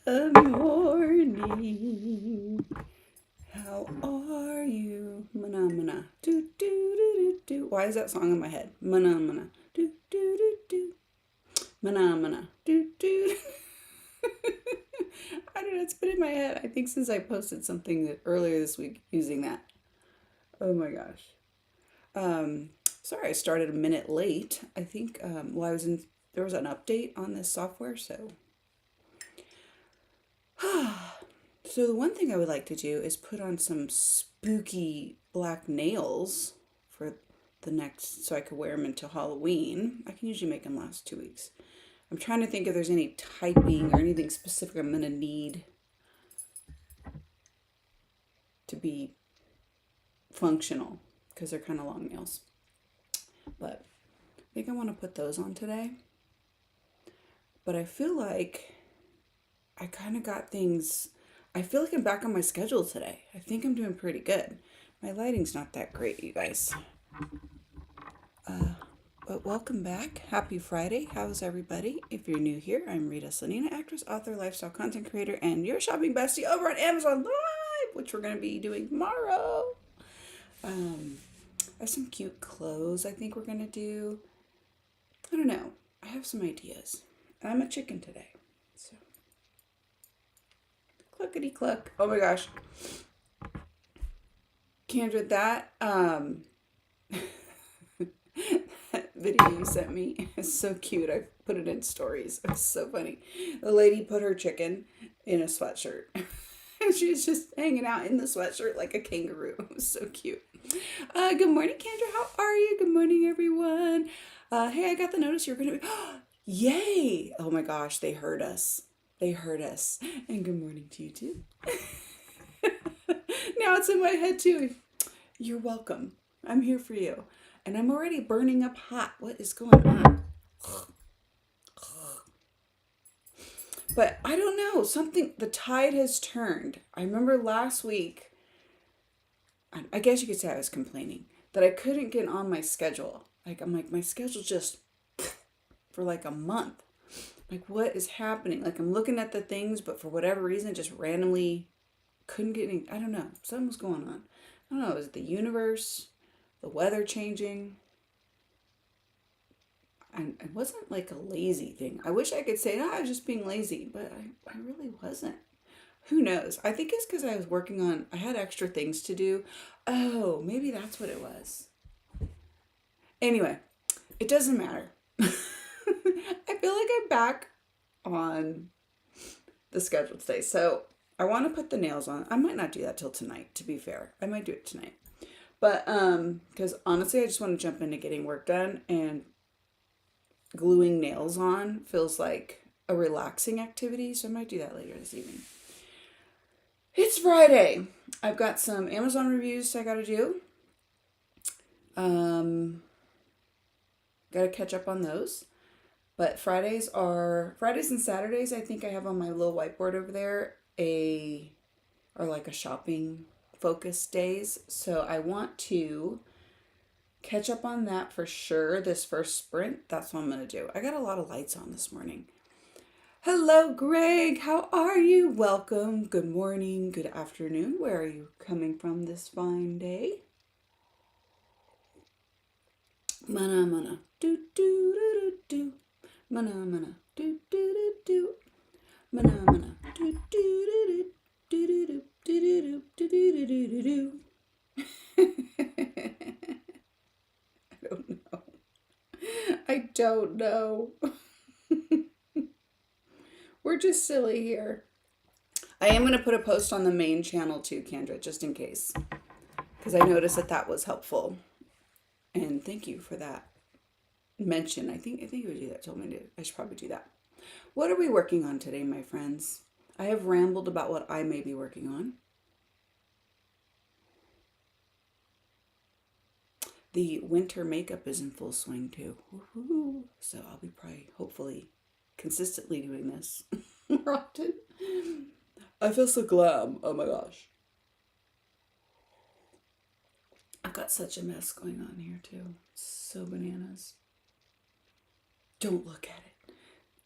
Good morning. How are you? Mana mana. Do do do do do. Why is that song in my head? Mana mana. Do do do do. Mana mana. Do do. I don't know. It's been in my head. I think since I posted something earlier this week using that. Oh my gosh. Um, Sorry I started a minute late. I think well I was in there was an update on this software, so so the one thing I would like to do is put on some spooky black nails for the next, so I could wear them into Halloween. I can usually make them last 2 weeks. I'm trying to think if there's any typing or anything specific I'm gonna need to be functional because they're kind of long nails. But I think I want to put those on today. But I feel like I kind of got things. I feel like I'm back on my schedule today. I think I'm doing pretty good. My lighting's not that great, you guys. But welcome back. Happy Friday. How's everybody? If you're new here, I'm Rita Slanina, actress, author, lifestyle content creator, and your shopping bestie over on Amazon Live, which we're going to be doing tomorrow. I have some cute clothes I think we're going to do. I don't know. I have some ideas. I'm a chicken today. So, cluckety cluck. Oh my gosh. Kendra, that that video you sent me is so cute. I put it in stories. It's so funny. The lady put her chicken in a sweatshirt. And she's just hanging out in the sweatshirt like a kangaroo. It was so cute. Good morning, Kendra. How are you? Good morning, everyone. Hey, I got the notice you're going to be... Yay! Oh my gosh, they heard us. They heard us. And good morning to you, too. Now it's in my head, too. You're welcome. I'm here for you. And I'm already burning up hot. What is going on? But I don't know. The tide has turned. I remember last week, I guess you could say I was complaining that I couldn't get on my schedule. I'm like, my schedule just for like a month. Like, what is happening? Like, I'm looking at the things, but for whatever reason, just randomly couldn't get any. I don't know. Something was going on. I don't know. Is it the universe? The weather changing? And it wasn't like a lazy thing. I wish I could say, I was just being lazy, but I really wasn't. Who knows? I think it's because I had extra things to do. Oh, maybe that's what it was. Anyway, it doesn't matter. I feel like I'm back on the schedule today. So I want to put the nails on. I might not do that till tonight, to be fair. I might do it tonight. But because honestly, I just want to jump into getting work done, and gluing nails on feels like a relaxing activity. So I might do that later this evening. It's Friday. I've got some Amazon reviews I got to do. Got to catch up on those. But Fridays and Saturdays. I think I have on my little whiteboard over there are like a shopping focus days. So I want to catch up on that for sure. This first sprint, that's what I'm going to do. I got a lot of lights on this morning. Hello, Greg. How are you? Welcome. Good morning. Good afternoon. Where are you coming from this fine day? Mana mana. Do do do do do. Mana mana. Do do do do. Mana mana. Do do do do do do do do do do do do. I don't know. We're just silly here. I am going to put a post on the main channel too, Kendra, just in case. Because I noticed that was helpful. And thank you for that mention. I think you would do that. Told me to. I should probably do that. What are we working on today, my friends? I have rambled about what I may be working on. The winter makeup is in full swing too. Woo-hoo. So I'll be hopefully, consistently doing this more often. I feel so glam. Oh my gosh. I've got such a mess going on here too. So bananas. Don't look at it.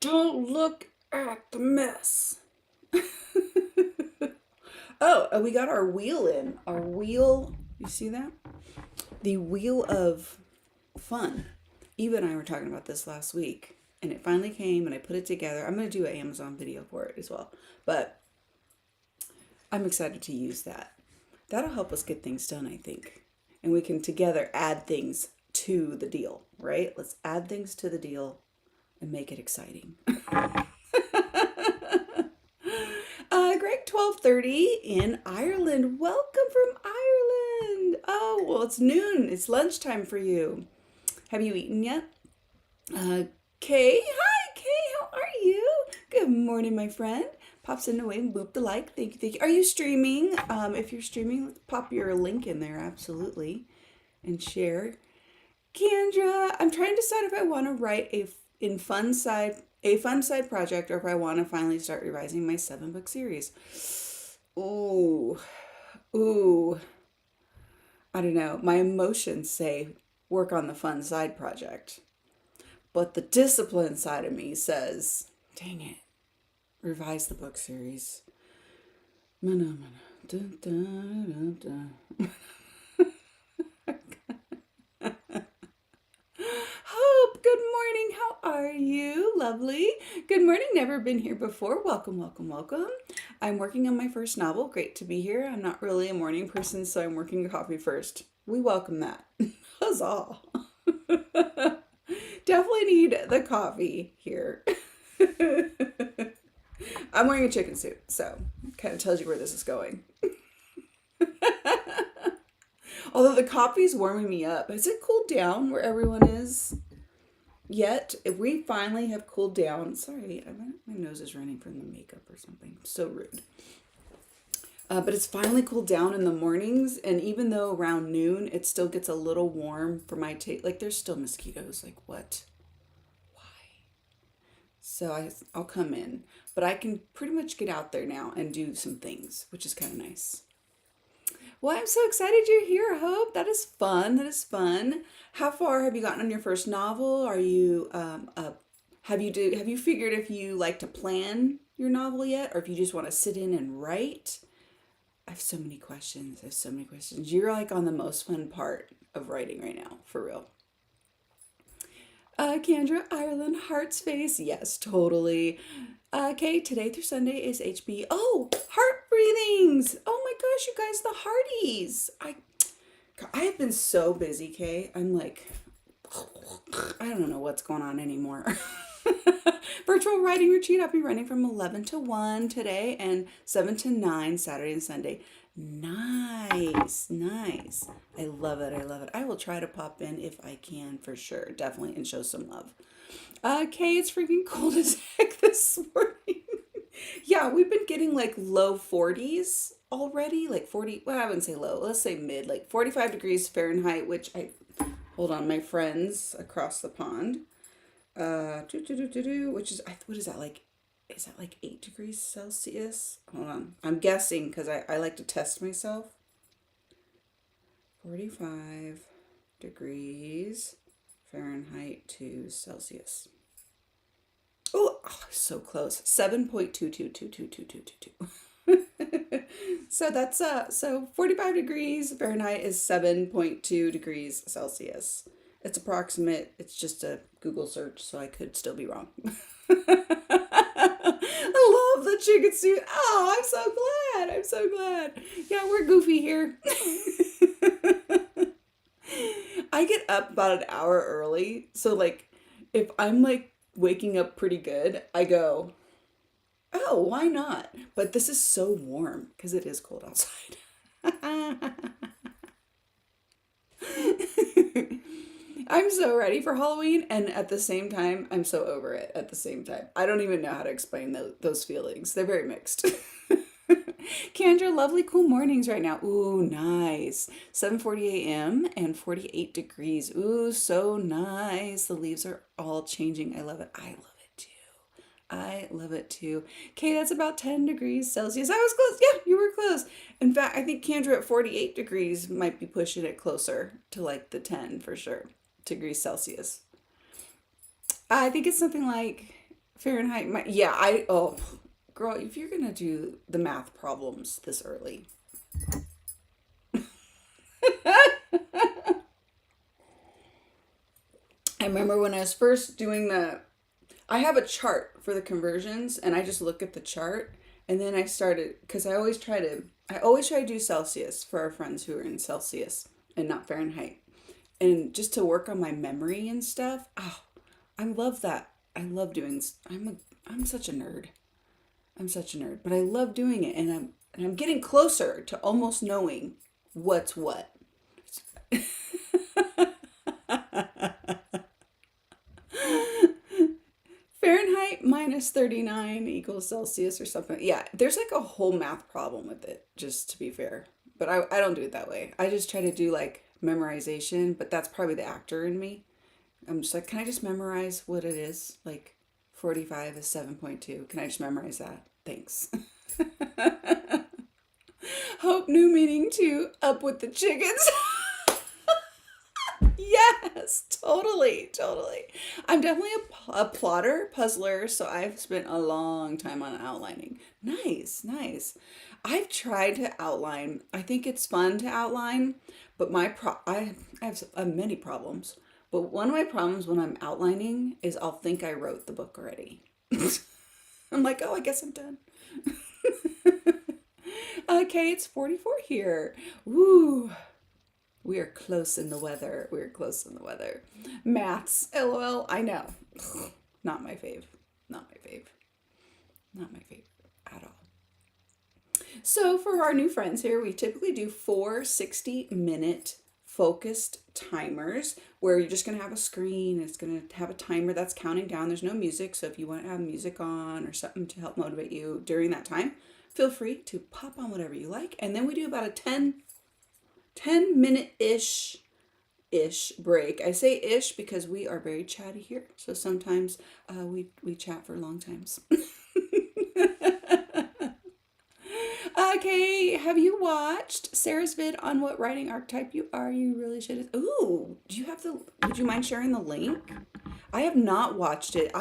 Don't look at the mess. Oh, and we got our wheel in. Our wheel, you see that? The wheel of fun. Eva and I were talking about this last week, and it finally came, and I put it together. I'm going to do an Amazon video for it as well, but I'm excited to use that. That'll help us get things done, I think. And we can together add things to the deal, right? Let's add things to the deal and make it exciting. Greg 1230 in Ireland. Welcome from Ireland. Oh, well, it's noon. It's lunchtime for you. Have you eaten yet? Kay. Hi, Kay. How are you? Good morning, my friend. Pops in the way and boop the like. Thank you, thank you. Are you streaming? If you're streaming, let's pop your link in there, absolutely, and share. Kendra, I'm trying to decide if I want to write a fun side project or if I want to finally start revising my 7-book series. Ooh, ooh. I don't know. My emotions say work on the fun side project, but the discipline side of me says, dang it, revise the book series. Mana, mana. Dun, dun, dun, dun. Hope, good morning. How are you? Lovely. Good morning. Never been here before. Welcome, welcome, welcome. I'm working on my first novel. Great to be here. I'm not really a morning person, so I'm working coffee first. We welcome that. Huzzah. Definitely need the coffee here. I'm wearing a chicken suit, so kind of tells you where this is going. Although the coffee's warming me up. Has it cooled down where everyone is yet? If we finally have cooled down, sorry, my nose is running from the makeup or something. So rude. But it's finally cooled down in the mornings, and even though around noon it still gets a little warm for my taste. Like there's still mosquitoes. Like what? Why? So I'll come in, but I can pretty much get out there now and do some things, which is kind of nice. Well, I'm so excited you're here, Hope. That is fun. That is fun. How far have you gotten on your first novel? Are you have you figured if you like to plan your novel yet, or if you just want to sit in and write? I have so many questions. I have so many questions. You're like on the most fun part of writing right now, for real. Kendra, Ireland, Heart's Face. Yes, totally. Okay, today through Sunday is HB. Oh, heart breathings. Oh my gosh, you guys, the hearties. I have been so busy, Kay. I'm like, I don't know what's going on anymore. Virtual writing retreat. I'll be running from 11 to 1 today and 7 to 9 Saturday and Sunday. Nice, nice. I love it. I love it. I will try to pop in if I can for sure. Definitely, and show some love. Okay, it's freaking cold as heck this morning. Yeah, we've been getting like low 40s already. Like 40, well, I wouldn't say low. Let's say mid, like 45 degrees Fahrenheit, which hold on, my friends across the pond. Which is, what is that like? Is that like 8 degrees Celsius? Hold on. I'm guessing because I like to test myself. 45 degrees Fahrenheit to Celsius. Oh, so close. 7.22222222. So that's so 45 degrees Fahrenheit is 7.2 degrees Celsius. It's approximate. It's just a Google search, so I could still be wrong. I love the chicken suit. Oh, I'm so glad. I'm so glad. Yeah, we're goofy here. I get up about an hour early. So like if I'm like waking up pretty good, I go, oh, why not? But this is so warm because it is cold outside. I'm so ready for Halloween, and at the same time, I'm so over it at the same time. I don't even know how to explain those feelings. They're very mixed. Kendra, lovely cool mornings right now. Ooh, nice. 7:40 a.m. and 48 degrees. Ooh, so nice. The leaves are all changing. I love it. I love it too. I love it too. Okay, that's about 10 degrees Celsius. I was close. Yeah, you were close. In fact, I think Kendra at 48 degrees might be pushing it closer to like the 10 for sure. Degrees Celsius. I think it's something like Fahrenheit. Yeah, girl, if you're gonna do the math problems this early. I remember when I was first doing I have a chart for the conversions and I just look at the chart and then I started, because I always try to do Celsius for our friends who are in Celsius and not Fahrenheit. And just to work on my memory and stuff. Oh, I love that. I love doing, I'm such a nerd. I'm such a nerd, but I love doing it and I'm getting closer to almost knowing what's what. Fahrenheit minus 39 equals Celsius or something. Yeah, there's like a whole math problem with it, just to be fair. But I don't do it that way. I just try to do like memorization, but that's probably the actor in me. I'm just like, can I just memorize what it is? Like 45 is 7.2. Can I just memorize that? Thanks. Hope new meaning to up with the chickens. Yes, totally, totally. I'm definitely a plotter, puzzler, so I've spent a long time on outlining. Nice, nice. I've tried to outline. I think it's fun to outline, but I have many problems. But one of my problems when I'm outlining is I'll think I wrote the book already. I'm like, oh, I guess I'm done. Okay, it's 44 here. Woo. We are close in the weather. We're close in the weather. Maths, LOL. I know. Not my fave. Not my fave. Not my fave at all. So for our new friends here, we typically do 4 60-minute focused timers where you're just going to have a screen. It's going to have a timer that's counting down. There's no music. So if you want to have music on or something to help motivate you during that time, feel free to pop on whatever you like. And then we do about a 10 minute-ish break. I say ish because we are very chatty here. So sometimes we chat for long times. Okay, have you watched Sarah's vid on what writing archetype you are? You really should. Ooh, would you mind sharing the link? I have not watched it.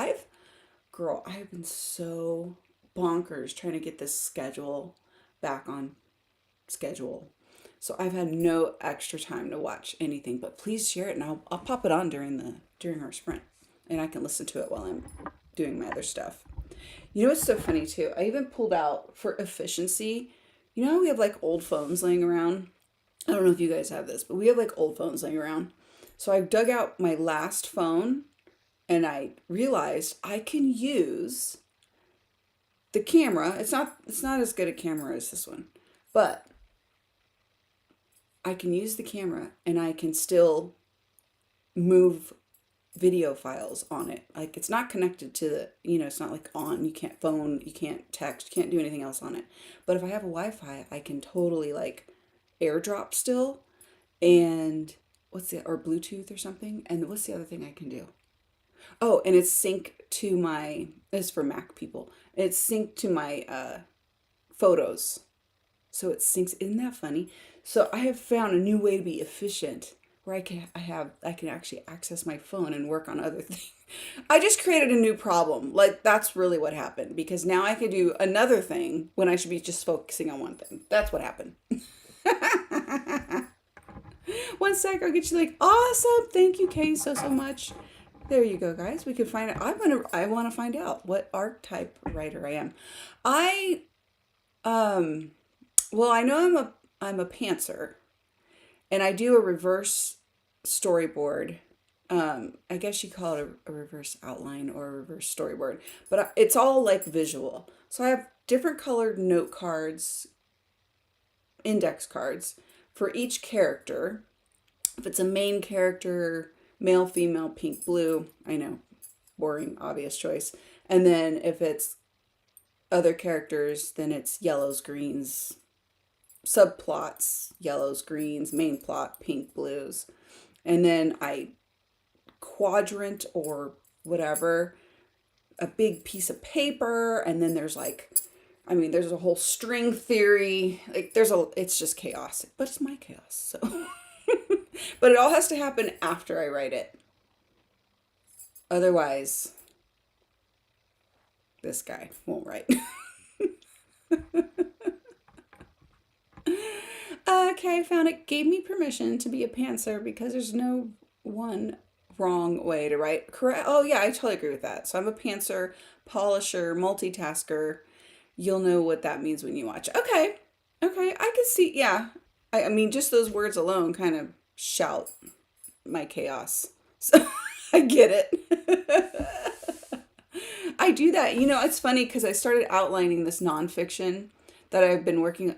Girl, I have been so bonkers trying to get this schedule back on schedule. So I've had no extra time to watch anything, but please share it and I'll pop it on during our sprint and I can listen to it while I'm doing my other stuff. You know what's so funny too? I even pulled out for efficiency. You know how we have like old phones laying around? I don't know if you guys have this, but we have like old phones laying around. So I dug out my last phone and I realized I can use the camera. It's not as good a camera as this one, but I can use the camera and I can still move video files on it. Like it's not connected to it's not like on, you can't phone, you can't text, you can't do anything else on it. But if I have a Wi-Fi, I can totally like AirDrop still and or Bluetooth or something. And what's the other thing I can do? Oh, and it's synced to it's for Mac people. It's synced to my photos. So it syncs. Isn't that funny? So I have found a new way to be efficient where I can actually access my phone and work on other things. I just created a new problem. Like that's really what happened because now I could do another thing when I should be just focusing on one thing. That's what happened. One sec, I'll get you like awesome. Thank you, Kay, so much. There you go, guys. We can find out. I want to find out what archetype writer I am. Well, I know I'm a pantser, and I do a reverse storyboard. I guess you call it a reverse outline or a reverse storyboard, but it's all like visual. So I have different colored note cards, index cards for each character. If it's a main character, male, female, pink, blue, I know, boring, obvious choice. And then if it's other characters, then it's yellows, greens, subplots, yellows, greens, main plot, pink, blues. And then I quadrant or whatever, a big piece of paper. And then there's there's a whole string theory. It's just chaos, but it's my chaos. So, but it all has to happen after I write it. Otherwise, this guy won't write. Okay, I found it. Gave me permission to be a pantser because there's no one wrong way to write. Correct. Oh, yeah, I totally agree with that. So I'm a pantser, polisher, multitasker. You'll know what that means when you watch. Okay. Okay. I could see. Yeah. I mean, just those words alone kind of shout my chaos. So I get it. I do that. It's funny because I started outlining this nonfiction that I've been working.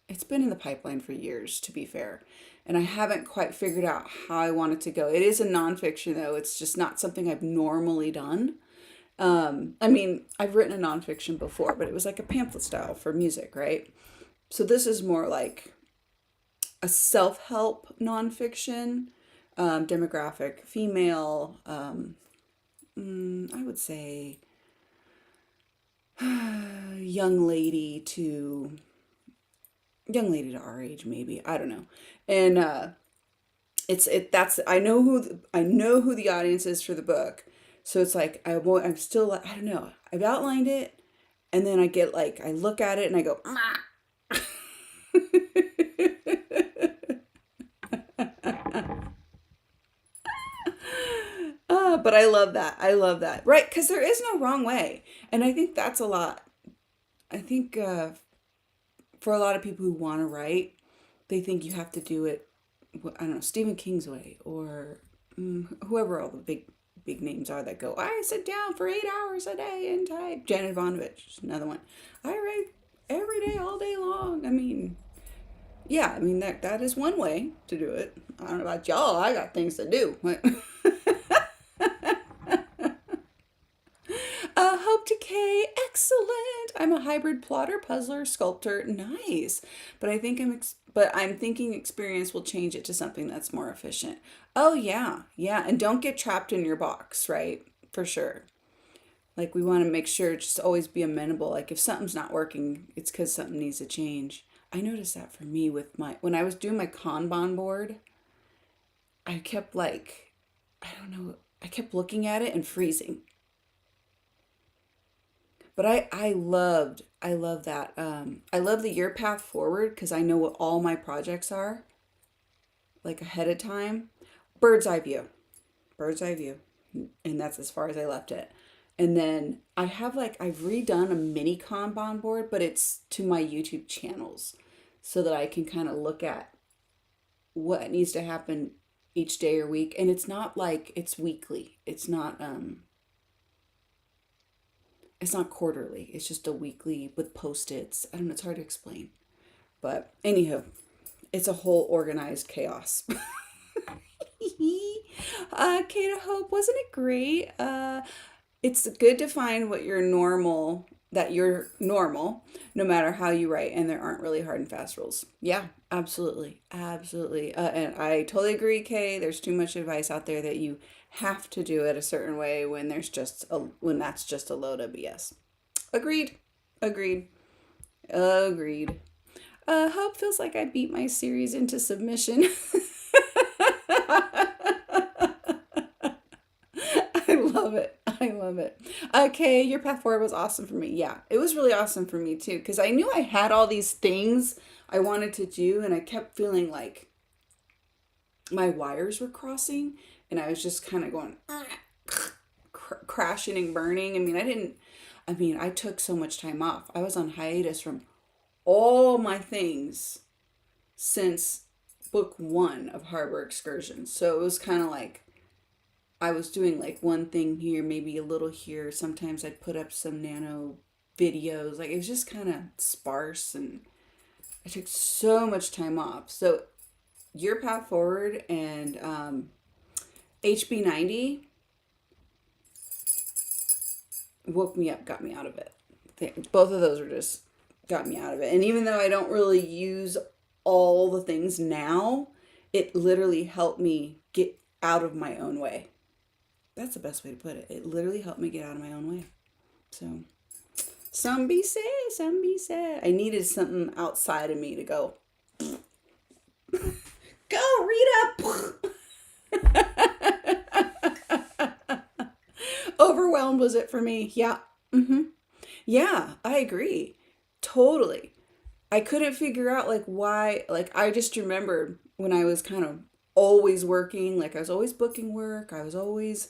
It's been in the pipeline for years, to be fair, and I haven't quite figured out how I want it to go. It is a nonfiction though. It's just not something I've normally done. I mean, I've written a nonfiction before, but it was like a pamphlet style for music, right? So this is more like a self-help nonfiction, demographic, female. I would say young lady to young lady to our age, maybe. I don't know. And that's I know who the audience is for the book. So it's like I'm still I don't know. I've outlined it, and then I get like I look at it and I go. "Ah." But I love that. I love that. Right, because there is no wrong way. And I think that's a lot. I think for a lot of people who want to write, they think you have to do it, I don't know, Stephen King's way or whoever all the big names are that go, I sit down for 8 hours a day and type. Janet Ivanovich, another one. I write every day, all day long. I mean, yeah, I mean that is one way to do it. I don't know about y'all. I got things to do. Hope Decay, excellent. I'm a hybrid plotter, puzzler, sculptor. Nice. But I'm thinking experience will change it to something that's more efficient. Oh yeah. Yeah, and don't get trapped in your box, right? For sure. Like we want to make sure just always be amenable. Like if something's not working, it's cuz something needs to change. I noticed that for me with my when I was doing my Kanban board, I kept like I don't know, I kept looking at it and freezing. But I love that. I love the year path forward because I know what all my projects are like ahead of time. Bird's eye view, bird's eye view, and that's as far as I left it. And then I've redone a mini Kanban board, but it's to my YouTube channels, so that I can kind of look at what needs to happen each day or week. And it's not like it's weekly. It's not quarterly. It's just a weekly with post-its. I don't know, it's hard to explain. But anywho, it's a whole organized chaos. Kata Hope, wasn't it great? It's good to find that you're normal, no matter how you write, and there aren't really hard and fast rules. Yeah, absolutely. Absolutely. And I totally agree, Kay. There's too much advice out there that you have to do it a certain way when that's just a load of BS. Agreed. Agreed. Agreed. Hope feels like I beat my series into submission. I love it. I love it. Okay, your path forward was awesome for me. Yeah, it was really awesome for me too because I knew I had all these things I wanted to do, and I kept feeling like my wires were crossing, and I was just kind of going crashing and burning. I mean, I didn't. I mean, I took so much time off. I was on hiatus from all my things since book one of Harbor Excursions. So it was kind of like I was doing like one thing here, maybe a little here. Sometimes I'd put up some nano videos. Like it was just kind of sparse, and I took so much time off. So Your Path Forward and HB90 woke me up, got me out of it. Both of those were just got me out of it. And even though I don't really use all the things now, it literally helped me get out of my own way. That's the best way to put it. It literally helped me get out of my own way. So, some be said, some be said. I needed something outside of me to go, go, Rita. Overwhelmed was it for me. Yeah. Yeah, I agree. Totally. I couldn't figure out like why, like I just remembered when I was kind of always working, like I was always booking work, I was always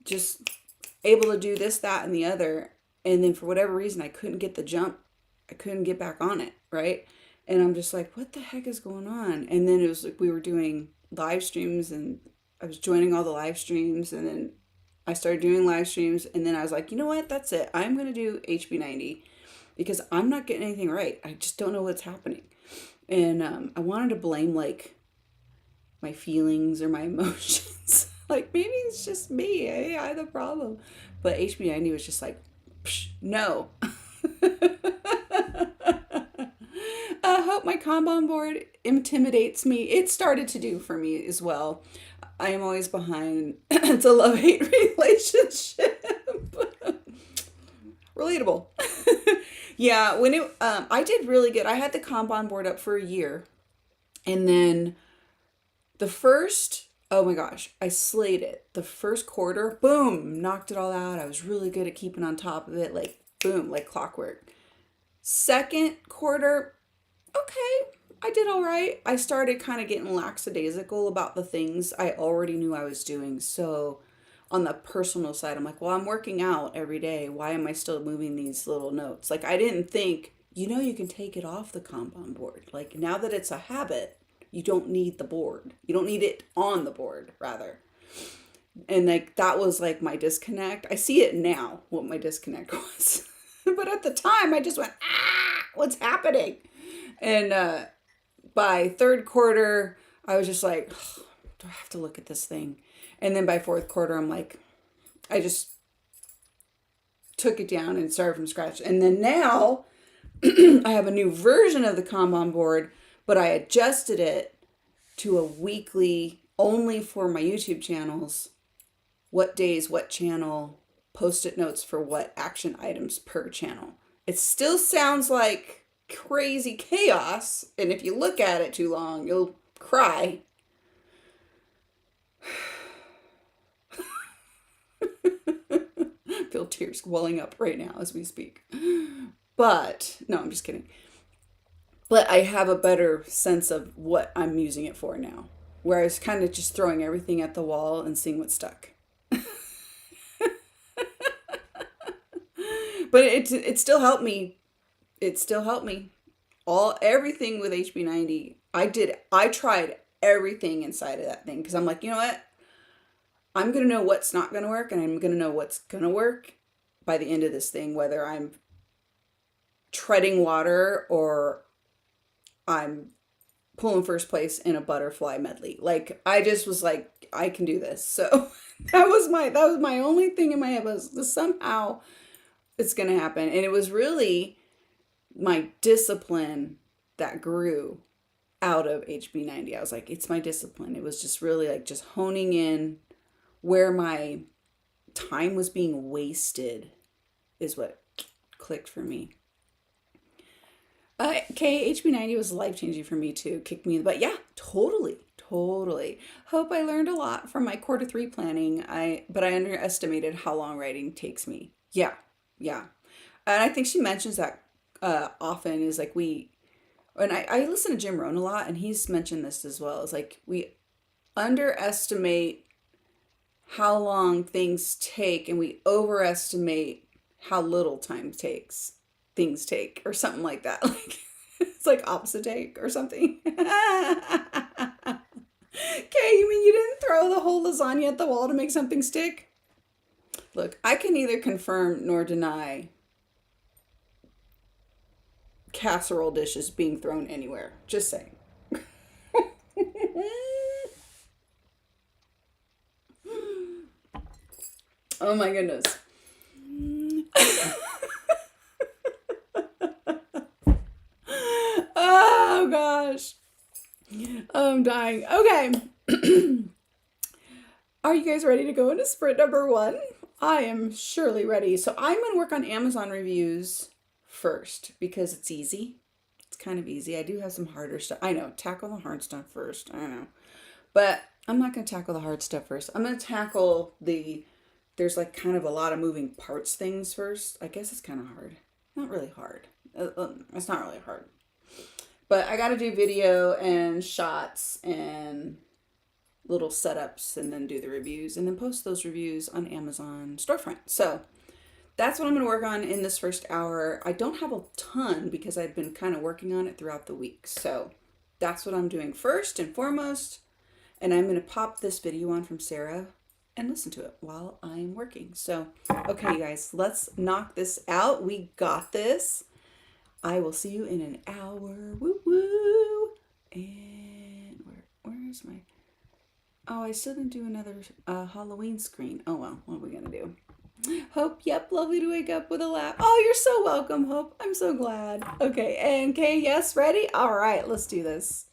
just able to do this, that, and the other. And then for whatever reason, I couldn't get the jump. I couldn't get back on it, right? And I'm just like, what the heck is going on? And then it was like we were doing live streams and I was joining all the live streams. And then I started doing live streams. And then I was like, you know what? That's it. I'm going to do HB90 because I'm not getting anything right. I just don't know what's happening. And I wanted to blame like my feelings or my emotions. Like maybe it's just me. Hey, I the problem. But HB90 was just like, psh, no. I hope my Kanban board intimidates me. It started to do for me as well. I am always behind. It's a love-hate relationship. Relatable. Yeah, when it I did really good. I had the Kanban board up for a year. And then the first, oh my gosh, I slayed it. The first quarter, boom, knocked it all out. I was really good at keeping on top of it, like boom, like clockwork. Second quarter, okay, I did all right. I started kind of getting lackadaisical about the things I already knew I was doing. So on the personal side, I'm like, well, I'm working out every day. Why am I still moving these little notes? Like, I didn't think, you can take it off the Kanban board. Like, now that it's a habit, you don't need the board. You don't need it on the board, rather. And like, that was like my disconnect. I see it now, what my disconnect was. But at the time, I just went, what's happening? And by third quarter, I was just like, oh, do I have to look at this thing? And then by fourth quarter, I'm like, I just took it down and started from scratch. And then now I have a new version of the Kanban board, but I adjusted it to a weekly only for my YouTube channels. What days, what channel, post-it notes for what action items per channel. It still sounds like crazy chaos, and if you look at it too long, you'll cry. I feel tears welling up right now as we speak. But, no, I'm just kidding. But I have a better sense of what I'm using it for now. Where I was kind of just throwing everything at the wall and seeing what stuck. But it still helped me. It still helped me. Everything with HB90, I tried everything inside of that thing because I'm like, you know what? I'm going to know what's not going to work and I'm going to know what's going to work by the end of this thing, whether I'm treading water or I'm pulling first place in a butterfly medley. Like I just was like, I can do this. So that was my only thing in my head was somehow it's going to happen. And it was really my discipline that grew out of HB90. I was like, it's my discipline. It was just really like just honing in where my time was being wasted is what clicked for me. Okay, HB90 was life-changing for me too. Kicked me in the butt. Yeah, totally. Totally. Hope I learned a lot from my quarter 3 planning. But I underestimated how long writing takes me. Yeah, yeah. And I think she mentions that often is like and I listen to Jim Rohn a lot, and he's mentioned this as well. It's like we underestimate how long things take, and we overestimate how little time things take, or something like that. Like it's like opposite take or something. Okay, you mean you didn't throw the whole lasagna at the wall to make something stick? Look, I can neither confirm nor deny casserole dishes being thrown anywhere. Just saying. Oh my goodness. Oh gosh. I'm dying. Okay. Are you guys ready to go into sprint number 1? I am surely ready. So I'm going to work on Amazon reviews first because it's easy. It's kind of easy. I do have some harder stuff. I know, tackle the hard stuff first. I know. But I'm not going to tackle the hard stuff first. I'm going to tackle the there's like kind of a lot of moving parts things first. I guess it's kind of hard. Not really hard. It's not really hard. But I got to do video and shots and little setups and then do the reviews and then post those reviews on Amazon storefront. So that's what I'm going to work on in this first hour. I don't have a ton because I've been kind of working on it throughout the week. So that's what I'm doing first and foremost. And I'm going to pop this video on from Sarah and listen to it while I'm working. So, okay, you guys, let's knock this out. We got this. I will see you in an hour. Woo woo. And where's my... Oh, I still didn't do another Halloween screen. Oh, well, what are we going to do? Hope, yep, lovely to wake up with a laugh. Oh, you're so welcome, Hope. I'm so glad. Okay, and Kay, yes, ready? All right, let's do this.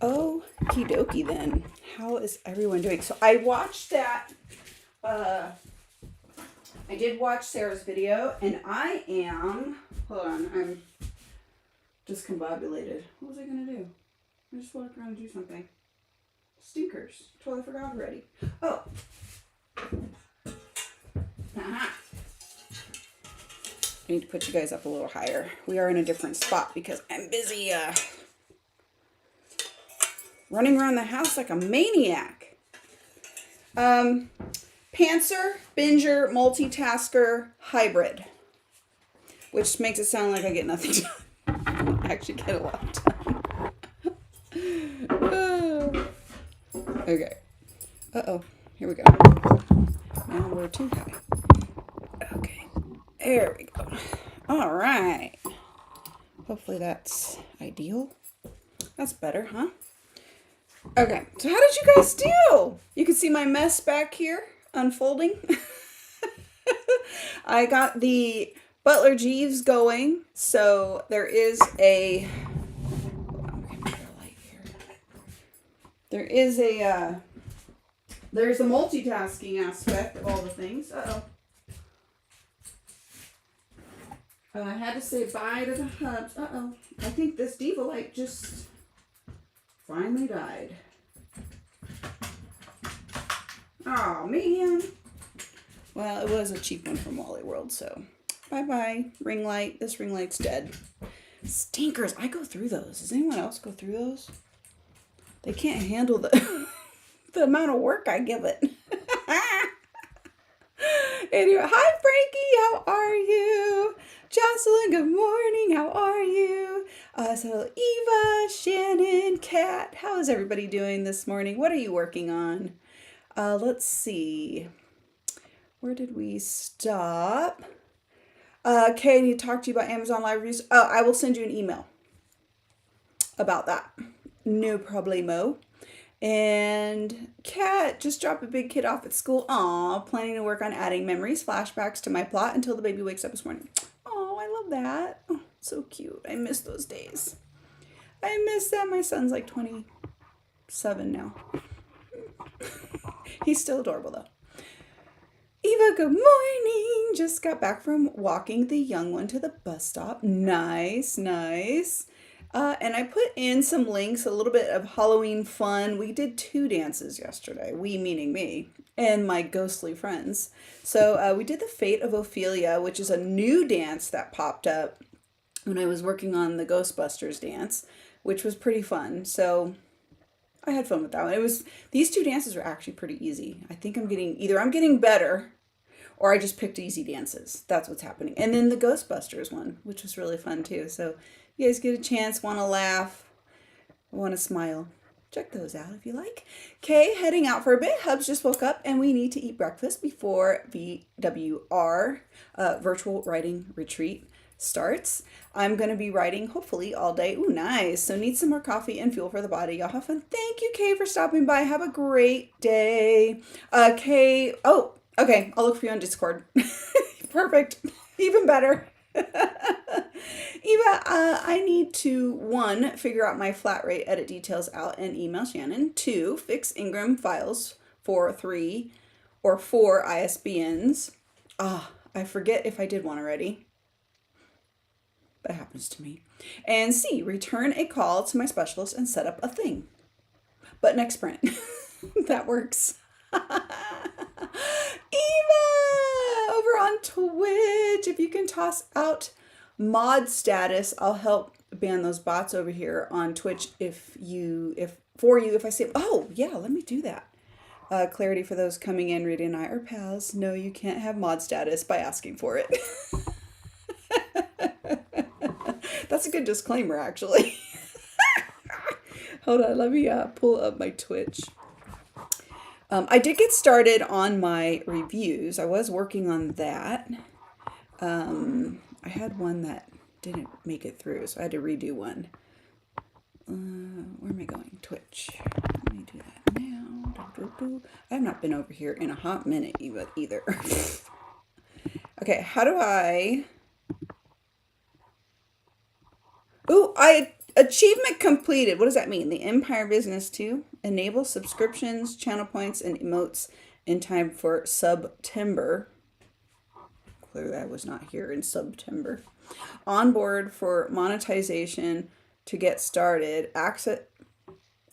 Okie dokie then. How is everyone doing? So I watched that. I did watch Sarah's video, and I am. Hold on, I'm discombobulated. What was I gonna do? I just walked around and do something. Stinkers. Totally forgot already. Oh. Aha. I need to put you guys up a little higher. We are in a different spot because I'm busy running around the house like a maniac. Pantser, binger, multitasker, hybrid. Which makes it sound like I get nothing done. I actually get a lot done. Okay. Uh-oh. Here we go. Now we're too high. Okay. There we go. All right. Hopefully that's ideal. That's better, huh? Okay. So how did you guys do? You can see my mess back here unfolding. I got the Butler Jeeves going. So there is a... There's a multitasking aspect of all the things. Uh-oh. I had to say bye to the hubs. Uh-oh. I think this Diva light just finally died. Oh, man. Well, it was a cheap one from Wally World, so bye-bye, ring light. This ring light's dead. Stinkers. I go through those. Does anyone else go through those? They can't handle the the amount of work I give it. Anyway, hi Frankie, how are you? Jocelyn, good morning, how are you? So Eva, Shannon, Kat, how is everybody doing this morning? What are you working on? Let's see. Where did we stop? Kay, I need to talk to you about Amazon Live Reviews. Oh, I will send you an email about that. No problemo. And Kat just dropped a big kid off at school. Aw, planning to work on adding memories, flashbacks to my plot until the baby wakes up this morning. Oh, I love that. Oh, so cute. I miss those days. I miss that. My son's like 27 now. He's still adorable though. Eva, good morning. Just got back from walking the young one to the bus stop. Nice, nice. And I put in some links, a little bit of Halloween fun. We did 2 dances yesterday, we meaning me and my ghostly friends. So we did the Fate of Ophelia, which is a new dance that popped up when I was working on the Ghostbusters dance, which was pretty fun. So I had fun with that one. These 2 dances were actually pretty easy. I think I'm getting better, or I just picked easy dances. That's what's happening. And then the Ghostbusters one, which was really fun too. So you guys get a chance, want to laugh, want to smile. Check those out if you like. Okay, heading out for a bit. Hubs just woke up and we need to eat breakfast before VWR, Virtual Writing Retreat, starts. I'm going to be writing hopefully all day. Ooh, nice. So need some more coffee and fuel for the body. Y'all have fun. Thank you, Kay, for stopping by. Have a great day. Kay, oh, okay. I'll look for you on Discord. Perfect. Even better. Eva, I need to 1, figure out my flat rate edit details out and email Shannon. 2, fix Ingram files for 3 or 4 ISBNs. I forget if I did one already. That happens to me. And C, return a call to my specialist and set up a thing. But next sprint. That works. Eva, over on Twitch, if you can toss out mod status, I'll help ban those bots over here on Twitch if I say, oh yeah, let me do that. Clarity for those coming in, Rita and I are pals. No, you can't have mod status by asking for it. That's a good disclaimer, actually. Hold on, let me pull up my Twitch. I did get started on my reviews. I was working on that. I had one that didn't make it through, so I had to redo one. Where am I going? Twitch. Let me do that now. I have not been over here in a hot minute either. Okay, how do I... Ooh, Achievement completed. What does that mean? The Empire Business 2. Enable subscriptions, channel points, and emotes in time for September. Clearly I was not here in September. On board for monetization to get started. Access.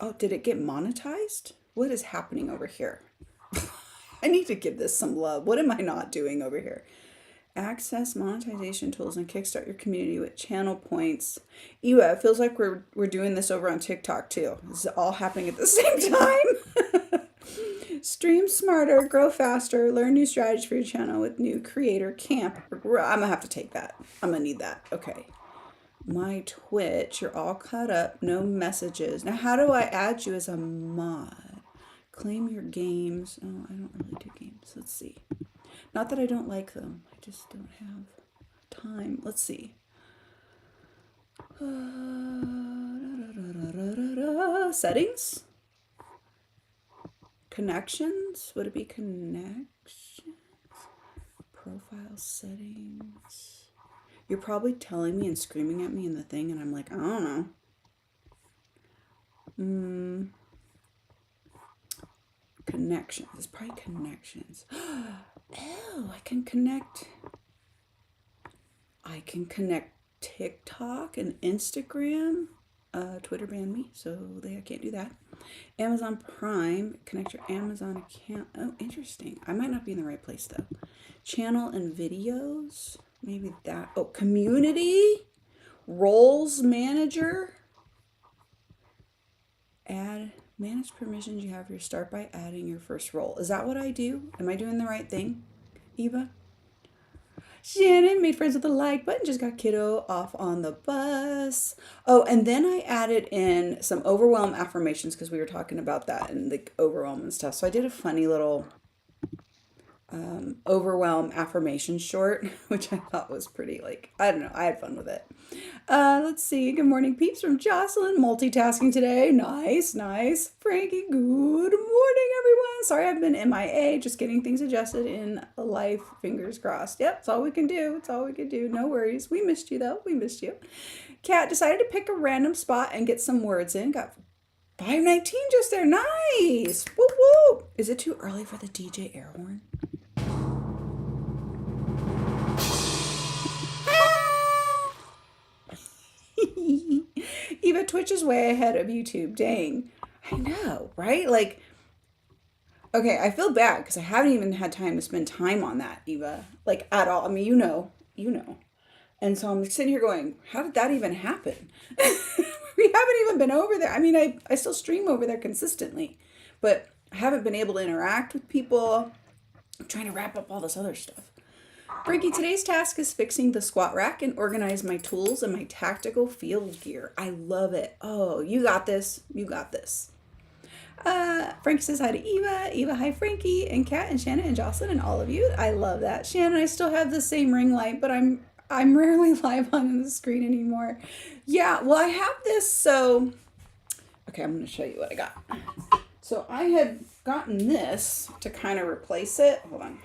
Oh, did it get monetized? What is happening over here? I need to give this some love. What am I not doing over here? Access monetization tools and kickstart your community with channel points. Ewa, it feels like we're doing this over on TikTok too. This is all happening at the same time. Stream smarter, grow faster, learn new strategies for your channel with new creator camp. I'm gonna have to take that. I'm gonna need that. Okay. My Twitch, you're all caught up. No messages. Now, how do I add you as a mod? Claim your games. Oh, I don't really do games. Let's see. Not that I don't like them. I just don't have time. Let's see. Settings? Connections? Would it be connections? Profile settings. You're probably telling me and screaming at me in the thing, and I'm like, I don't know. Connections. It's probably connections. Oh, I can connect TikTok and Instagram. Twitter banned me, so I can't do that. Amazon Prime, connect your Amazon account. Oh, interesting. I might not be in the right place though. Channel and videos, maybe that. Oh, community, roles manager. Add, manage permissions you have here. Start by adding your first role. Is that what I do? Am I doing the right thing, Eva? Shannon made friends with the like button, just got kiddo off on the bus. Oh, and then I added in some overwhelm affirmations because we were talking about that and the overwhelm and stuff. So I did a funny little overwhelm affirmation short, which I thought was pretty, like, I don't know, I had fun with it. Let's see. Good morning, peeps, from Jocelyn. Multitasking today. Nice, nice. Frankie, good morning, everyone. Sorry I've been MIA, just getting things adjusted in life. Fingers crossed. Yep, that's all we can do. It's all we can do. No worries. We missed you, though. We missed you. Kat decided to pick a random spot and get some words in. Got 519 just there. Nice. Whoop, whoop. Is it too early for the DJ air horn? Eva, Twitch is way ahead of YouTube. Dang. I know, right? Like, okay, I feel bad because I haven't even had time to spend time on that, Eva. Like, at all. I mean, you know. And so I'm sitting here going, how did that even happen? We haven't even been over there. I mean, I still stream over there consistently, but I haven't been able to interact with people. I'm trying to wrap up all this other stuff. Frankie, today's task is fixing the squat rack and organize my tools and my tactical field gear. I love it. Oh, you got this. You got this. Frankie says hi to Eva. Eva, hi, Frankie, and Kat, and Shannon, and Jocelyn, and all of you. I love that. Shannon, I still have the same ring light, but I'm rarely live on the screen anymore. Yeah, well, I have this, so... Okay, I'm going to show you what I got. So I had gotten this to kind of replace it. Hold on.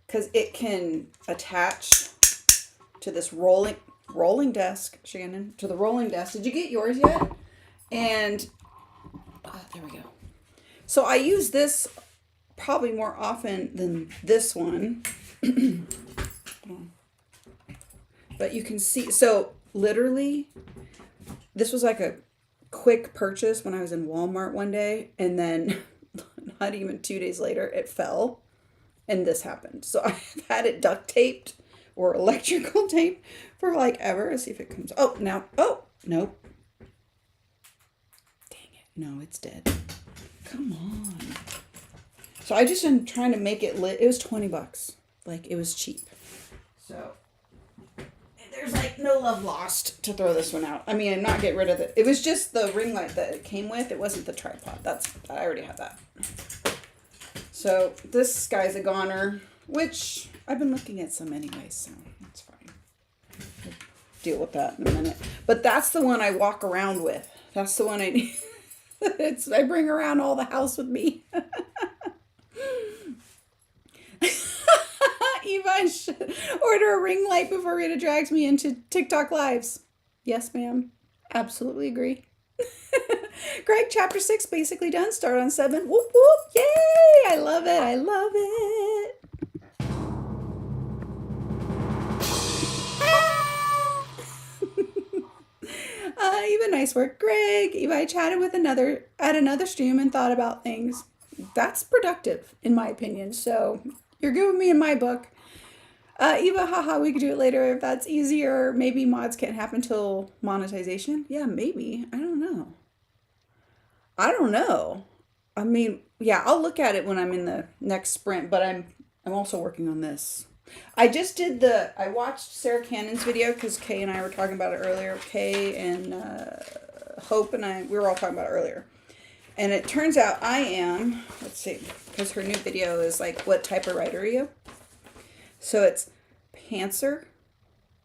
Because it can attach to this rolling desk, Shannon, to the rolling desk. Did you get yours yet? And, there we go. So I use this probably more often than this one. But you can see, so literally, this was like a quick purchase when I was in Walmart one day. And then not even 2 days later, it fell. And this happened. So I've had it duct taped or electrical tape for like ever. Let's see if it comes. Oh, now. Oh, nope. Dang it. No, it's dead. Come on. So I just am trying to make it lit. It was $20. Like, it was cheap. So there's like no love lost to throw this one out. I mean, I'm not getting rid of it. It was just the ring light that it came with. It wasn't the tripod. I already had that. So this guy's a goner, which I've been looking at some anyway, so that's fine. We'll deal with that in a minute. But that's the one I walk around with. That's the one I need. I bring around all the house with me. Eva, I should order a ring light before Rita drags me into TikTok lives. Yes, ma'am. Absolutely agree. Greg, chapter 6 basically done. Start on 7. Whoop whoop. Yay! I love it. I love it. Eva, nice work, Greg. Eva, I chatted with another stream and thought about things. That's productive, in my opinion. So you're good with me in my book. Eva, haha, we could do it later if that's easier. Maybe mods can't happen till monetization. Yeah, maybe. I don't know. I don't know. I mean, yeah, I'll look at it when I'm in the next sprint, but I'm also working on this. I watched Sarah Cannon's video because Kay and I were talking about it earlier. Kay and Hope and we were all talking about it earlier. And it turns out let's see, because her new video is like, what type of writer are you? So it's pantser,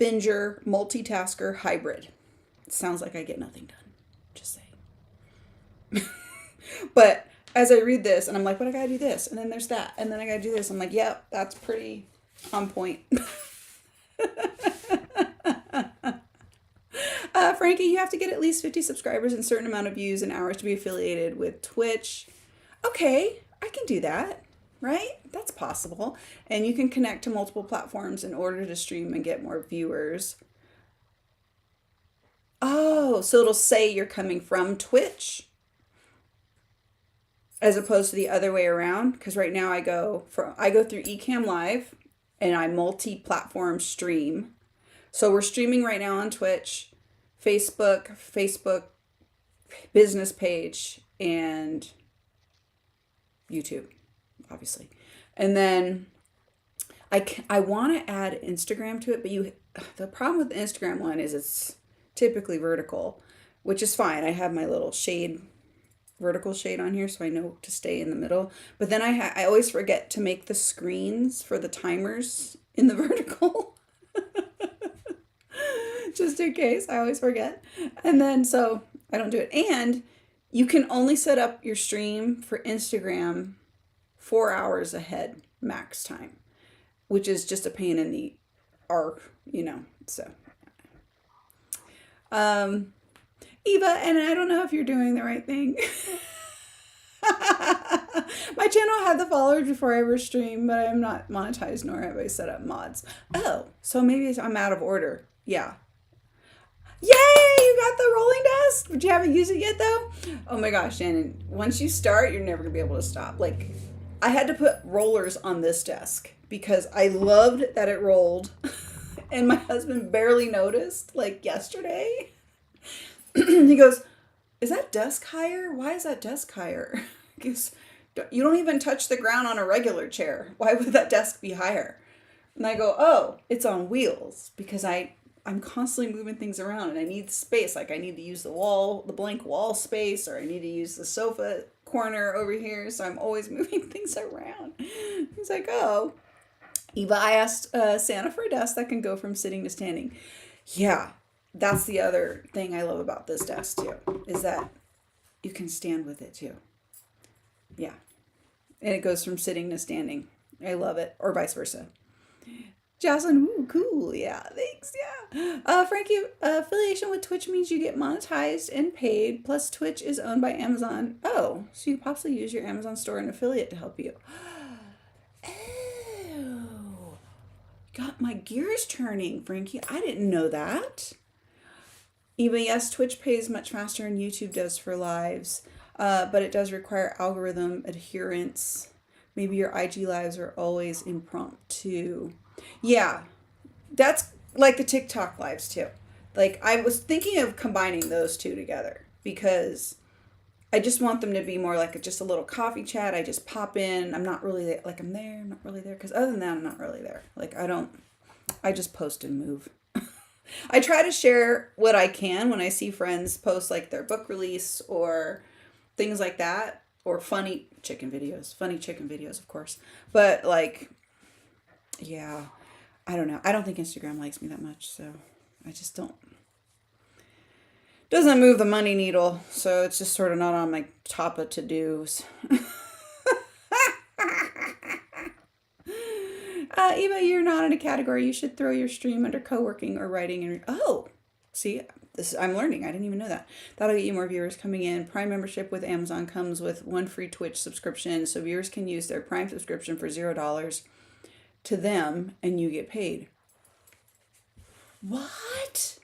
binger, multitasker, hybrid. It sounds like I get nothing done. Just saying. But as I read this, and I'm like, but I gotta do this, and then there's that, and then I gotta do this. I'm like, yep, that's pretty on point. Frankie, you have to get at least 50 subscribers and a certain amount of views and hours to be affiliated with Twitch. Okay, I can do that, right? That's possible. And you can connect to multiple platforms in order to stream and get more viewers. Oh, so it'll say you're coming from Twitch as opposed to the other way around. Because right now I go through Ecamm Live and I multi-platform stream. So we're streaming right now on Twitch, Facebook business page, and YouTube, obviously. And then I want to add Instagram to it, but the problem with the Instagram one is it's typically vertical, which is fine. I have my little vertical shade on here, so I know to stay in the middle. But then I always forget to make the screens for the timers in the vertical. Just in case, I always forget. And then so I don't do it. And you can only set up your stream for Instagram 4 hours ahead max time, which is just a pain in the arc, So Eva, and I don't know if you're doing the right thing. My channel had the followers before I ever streamed, but I'm not monetized nor have I set up mods. Oh, so maybe I'm out of order. Yeah. Yay! You got the rolling desk. But you haven't used it yet, though. Oh my gosh, Shannon! Once you start, you're never gonna be able to stop. Like, I had to put rollers on this desk because I loved that it rolled, and my husband barely noticed. Like yesterday, he goes, "Is that desk higher? Why is that desk higher?" Because you don't even touch the ground on a regular chair. Why would that desk be higher? And I go, "Oh, it's on wheels because I'm constantly moving things around and I need space. Like I need to use the blank wall space, or I need to use the sofa corner over here. So I'm always moving things around." He's like, "Oh, Eva, I asked Santa for a desk that can go from sitting to standing." Yeah, that's the other thing I love about this desk too, is that you can stand with it too. Yeah. And it goes from sitting to standing. I love it. Or vice versa. Jocelyn, ooh, cool. Yeah, thanks. Yeah. Frankie, affiliation with Twitch means you get monetized and paid. Plus, Twitch is owned by Amazon. Oh, so you possibly use your Amazon store and affiliate to help you. Oh, got my gears turning, Frankie. I didn't know that. Even yes, Twitch pays much faster than YouTube does for lives, but it does require algorithm adherence. Maybe your IG lives are always impromptu. Yeah, that's like the TikTok lives too. Like I was thinking of combining those two together because I just want them to be more like just a little coffee chat. I just pop in. I'm not really like I'm there. I'm not really there because other than that, I'm not really there. Like I just post and move. I try to share what I can when I see friends post like their book release or things like that, or funny chicken videos, of course. But like, yeah, I don't know. I don't think Instagram likes me that much, so I just don't. Doesn't move the money needle, so it's just sort of not on my top of to-dos. Eva, you're not in a category. You should throw your stream under co-working or writing. Oh, See, I'm learning. I didn't even know that. That'll get you more viewers coming in. Prime membership with Amazon comes with one free Twitch subscription, so viewers can use their Prime subscription for $0 to them, and you get paid. What?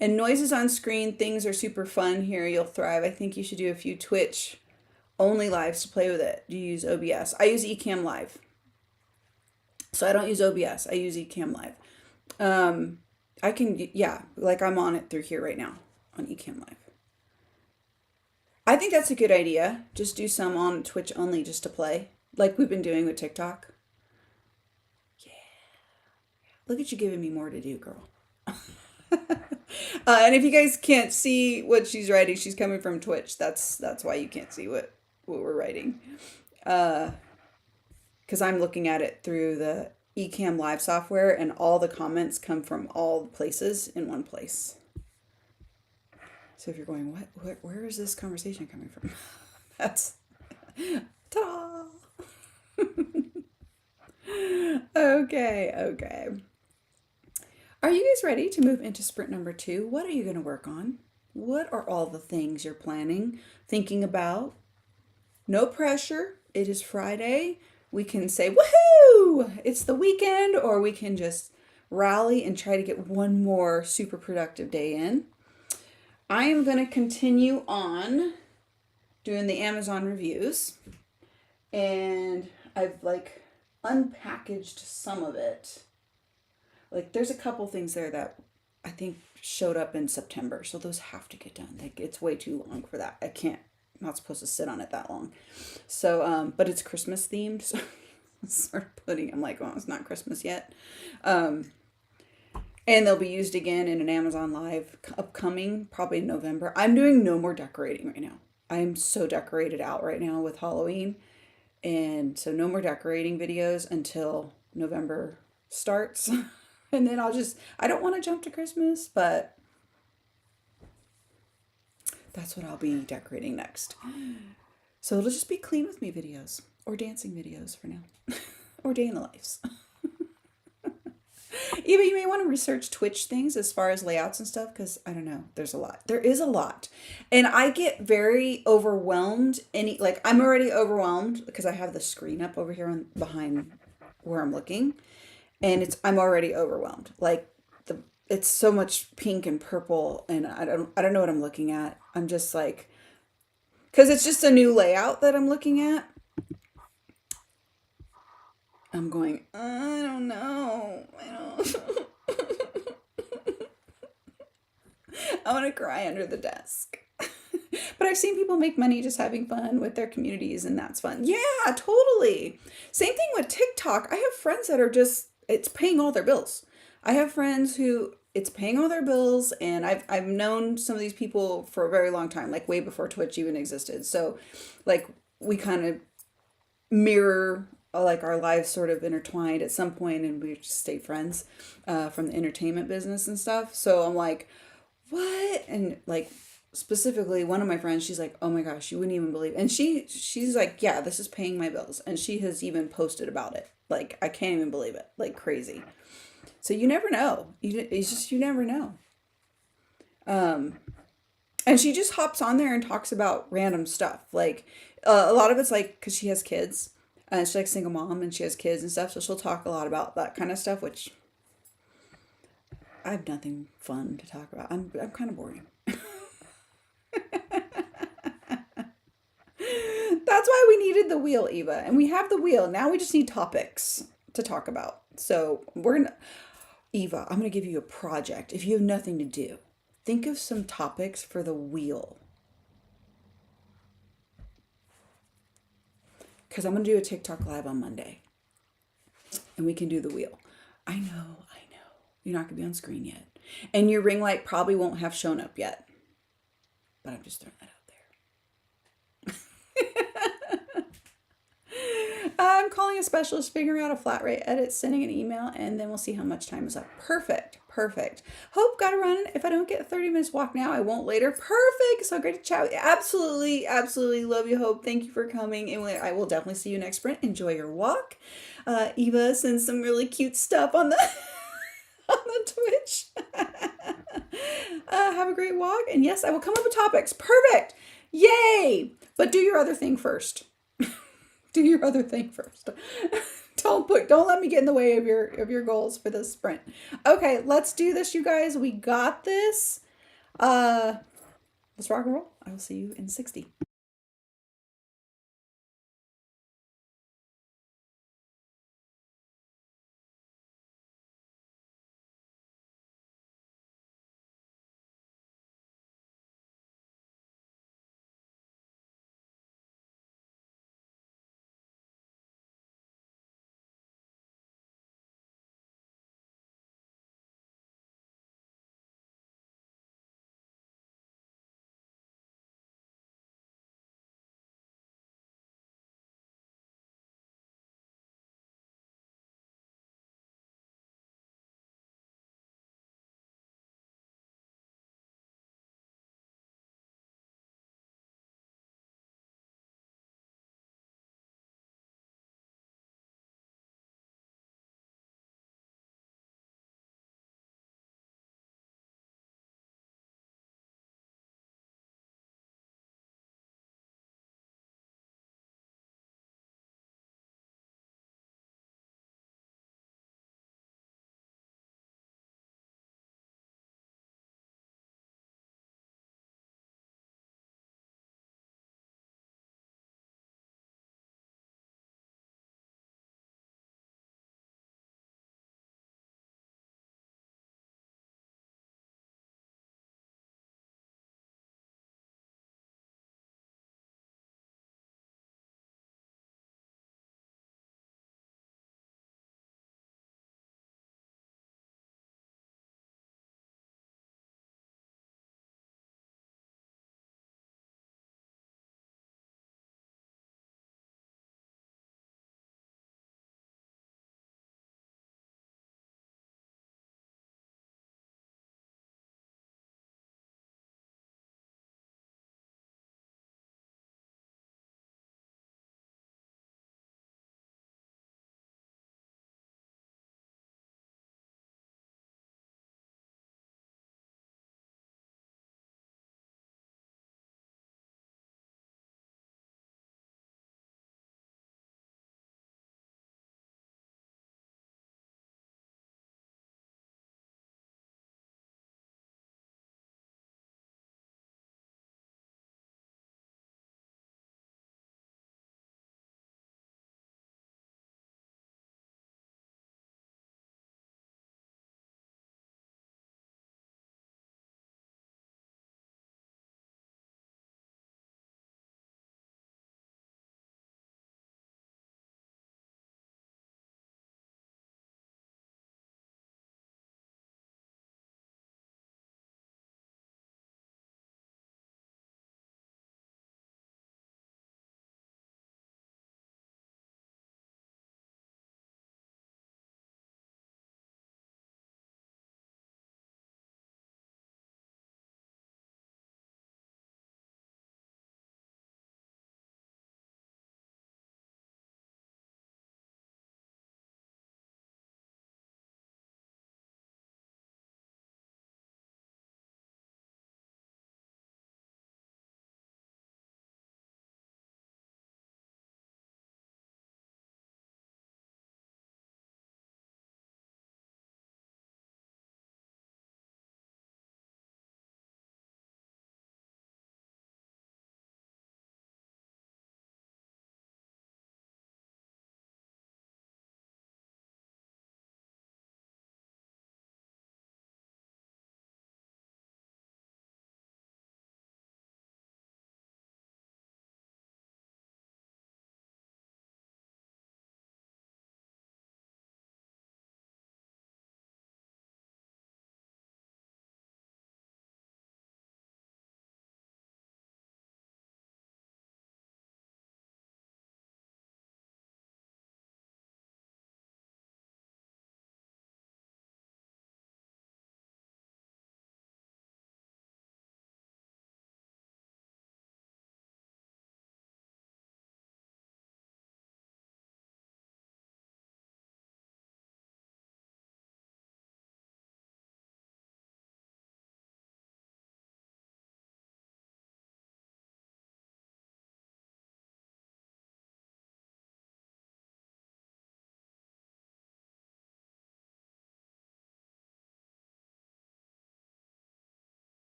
And noises on screen, things are super fun here. You'll thrive. I think you should do a few Twitch only lives to play with it. Do you use OBS? I use Ecamm Live. So I don't use OBS. I use Ecamm Live. I can, yeah, like I'm on it through here right now on Ecamm Live. I think that's a good idea. Just do some on Twitch only just to play, like we've been doing with TikTok. Yeah. Look at you giving me more to do, girl. And if you guys can't see what she's writing, she's coming from Twitch. That's why you can't see what we're writing. Because I'm looking at it through the Ecamm Live software, and all the comments come from all the places in one place. So if you're going, where is this conversation coming from? That's, ta-da! Okay. Are you guys ready to move into sprint number 2? What are you going to work on? What are all the things you're planning, thinking about? No pressure. It is Friday. We can say, woohoo! It's the weekend, or we can just rally and try to get one more super productive day in. I am going to continue on doing the Amazon reviews, and I've like unpackaged some of it. Like there's a couple things there that I think showed up in September, so those have to get done. Like it's way too long for that. I'm not supposed to sit on it that long. So, but it's Christmas themed, so I'm like, oh, it's not Christmas yet. And they'll be used again in an Amazon Live upcoming, probably in November. I'm doing no more decorating right now. I'm so decorated out right now with Halloween. And so no more decorating videos until November starts. And then I don't want to jump to Christmas, but that's what I'll be decorating next. So it'll just be clean with me videos or dancing videos for now, or day in the lives. Eva, you may want to research Twitch things as far as layouts and stuff, because I don't know, there's a lot. There is a lot. And I get very overwhelmed. I'm already overwhelmed because I have the screen up over here behind where I'm looking. And I'm already overwhelmed. Like it's so much pink and purple, and I don't know what I'm looking at. I'm just like, because it's just a new layout that I'm looking at. I'm going, I don't know. I want to cry under the desk. But I've seen people make money just having fun with their communities, and that's fun. Yeah, totally. Same thing with TikTok. I have friends that are it's paying all their bills. I have friends who it's paying all their bills, and I've known some of these people for a very long time, like way before Twitch even existed. So like we kind of mirror like our lives sort of intertwined at some point, and we just stay friends from the entertainment business and stuff. So I'm like, what? And like specifically one of my friends, she's like, oh my gosh, you wouldn't even believe it. And she's like, yeah, this is paying my bills. And she has even posted about it. Like, I can't even believe it. Like crazy. So you never know. You never know. And she just hops on there and talks about random stuff. Like a lot of it's like, cause she has kids, and she's like a single mom and she has kids and stuff. So she'll talk a lot about that kind of stuff, which I have nothing fun to talk about. I'm kind of boring. That's why we needed the wheel, Eva. And we have the wheel. Now we just need topics to talk about. So Eva, I'm going to give you a project. If you have nothing to do, think of some topics for the wheel. Because I'm going to do a TikTok live on Monday. And we can do the wheel. I know. You're not going to be on screen yet. And your ring light probably won't have shown up yet. But I'm just throwing that out there. I'm calling a specialist, figuring out a flat rate edit, sending an email, and then we'll see how much time is up. Perfect. Hope, gotta run. If I don't get a 30 minutes walk now, I won't later. Perfect. So great to chat with you. Absolutely love you, Hope. Thank you for coming. And I will definitely see you next sprint. Enjoy your walk. Eva sends some really cute stuff on the on the Twitch. Have a great walk. And yes, I will come up with topics. Perfect. Yay. But do your other thing first. Do your other thing first. Don't let me get in the way of your goals for this sprint. Okay, let's do this, you guys. We got this. Uh let's rock and roll. I will see you in 60.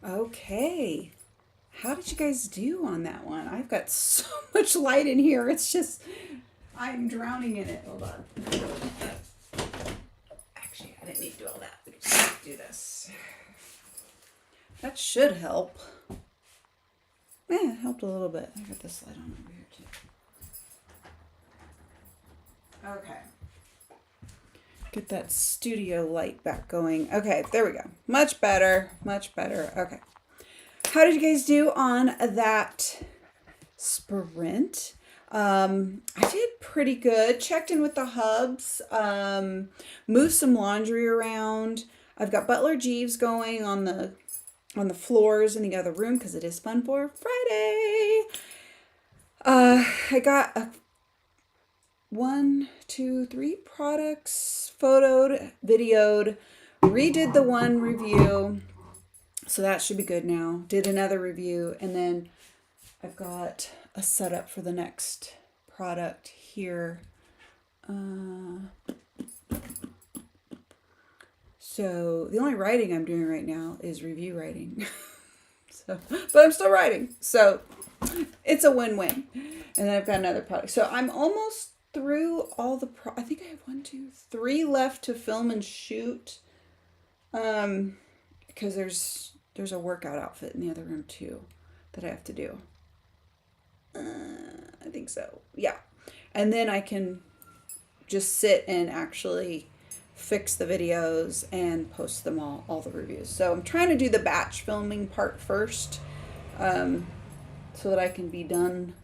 Okay. How did you guys do on that one? I've got so much light in here. It's just, I'm drowning in it. Hold on. Actually, I didn't need to do all that. We can just do this. That should help. Yeah, it helped a little bit. I got this light on over here too. Okay. Get that studio light back going. Okay, there we go. Much better. Much better. Okay. How did you guys do on that sprint? I did pretty good. Checked in with the hubs. Moved some laundry around. I've got Butler Jeeves going on the floors in the other room because it is fun for Friday. I got 1, 2, 3 products photoed, videoed, redid the one review. So that should be good now. Did another review, and then I've got a setup for the next product here. So the only writing I'm doing right now is review writing. But I'm still writing. So it's a win-win. And then I've got another product. So I'm almost through all the I think I have 1, 2, 3 left to film and shoot. Because there's a workout outfit in the other room too that I have to do. I think so. Yeah. And then I can just sit and actually fix the videos and post them all the reviews. So I'm trying to do the batch filming part first, so that I can be done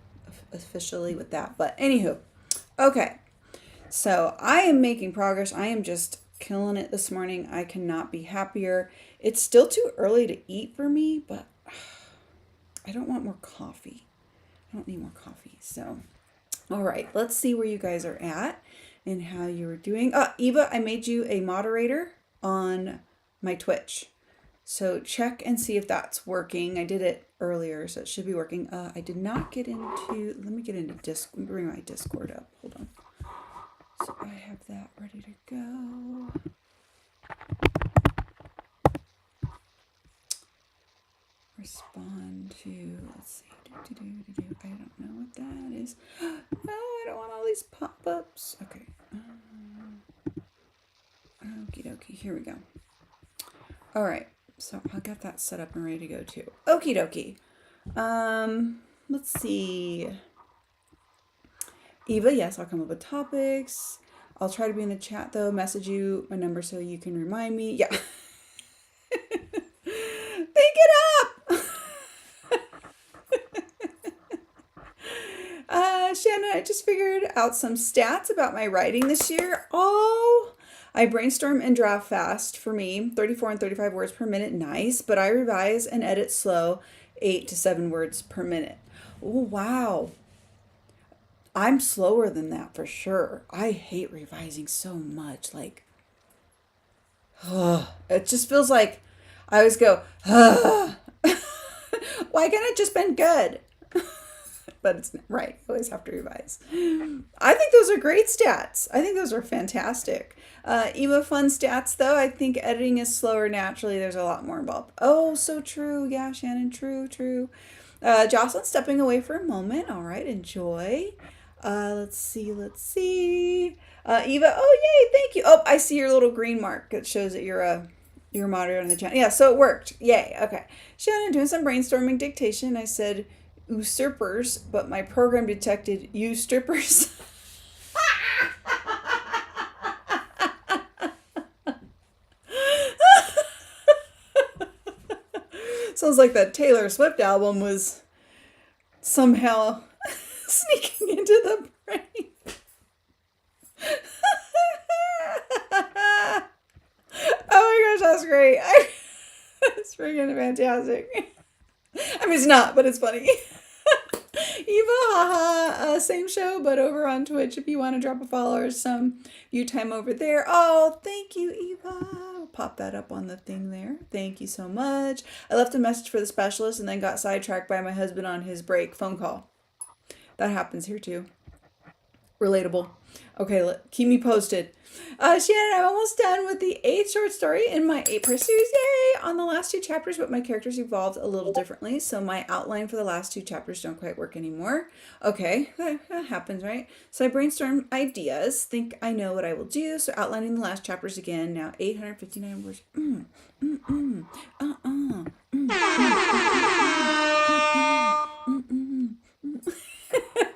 officially with that. But anywho, okay. So I am making progress. I am just killing it this morning. I cannot be happier. It's still too early to eat for me, but I don't want more coffee. I don't need more coffee. So, all right, let's see where you guys are at and how you were doing. Eva, I made you a moderator on my Twitch. So check and see if that's working. I did it earlier, so it should be working. I did not get into, let me get into Discord, bring my Discord up. Hold on. So I have that ready to go. Respond to, let's see, I don't know what that is. No, I don't want all these pop-ups. Okay. Okie dokie, here we go. All right, so I'll get that set up and ready to go too. Okie dokie. Let's see. Eva, yes, I'll come up with topics. I'll try to be in the chat though, message you my number so you can remind me. Yeah. Think it up! Shannon, I just figured out some stats about my writing this year. Oh, I brainstorm and draft fast for me, 34 and 35 words per minute, nice, but I revise and edit slow, 8 to 7 words per minute. Oh, wow. I'm slower than that for sure. I hate revising so much. Like, it just feels like I always go, why can't it just been good? But it's right. You always have to revise. I think those are great stats. I think those are fantastic. Eva, fun stats though. I think editing is slower naturally. There's a lot more involved. Oh, so true. Yeah, Shannon, true. Jocelyn stepping away for a moment. All right, enjoy. Let's see. Eva, oh yay, thank you. Oh, I see your little green mark. It shows that you're a moderator on the channel. Yeah, so it worked. Yay. Okay. Shannon, doing some brainstorming dictation. I said usurpers, but my program detected you strippers. Sounds like that Taylor Swift album was somehow sneaking into the brain. Oh my gosh, that's great. It's freaking fantastic. I mean, it's not, but it's funny. Eva, haha, same show, but over on Twitch if you want to drop a follow or some view time over there. Oh, thank you, Eva. I'll pop that up on the thing there. Thank you so much. I left a message for the specialist and then got sidetracked by my husband on his break phone call. That happens here too. Relatable. Okay, keep me posted. Shannon, I'm almost done with the 8th short story in my 8-part series. Yay! On the last 2 chapters, but my characters evolved a little differently, so my outline for the last 2 chapters don't quite work anymore. Okay, that happens, right? So I brainstorm ideas, think I know what I will do, so outlining the last chapters again, now 859 words.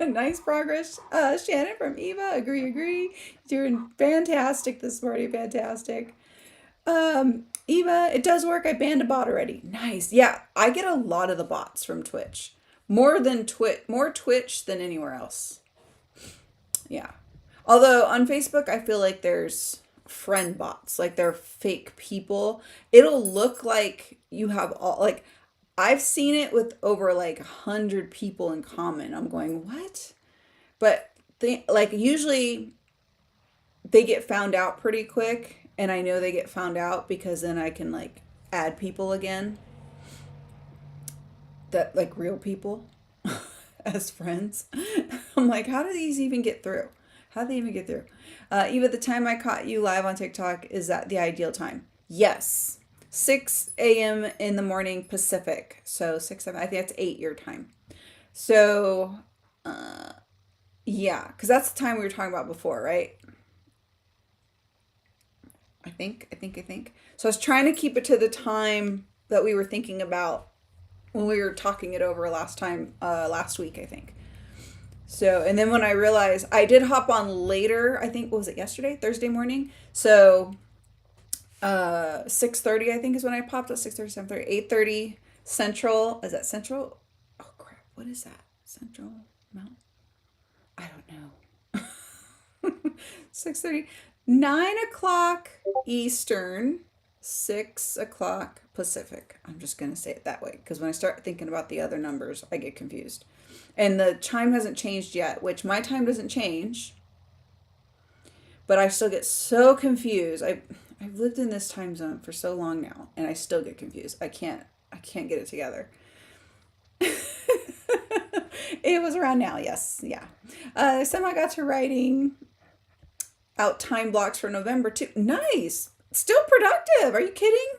Nice progress, Shannon from Eva. Agree. Doing fantastic this morning. Fantastic. Eva, it does work. I banned a bot already. Nice. Yeah, I get a lot of the bots from Twitch. More Twitch than anywhere else. Yeah. Although on Facebook, I feel like there's friend bots, like they're fake people. It'll look like you have all like I've seen it with over like 100 people in common. I'm going, what? But they like usually they get found out pretty quick, and I know they get found out because then I can like add people again that like real people as friends. I'm like, how do these even get through? How do they even get through? Eva, the time I caught you live on TikTok, is that the ideal time? Yes. 6 a.m. in the morning Pacific. So 6, 7, I think that's 8 your time. So, yeah, because that's the time we were talking about before, right? I think. So I was trying to keep it to the time that we were thinking about when we were talking it over last week, I think. So, and then when I realized I did hop on later, I think, what was it, yesterday? Thursday morning? So, 6:30, I think, is when I popped at 6:30, 7:30, 8:30 Central. Is that Central? Oh, crap. What is that? Central Mountain? I don't know. 6:30. 9 o'clock Eastern, 6 o'clock Pacific. I'm just going to say it that way because when I start thinking about the other numbers, I get confused. And the chime hasn't changed yet, which my time doesn't change, but I still get so confused. I've lived in this time zone for so long now, and I still get confused. I can't get it together. It was around now, yes, yeah. Somehow got to writing out time blocks for November too. Nice. Still productive. Are you kidding?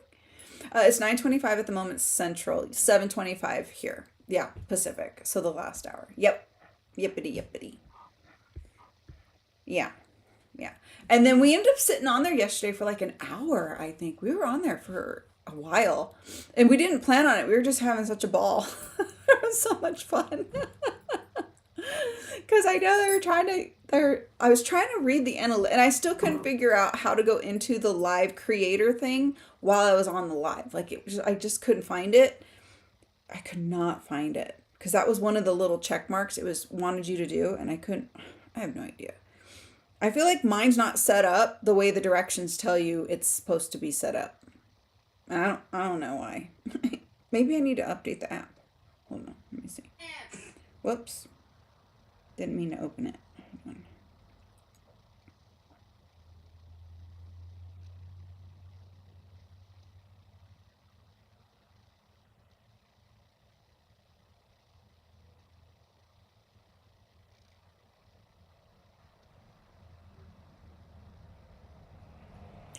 It's 9:25 at the moment Central, 7:25 here. Yeah, Pacific. So the last hour. Yep. Yippity. Yeah. Yeah. And then we ended up sitting on there yesterday for like an hour, I think. We were on there for a while. And we didn't plan on it. We were just having such a ball. It was so much fun. Because I know I was trying to read the analytics, and I still couldn't figure out how to go into the live creator thing while I was on the live. Like I just couldn't find it. I could not find it because that was one of the little check marks it was wanted you to do, and I have no idea. I feel like mine's not set up the way the directions tell you it's supposed to be set up. And I don't know why. Maybe I need to update the app. Hold on, let me see. Whoops. Didn't mean to open it. Hold on.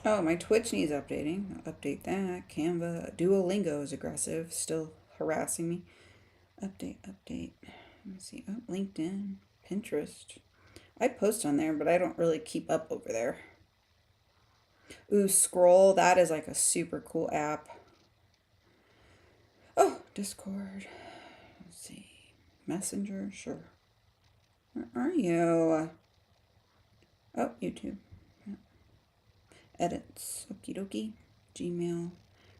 Oh, my Twitch needs updating. I'll update that. Canva. Duolingo is aggressive. Still harassing me. Update. Let me see. Oh, LinkedIn. Pinterest. I post on there, but I don't really keep up over there. Ooh, Scroll. That is like a super cool app. Oh, Discord. Let's see. Messenger. Sure. Where are you? Oh, YouTube. Edits. Okie dokie. Gmail.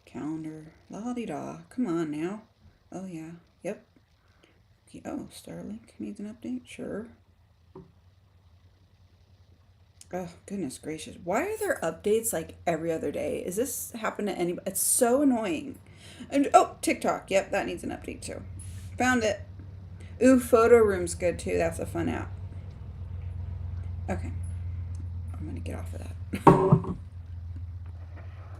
Calendar. La-di-da. Come on now. Oh, yeah. Yep. Okay. Oh, Starlink needs an update. Sure. Oh, goodness gracious. Why are there updates like every other day? Is this happen to anybody? It's so annoying. And oh, TikTok. Yep, that needs an update too. Found it. Ooh, Photo Room's good too. That's a fun app. Okay. I'm going to get off of that.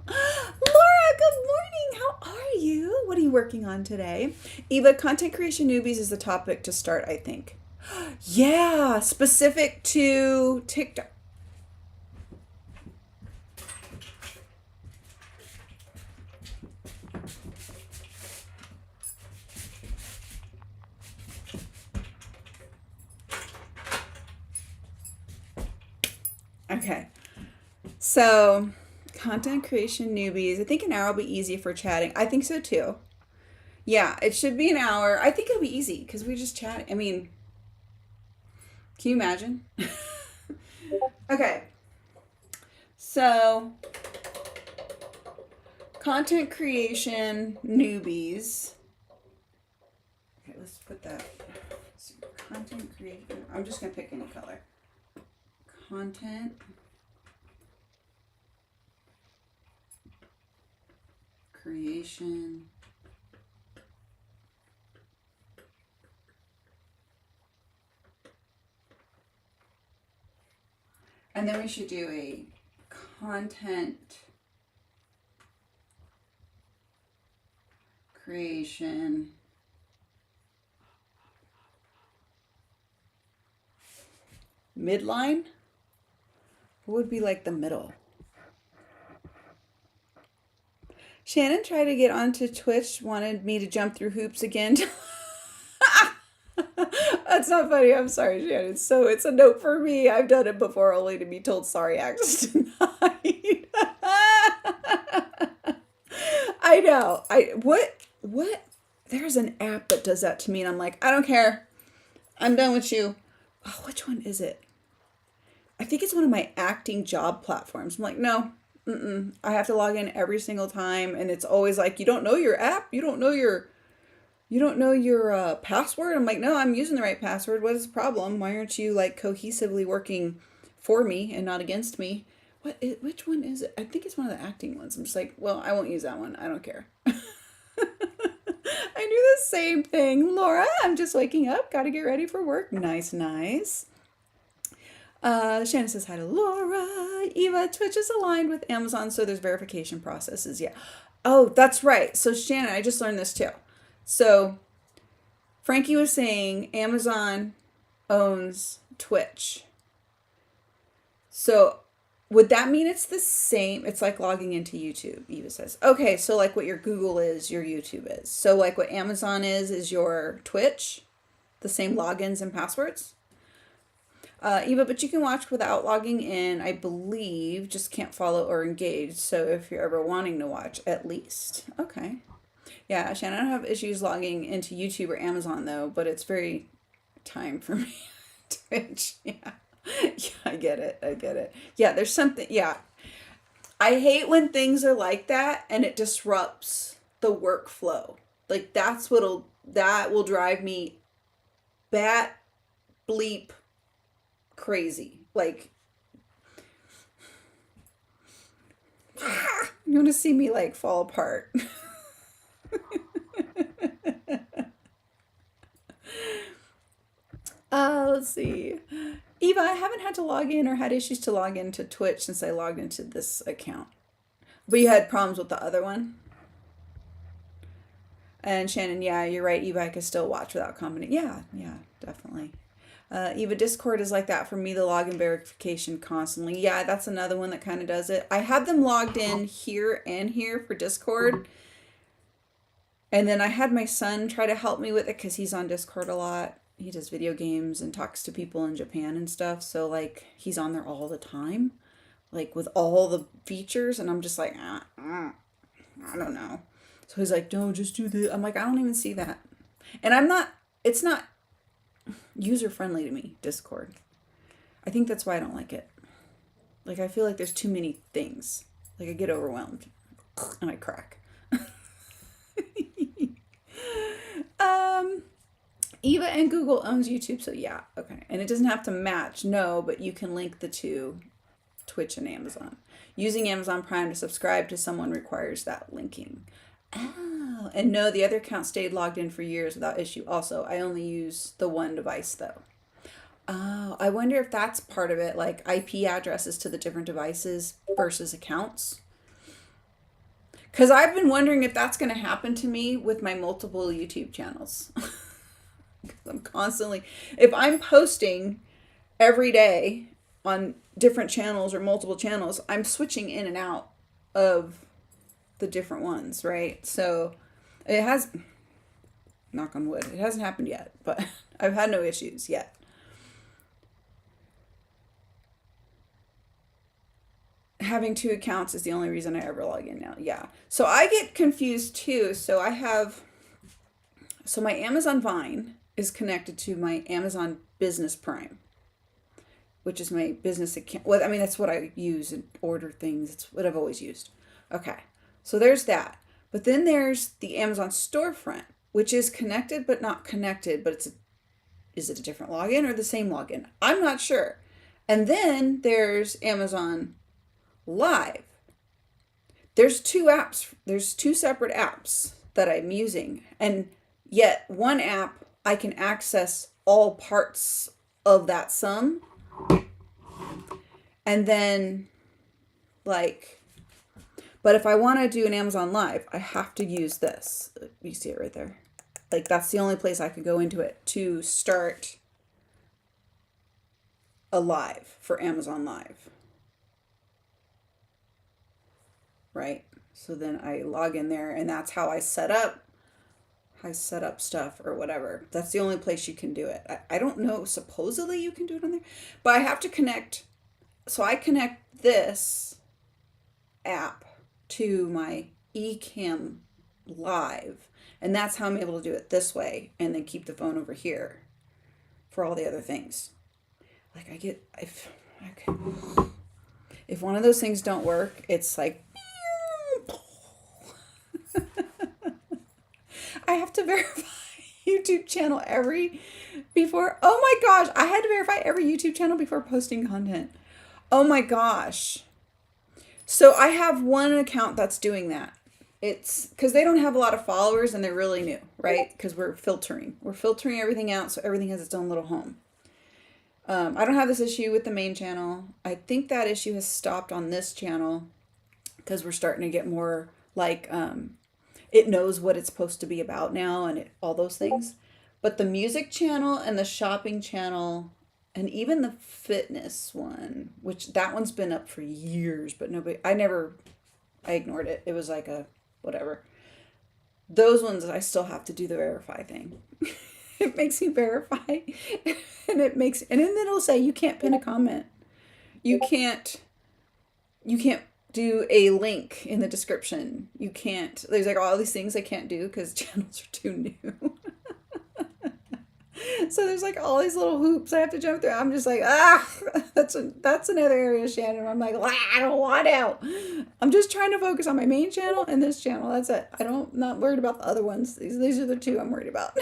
Laura, good morning. How are you? What are you working on today? Eva, content creation newbies is the topic to start, I think. Yeah, specific to TikTok. Okay. So, content creation newbies. I think an hour will be easy for chatting. I think so too. Yeah, it should be an hour. I think it'll be easy because we just chat. I mean, can you imagine? Okay. So, content creation newbies. Okay, let's put that. So content creation. I'm just going to pick any color. Content creation. And then we should do a content creation midline. What would be like the middle? Shannon tried to get onto Twitch, wanted me to jump through hoops again. That's not funny. I'm sorry, Shannon. So it's a note for me. I've done it before only to be told sorry, access denied. I know. What? There's an app that does that to me, and I'm like, I don't care. I'm done with you. Oh, which one is it? I think it's one of my acting job platforms. I'm like, no, I have to log in every single time, and it's always like, you don't know your app, you don't know your password. I'm like, no, I'm using the right password. What is the problem? Why aren't you like cohesively working for me and not against me? Which one is it? I think it's one of the acting ones. I'm just like, well, I won't use that one. I don't care. I do the same thing. Laura, I'm just waking up. Got to get ready for work. Nice, nice. Shannon says hi to Laura. Eva, Twitch is aligned with Amazon, so there's verification processes. Yeah. Oh, that's right. So Shannon, I just learned this too. So Frankie was saying Amazon owns Twitch. So would that mean it's the same? It's like logging into YouTube, Eva says. Okay, so like what your Google is, your YouTube is. So like what Amazon is your Twitch, the same logins and passwords. Eva, but you can watch without logging in, I believe, just can't follow or engage. So if you're ever wanting to watch, at least. Okay. Yeah, Shannon, I don't have issues logging into YouTube or Amazon though, but it's very time for me. Twitch, yeah. Yeah, I get it. I get it. Yeah, there's something, yeah. I hate when things are like that and it disrupts the workflow. Like that will drive me bat bleep crazy. Like you want to see me like fall apart. Let's see. Eva, I haven't had to log in or had issues to log into Twitch since I logged into this account. But you had problems with the other one? And Shannon, yeah, you're right. Eva, I can still watch without commenting. Yeah, definitely. Eva, Discord is like that for me, the login verification constantly. Yeah, that's another one that kind of does it. I had them logged in here and here for Discord. And then I had my son try to help me with it because he's on Discord a lot. He does video games and talks to people in Japan and stuff. So, like, he's on there all the time, like, with all the features. And I'm just like, I don't know. So he's like, no, just do this. I'm like, I don't even see that. And it's not user friendly to me, Discord. I think that's why I don't like it. Like, I feel like there's too many things. Like, I get overwhelmed and I crack. Eva and Google owns YouTube, so yeah, okay. And it doesn't have to match, no, but you can link the two, Twitch and Amazon. Using Amazon Prime to subscribe to someone requires that linking. Oh, and no, the other account stayed logged in for years without issue. Also, I only use the one device though. Oh, I wonder if that's part of it, like IP addresses to the different devices versus accounts. Because I've been wondering if that's going to happen to me with my multiple YouTube channels. I'm constantly, if I'm posting every day on different channels or multiple channels, I'm switching in and out of the different ones, right? So it has, knock on wood, it hasn't happened yet, but I've had no issues yet. Having two accounts is the only reason I ever log in now. Yeah. So I get confused too. So my Amazon Vine is connected to my Amazon Business Prime, which is my business account. Well, I mean, that's what I use and order things. It's what I've always used. Okay. So there's that. But then there's the Amazon storefront, which is connected but not connected, but is it a different login or the same login? I'm not sure. And then there's Amazon Live. There's two apps. There's two separate apps that I'm using. And yet one app I can access all parts of that sum. And then but if I want to do an Amazon Live, I have to use this. You see it right there. That's the only place I could go into it to start a live for Amazon Live. Right? So then I log in there, and that's how I set up stuff or whatever. That's the only place you can do it. I don't know. Supposedly you can do it on there, but I have to connect. So I connect this app to my Ecamm Live, and that's how I'm able to do it this way, and then keep the phone over here for all the other things. If one of those things don't work, it's like I have to verify YouTube channel before. Oh my gosh, I had to verify every YouTube channel before posting content. Oh my gosh. So I have one account that's doing that. It's because they don't have a lot of followers and they're really new, right? Because we're filtering everything out so everything has its own little home. I don't have this issue with the main channel. I think that issue has stopped on this channel because we're starting to get more it knows what it's supposed to be about now and all those things. But the music channel and the shopping channel and even the fitness one, which that one's been up for years, but I ignored it. It was like a whatever. Those ones I still have to do the verify thing. It makes me verify and then it'll say you can't pin a comment. You can't do a link in the description. There's all these things I can't do because channels are too new. So there's all these little hoops I have to jump through. I'm just that's another area, Shannon. I'm I don't want to. I'm just trying to focus on my main channel and this channel. That's it. Not worried about the other ones. These are the two I'm worried about.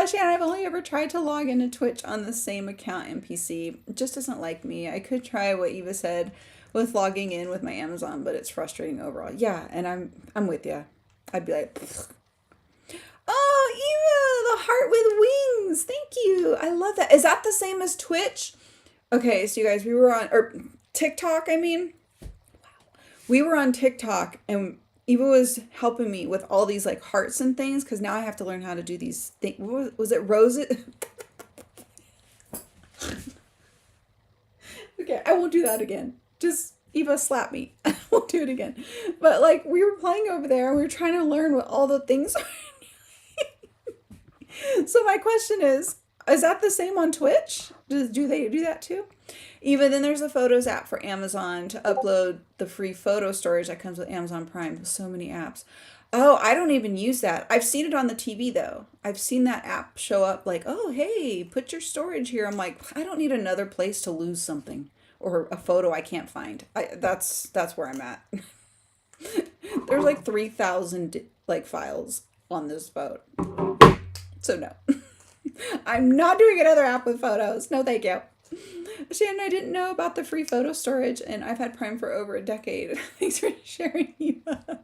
Shannon, I've only ever tried to log into Twitch on the same account and PC. It just doesn't like me. I could try what Eva said with logging in with my Amazon, but it's frustrating overall. Yeah, and I'm with you. I'd be like, pfft. Oh, Eva, the heart with wings. Thank you. I love that. Is that the same as Twitch? Okay, so you guys, we were on TikTok, I mean. We were on TikTok and Eva was helping me with all these hearts and things because now I have to learn how to do these things. Was it roses? Okay, I won't do that again. Just Eva slap me. I won't do it again. But we were playing over there and we were trying to learn what all the things are. So my question is that the same on Twitch? Do they do that too? Even then there's a Photos app for Amazon to upload the free photo storage that comes with Amazon Prime. So many apps. Oh, I don't even use that. I've seen it on the TV though. I've seen that app show up oh, hey, put your storage here. I'm I don't need another place to lose something or a photo I can't find. That's where I'm at. There's 3,000 files on this phone. So no. I'm not doing another app with photos. No, thank you. Shannon, I didn't know about the free photo storage, and I've had Prime for over a decade. Thanks for sharing, Eva.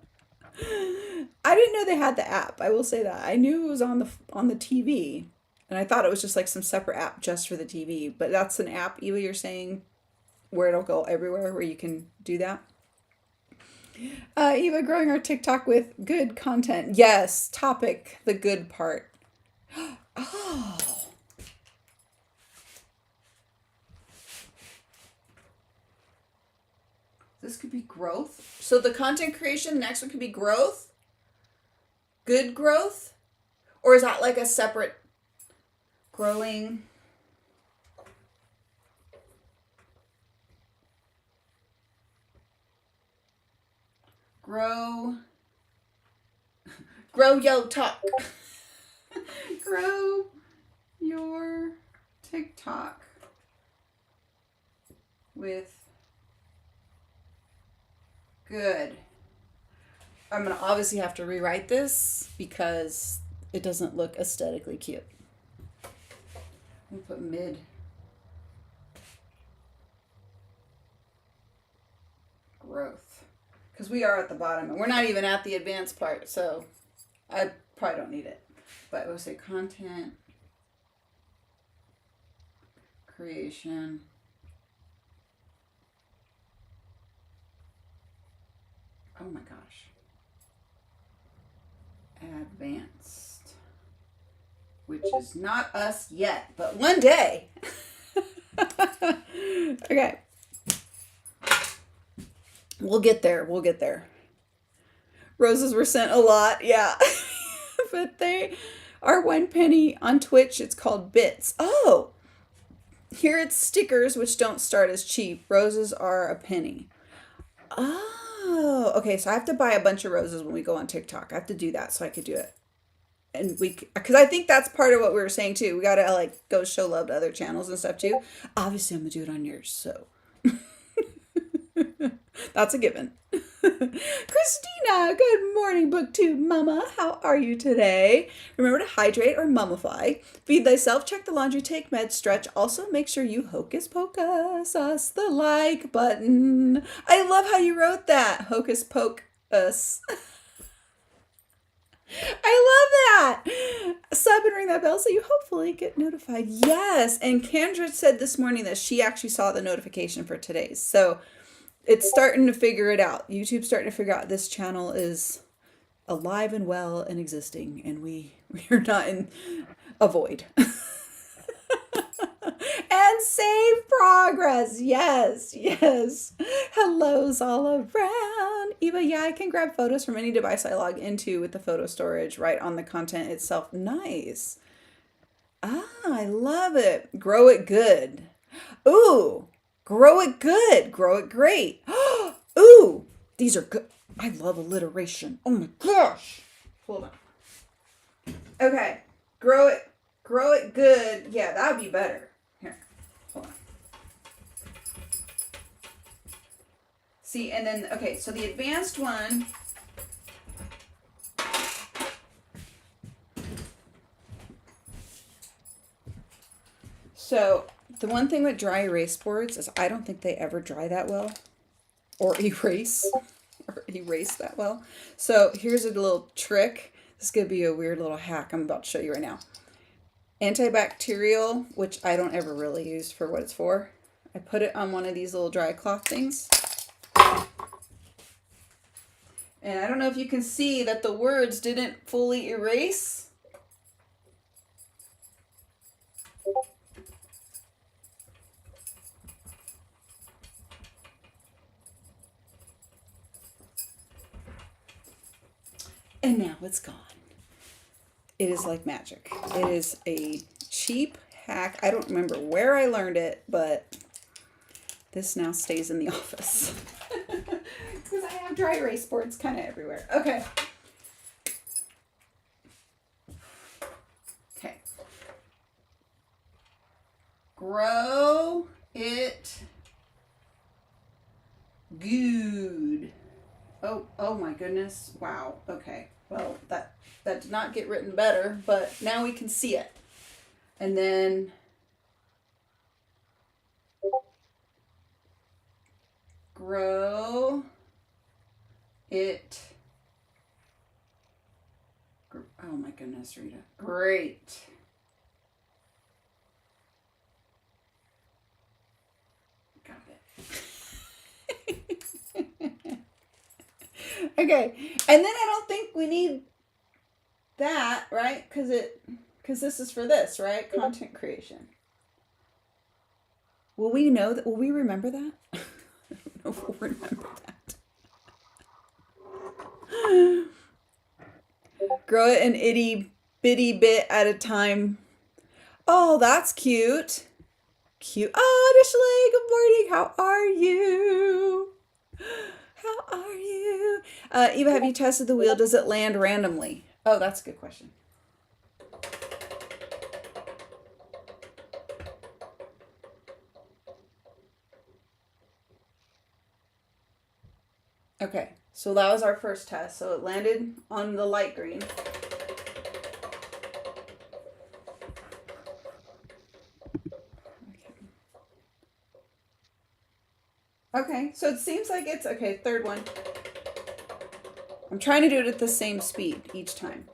I didn't know they had the app. I will say that. I knew it was on the TV, and I thought it was just some separate app just for the TV. But that's an app, Eva, you're saying, where it'll go everywhere, where you can do that? Eva, growing our TikTok with good content. Yes, topic, the good part. Oh, this could be growth. So the content creation, the next one could be growth, good growth, or is that like a separate growing? Grow, grow yo talk. Grow your TikTok with good. I'm gonna obviously have to rewrite this because it doesn't look aesthetically cute. I'm gonna put mid growth because we are at the bottom and we're not even at the advanced part, so I probably don't need it. But we'll say content creation. Oh my gosh. Advanced. Which is not us yet, but one day. Okay. We'll get there. We'll get there. Roses were sent a lot, yeah. But they are 1 penny on Twitch. It's called bits. Oh, here it's stickers, which don't start as cheap. Roses are a penny. Oh, okay. So I have to buy a bunch of roses when we go on TikTok. I have to do that so I could do it. And because I think that's part of what we were saying too. We gotta like go show love to other channels and stuff too. Obviously, I'm gonna do it on yours, so that's a given. Christina, good morning, BookTube Mama. How are you today? Remember to hydrate or mummify. Feed thyself, check the laundry, take meds, stretch. Also, make sure you hocus pocus us the like button. I love how you wrote that. Hocus pocus. I love that. Sub and ring that bell so you hopefully get notified. Yes. And Kendra said this morning that she actually saw the notification for today's. So it's starting to figure it out. YouTube's starting to figure out this channel is alive and well and existing, and we're not in a void. And save progress. Yes, yes. Hellos all around. Eva, yeah, I can grab photos from any device I log into with the photo storage right on the content itself. Nice. Ah, I love it. Grow it good. Ooh, grow it good. Grow it great. Ooh, these are good. I love alliteration. Oh my gosh. Hold on. Okay, grow it good. Yeah, that would be better. Here, hold on. See, and then, okay, so the advanced one. So the one thing with dry erase boards is I don't think they ever dry that well or erase that well. So here's a little trick. This is going to be a weird little hack I'm about to show you right now. Antibacterial, which I don't ever really use for what it's for. I put it on one of these little dry cloth things. And I don't know if you can see that the words didn't fully erase. And now it's gone. It is like magic. It is a cheap hack. I don't remember where I learned it, but this now stays in the office. Because I have dry erase boards kind of everywhere. Okay. Okay. Grow it good. Oh my goodness. Wow. Okay. Well, that did not get written better, but now we can see it. And then grow it. Oh my goodness, Rita. Great. Got it. Okay. And then I don't think we need that, right? Because this is for this, right? Content creation. Will we know that? Will we remember that? I don't know if we'll remember that. Grow it an itty bitty bit at a time. Oh, that's cute. Cute. Oh, Ashley, good morning. How are you? How are you? Eva, have you tested the wheel? Does it land randomly? Oh, that's a good question. Okay, so that was our first test. So it landed on the light green. Okay, so it seems like it's okay. Third one. I'm trying to do it at the same speed each time.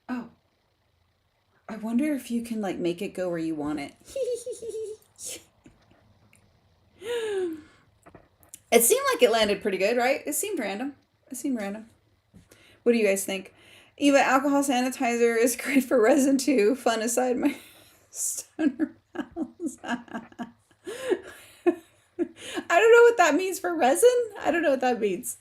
Oh, I wonder if you can like make it go where you want it. It seemed like it landed pretty good, right? It seemed random. What do you guys think? Eva, alcohol sanitizer is great for resin too. Fun aside, my stoner mouse. I don't know what that means for resin. I don't know what that means.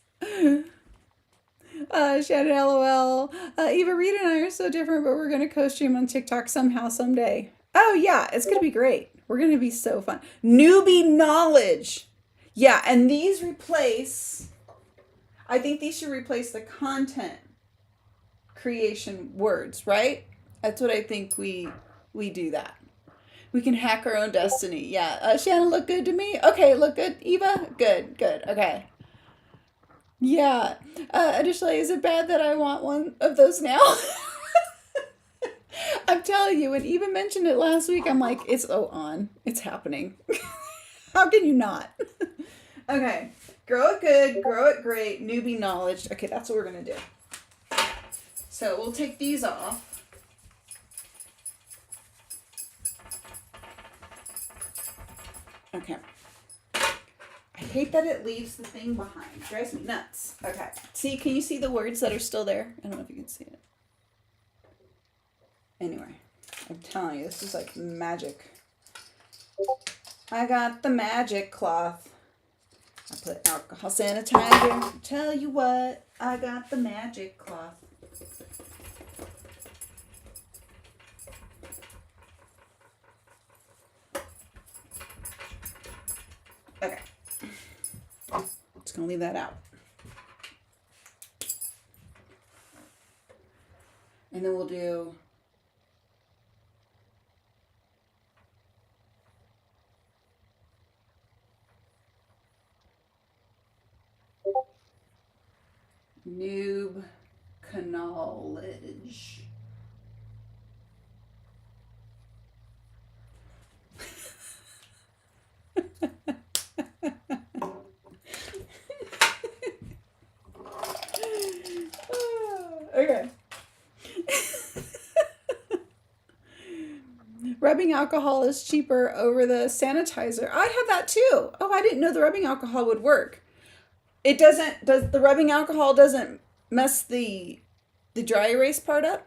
Shannon, LOL. Eva, Reed, and I are so different, but we're going to co-stream on TikTok somehow, someday. Oh, yeah, it's going to be great. We're going to be so fun. Newbie knowledge. Yeah, and these replace, I think these should replace the content creation words, right? That's what I think we do that. We can hack our own destiny. Yeah. Shannon, look good to me? Okay, look good. Eva? Good. Okay. Yeah. Additionally, is it bad that I want one of those now? I'm telling you, when Eva mentioned it last week, I'm like, it's on. It's happening. How can you not? Okay. Grow it good, grow it great, newbie knowledge. Okay, that's what we're going to do. So we'll take these off. Okay. I hate that it leaves the thing behind. It drives me nuts. Okay. See, can you see the words that are still there? I don't know if you can see it. Anyway, I'm telling you, this is like magic. I got the magic cloth. I put alcohol sanitizer. Tell you what, I got the magic cloth. Okay. Just gonna leave that out. And then we'll do noob knowledge. Okay. Rubbing alcohol is cheaper over the sanitizer. I have that too. Oh, I didn't know the rubbing alcohol would work. It doesn't, does the rubbing alcohol doesn't mess the dry erase part up?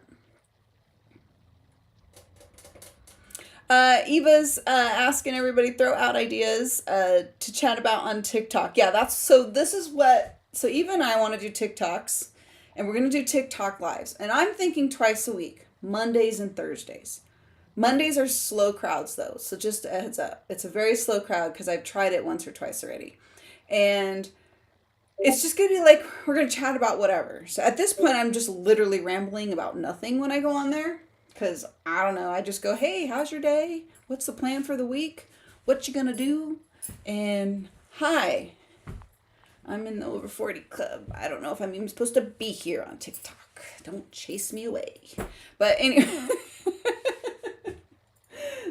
Eva's asking everybody throw out ideas to chat about on TikTok. Yeah, so Eva and I want to do TikToks, and we're going to do TikTok lives. And I'm thinking twice a week, Mondays and Thursdays. Mondays are slow crowds though, so just a heads up. It's a very slow crowd because I've tried it once or twice already. And it's just going to be like, we're going to chat about whatever. So at this point, I'm just literally rambling about nothing when I go on there. Because, I don't know, I just go, hey, how's your day? What's the plan for the week? What you going to do? And, hi, I'm in the over 40 club. I don't know if I'm even supposed to be here on TikTok. Don't chase me away. But anyway.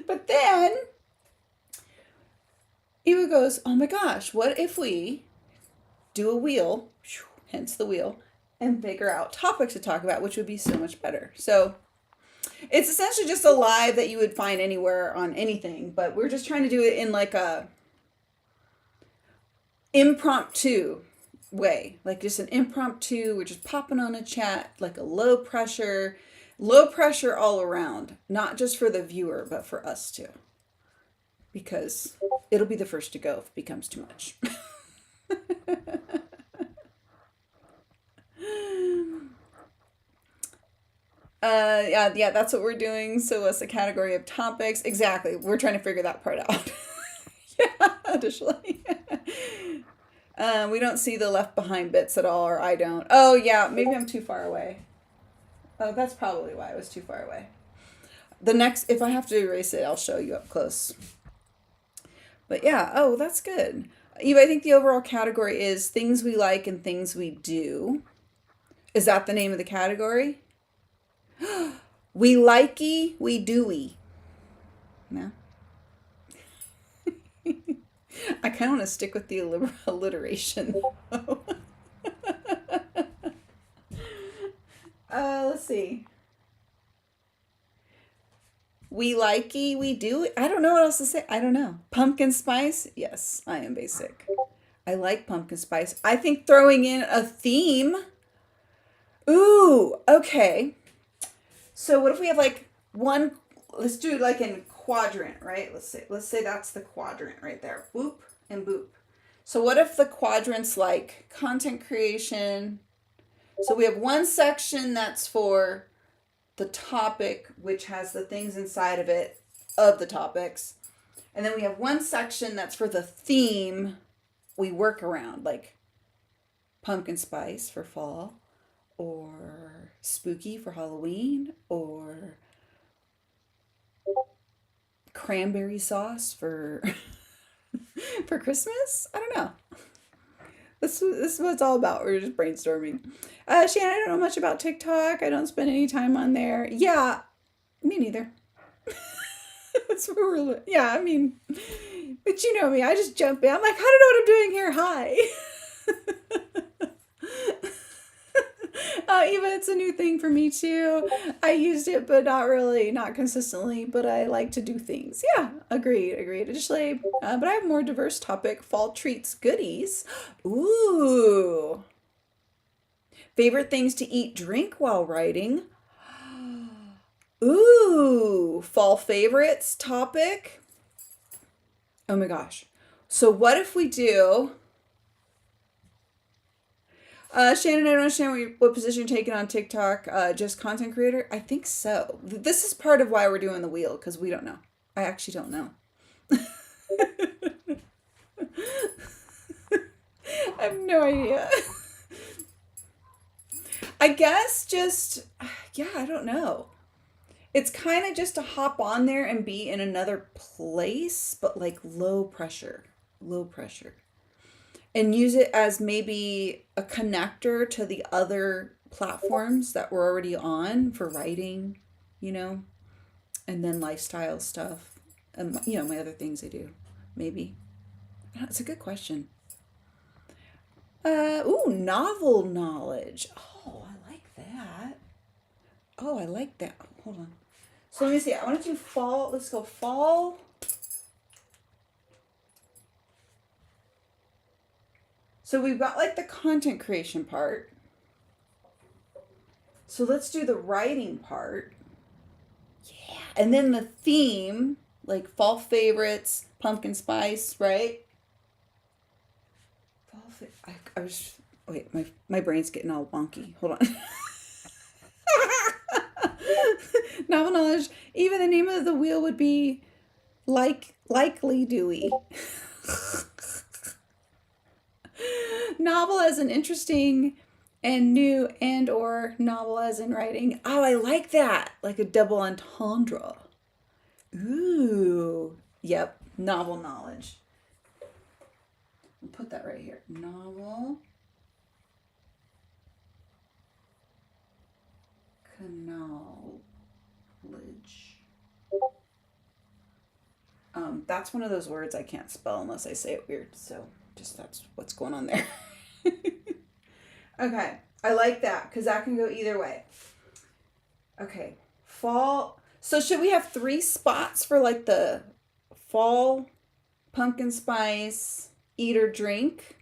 But then, Eva goes, oh my gosh, what if we do a wheel, hence the wheel, and figure out topics to talk about, which would be so much better. So it's essentially just a live that you would find anywhere on anything, but we're just trying to do it in like a impromptu way, like just an impromptu, we're just popping on a chat, like a low pressure all around, not just for the viewer, but for us too, because it'll be the first to go if it becomes too much. Yeah, that's what we're doing. So what's the category of topics? Exactly. We're trying to figure that part out. Yeah, additionally. We don't see the left behind bits at all, or I don't. Oh, yeah, maybe I'm too far away. Oh, that's probably why I was too far away. The next, if I have to erase it, I'll show you up close. But yeah, oh, that's good. Eva, I think the overall category is things we like and things we do. Is that the name of the category? We likey, we doey. No? I kind of want to stick with the alliteration. Let's see. We likey, we do. I don't know what else to say. I don't know. Pumpkin spice? Yes, I am basic. I like pumpkin spice. I think throwing in a theme. Ooh, okay. So what if we have like one, let's do like in quadrant, right? Let's say that's the quadrant right there. Boop and boop. So what if the quadrant's like content creation? So we have one section that's for the topic, which has the things inside of it of the topics. And then we have one section that's for the theme we work around, like pumpkin spice for fall, or spooky for Halloween, or cranberry sauce for for Christmas. I don't know. This is what it's all about. We're just brainstorming. Shannon, I don't know much about TikTok. I don't spend any time on there. Yeah, me neither. That's where we're. Yeah, I mean, but you know me. I just jump in. I'm like, I don't know what I'm doing here. Hi. Eva, it's a new thing for me too. I used it, but not really, not consistently. But I like to do things. Yeah, agreed. Additionally, but I have a more diverse topic: fall treats, goodies. Ooh, favorite things to eat, drink while writing. Ooh, fall favorites topic. Oh my gosh. So what if we do? Shannon, I don't understand what position you're taking on TikTok. Just content creator? I think so. This is part of why we're doing the wheel, because we don't know. I actually don't know. I have no idea. I guess just, yeah, I don't know. It's kind of just to hop on there and be in another place, but like low pressure. Low pressure. And use it as maybe a connector to the other platforms that we're already on for writing, you know, and then lifestyle stuff, and my other things I do, maybe. It's a good question. Ooh, novel knowledge. Oh, I like that. Oh, I like that. Hold on. So let me see. I want to do fall. Let's go fall. So we've got like the content creation part. So let's do the writing part. Yeah. And then the theme, like fall favorites, pumpkin spice, right? I was, wait, my brain's getting all wonky. Hold on. Novel knowledge. Even the name of the wheel would be likely Dewey. Novel as an interesting and new, and or novel as in writing. Oh, I like that. Like a double entendre. Ooh. Yep. Novel knowledge. I'll put that right here. Novel knowledge. That's one of those words I can't spell unless I say it weird. So just that's what's going on there. Okay. I like that because that can go either way. Okay. Fall. So should we have 3 spots for like the fall pumpkin spice eat or drink?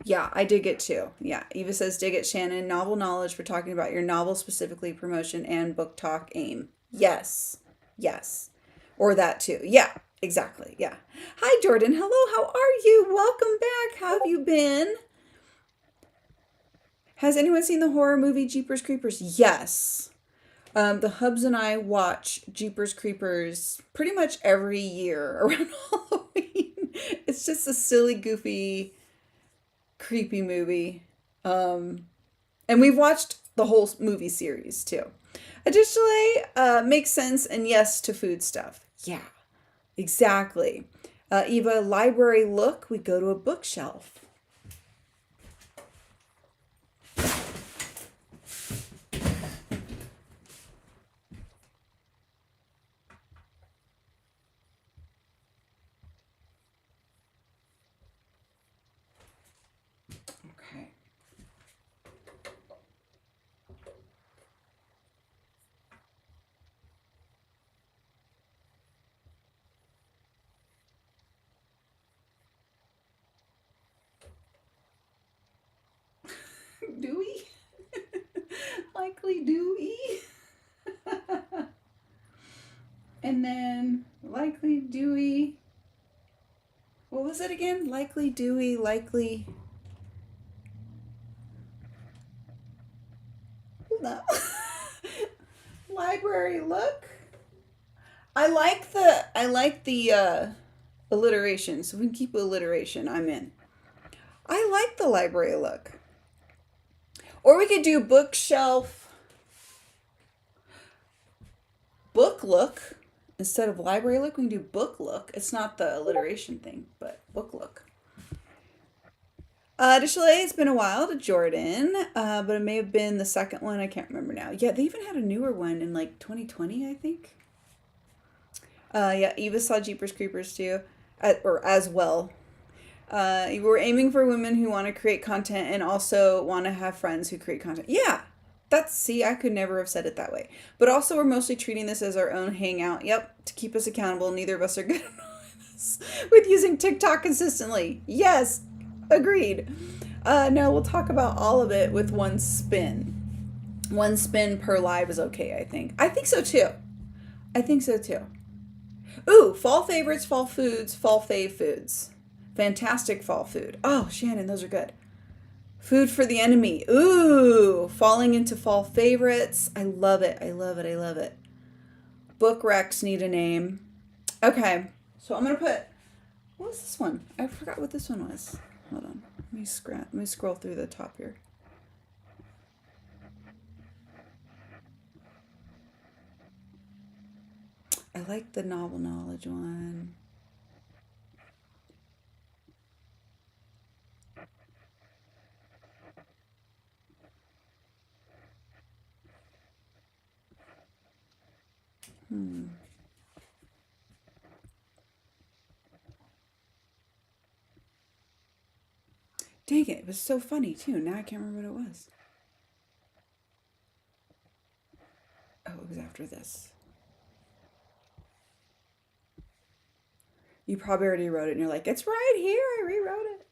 Yeah, I dig it too. Yeah, Eva says, dig it, Shannon. Novel knowledge for talking about your novel specifically, promotion and book talk aim. Yes, yes. Or that too. Yeah, exactly. Yeah. Hi, Jordan. Hello, how are you? Welcome back. How have you been? Has anyone seen the horror movie Jeepers Creepers? Yes. The Hubs and I watch Jeepers Creepers pretty much every year around Halloween. It's just a silly, goofy, creepy movie. And we've watched the whole movie series too. Additionally, makes sense and yes to food stuff. Yeah, exactly. Eva, library look, we go to a bookshelf. Okay. Dewey? Likely Dewey. And then likely Dewey. What was it again? Likely Dewey, likely. No. Library look. I like the alliteration, so we can keep alliteration. I'm in. I like the library look. Or we could do bookshelf book look instead of library look. We can do book look. It's not the alliteration thing, but book look. Additionally, it's been a while to Jordan, but it may have been the second one. I can't remember now. Yeah, they even had a newer one in like 2020, I think. Yeah, Eva saw Jeepers Creepers too, or as well. We're aiming for women who want to create content and also want to have friends who create content. Yeah, see, I could never have said it that way. But also, we're mostly treating this as our own hangout. Yep, to keep us accountable. Neither of us are good with using TikTok consistently. Yes, agreed. No, we'll talk about all of it with one spin. One spin per live is okay, I think. I think so too. I think so too. Ooh, fall favorites, fall foods, fall fave foods. Fantastic fall food. Oh, Shannon, those are good. Food for the enemy. Ooh, falling into fall favorites. I love it. I love it. I love it. Book recs need a name. Okay, so I'm gonna put. What was this one? I forgot what this one was. Hold on. Let me scroll through the top here. I like the novel knowledge one. Dang it was so funny too. Now I can't remember what it was. Oh, it was after this. You probably already wrote it and you're like, it's right here. I rewrote it.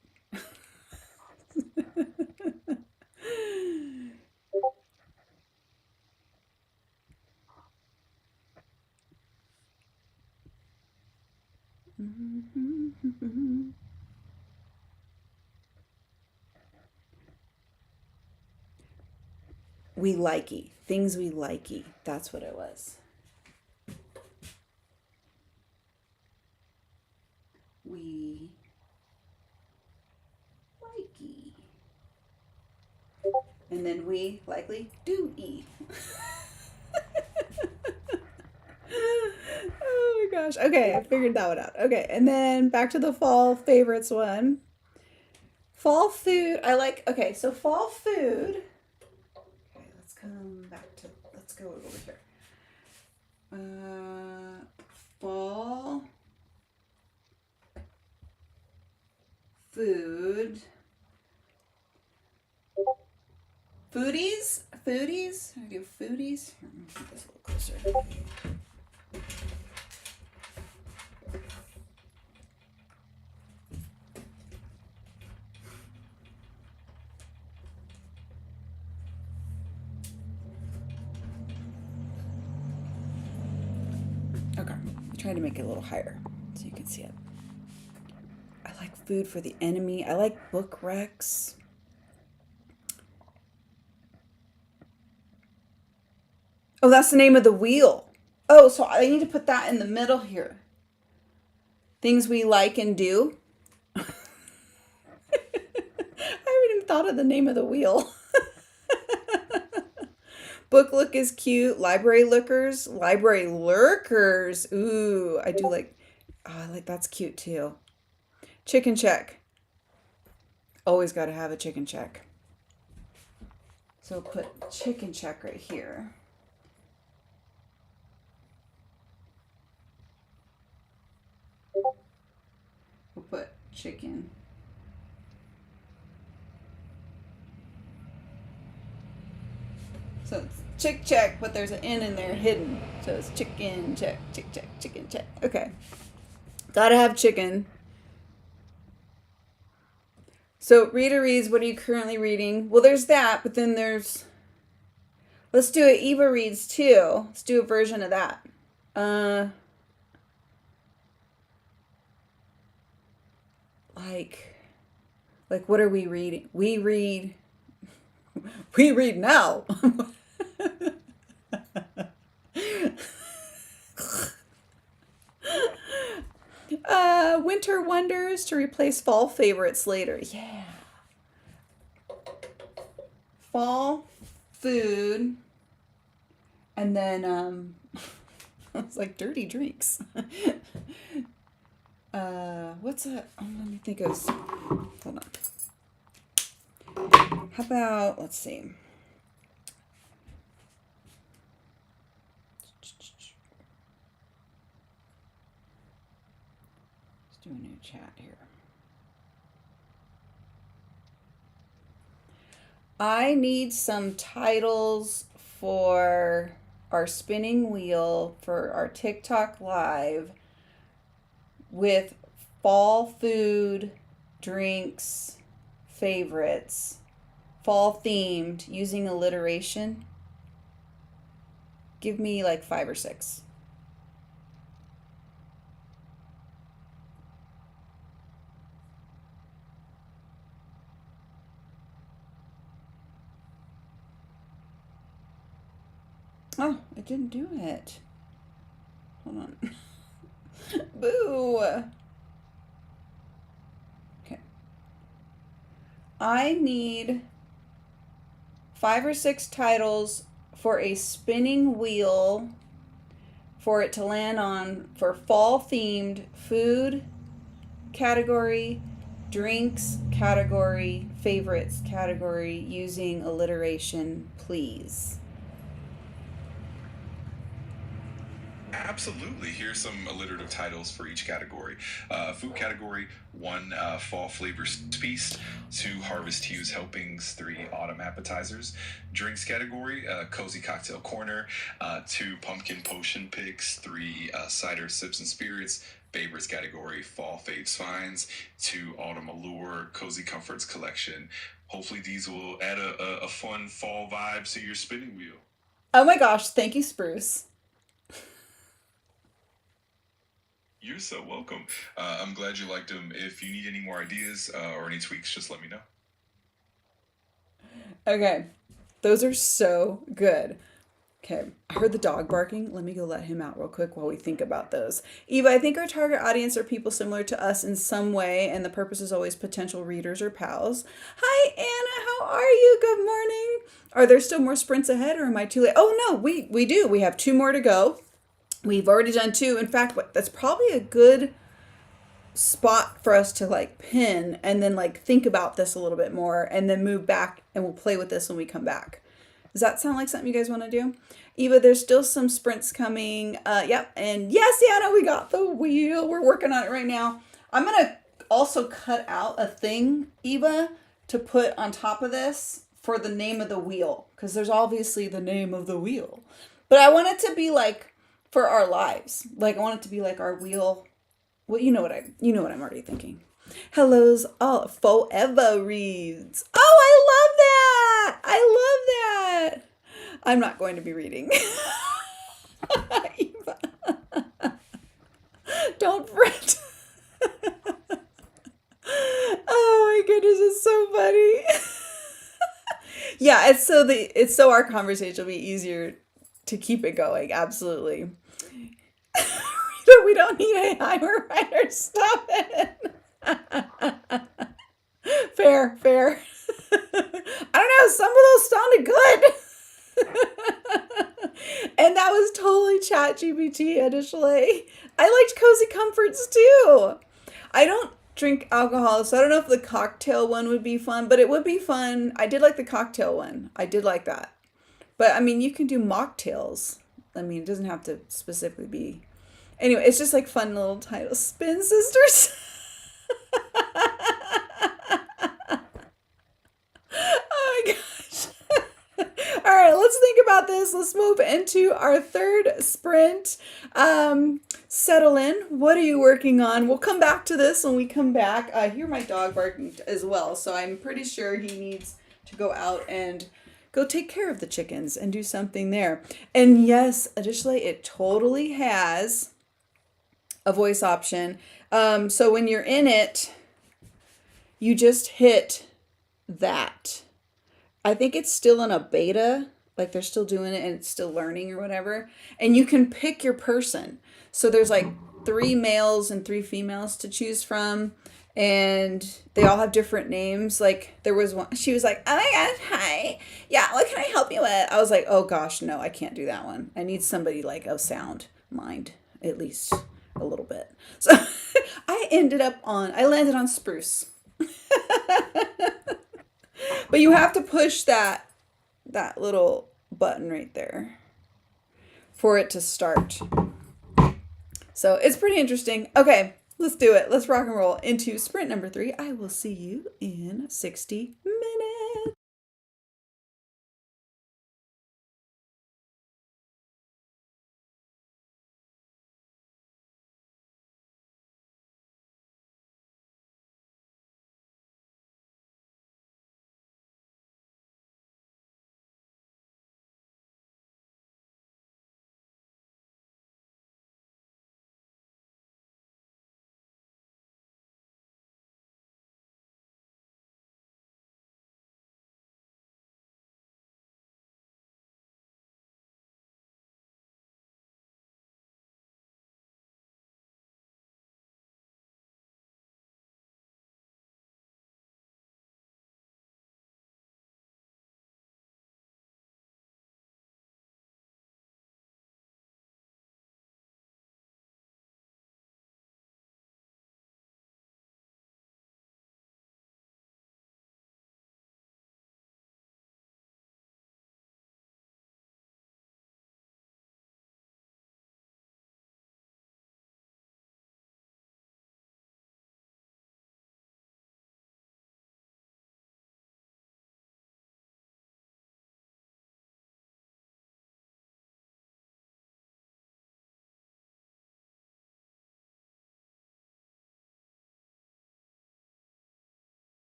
We likey. Things we likey. That's what it was. We likey. And then we likely do eat. Oh my gosh. Okay, I figured that one out. Okay, and then back to the fall favorites one. Fall food. I like, okay, so fall food. Okay, let's come back to, let's go over here. Fall food. Foodies? Foodies? I do foodies? Here, let me put this a little closer. try to make it a little higher so you can see it. I like food for the enemy. I like book recs. Oh, that's the name of the wheel. Oh, so I need to put that in the middle here. Things we like and do. I haven't even thought of the name of the wheel. Book look is cute. Library lookers. Library lurkers. Ooh, I do like, oh, I like that's cute too. Chicken check. Always got to have a chicken check. So put chicken check right here. We'll put chicken. So it's chick check, but there's an N in there hidden. So it's chicken check, chicken check. Okay. Gotta have chicken. So Rita reads, what are you currently reading? Well, there's that, but then there's, let's do it. Eva reads too. Let's do a version of that. Like what are we reading? We read now. Winter wonders to replace fall favorites later. Yeah. Fall food. And then it's like dirty drinks. What's that? Oh, let me think of. Hold on. How about, let's see. Let's do a new chat here. I need some titles for our spinning wheel for our TikTok live with fall food, drinks, favorites, fall themed, using alliteration. Give me like 5 or 6. Oh, it didn't do it. Hold on. Boo. Okay. I need 5 or 6 titles for a spinning wheel for it to land on for fall themed food category, drinks category, favorites category, using alliteration, please. Absolutely. Here's some alliterative titles for each category. Food category, 1, fall flavors feast. 2, harvest hues helpings. 3, autumn appetizers. Drinks category, cozy cocktail corner. 2, pumpkin potion picks. 3, cider sips and spirits. Favorites category, fall faves finds. 2, autumn allure, cozy comforts collection. Hopefully these will add a fun fall vibe to your spinning wheel. Oh my gosh, thank you, Spruce. You're so welcome. I'm glad you liked them. If you need any more ideas or any tweaks, just let me know. Okay, those are so good. Okay, I heard the dog barking. Let me go let him out real quick while we think about those. Eva, I think our target audience are people similar to us in some way, and the purpose is always potential readers or pals. Hi, Anna. How are you? Good morning. Are there still more sprints ahead, or am I too late? Oh, no, we do. We have 2 more to go. We've already done 2. In fact, that's probably a good spot for us to like pin and then like think about this a little bit more and then move back, and we'll play with this when we come back. Does that sound like something you guys want to do? Eva, there's still some sprints coming. Yep. And yes, Anna, we got the wheel. We're working on it right now. I'm going to also cut out a thing, Eva, to put on top of this for the name of the wheel, because there's obviously the name of the wheel. But I want it to be like for our lives. Like I want it to be like our wheel. Well, you know what I'm already thinking. Hello's all forever reads. Oh, I love that. I love that. I'm not going to be reading. Don't fret. Oh my goodness, it's so funny. Yeah, it's so our conversation will be easier to keep it going. Absolutely. We don't need AI. We're writers. Stop it. Fair, fair. I don't know. Some of those sounded good. And that was totally chat GPT initially. I liked Cozy Comforts too. I don't drink alcohol, so I don't know if the cocktail one would be fun, but it would be fun. I did like the cocktail one. I did like that. But I mean, you can do mocktails. I mean, it doesn't have to specifically be. Anyway, it's just like fun little titles. Spin Sisters. Oh my gosh. All right, let's think about this. Let's move into our third sprint. Settle in. What are you working on? We'll come back to this when we come back. I hear my dog barking as well, so I'm pretty sure he needs to go out and go take care of the chickens and do something there. And yes, additionally, it totally has a voice option. So when you're in it, you just hit that. I think it's still in a beta, like they're still doing it and it's still learning or whatever. And you can pick your person. So there's like 3 males and 3 females to choose from. And they all have different names. Like there was one, she was like, oh my gosh, hi. Yeah, what can I help you with? I was like, oh gosh, no, I can't do that one. I need somebody like of sound mind, at least a little bit. So I landed on Spruce. But you have to push that little button right there for it to start. So it's pretty interesting. Okay, let's do it. Let's rock and roll into sprint number 3. I will see you in 60 minutes.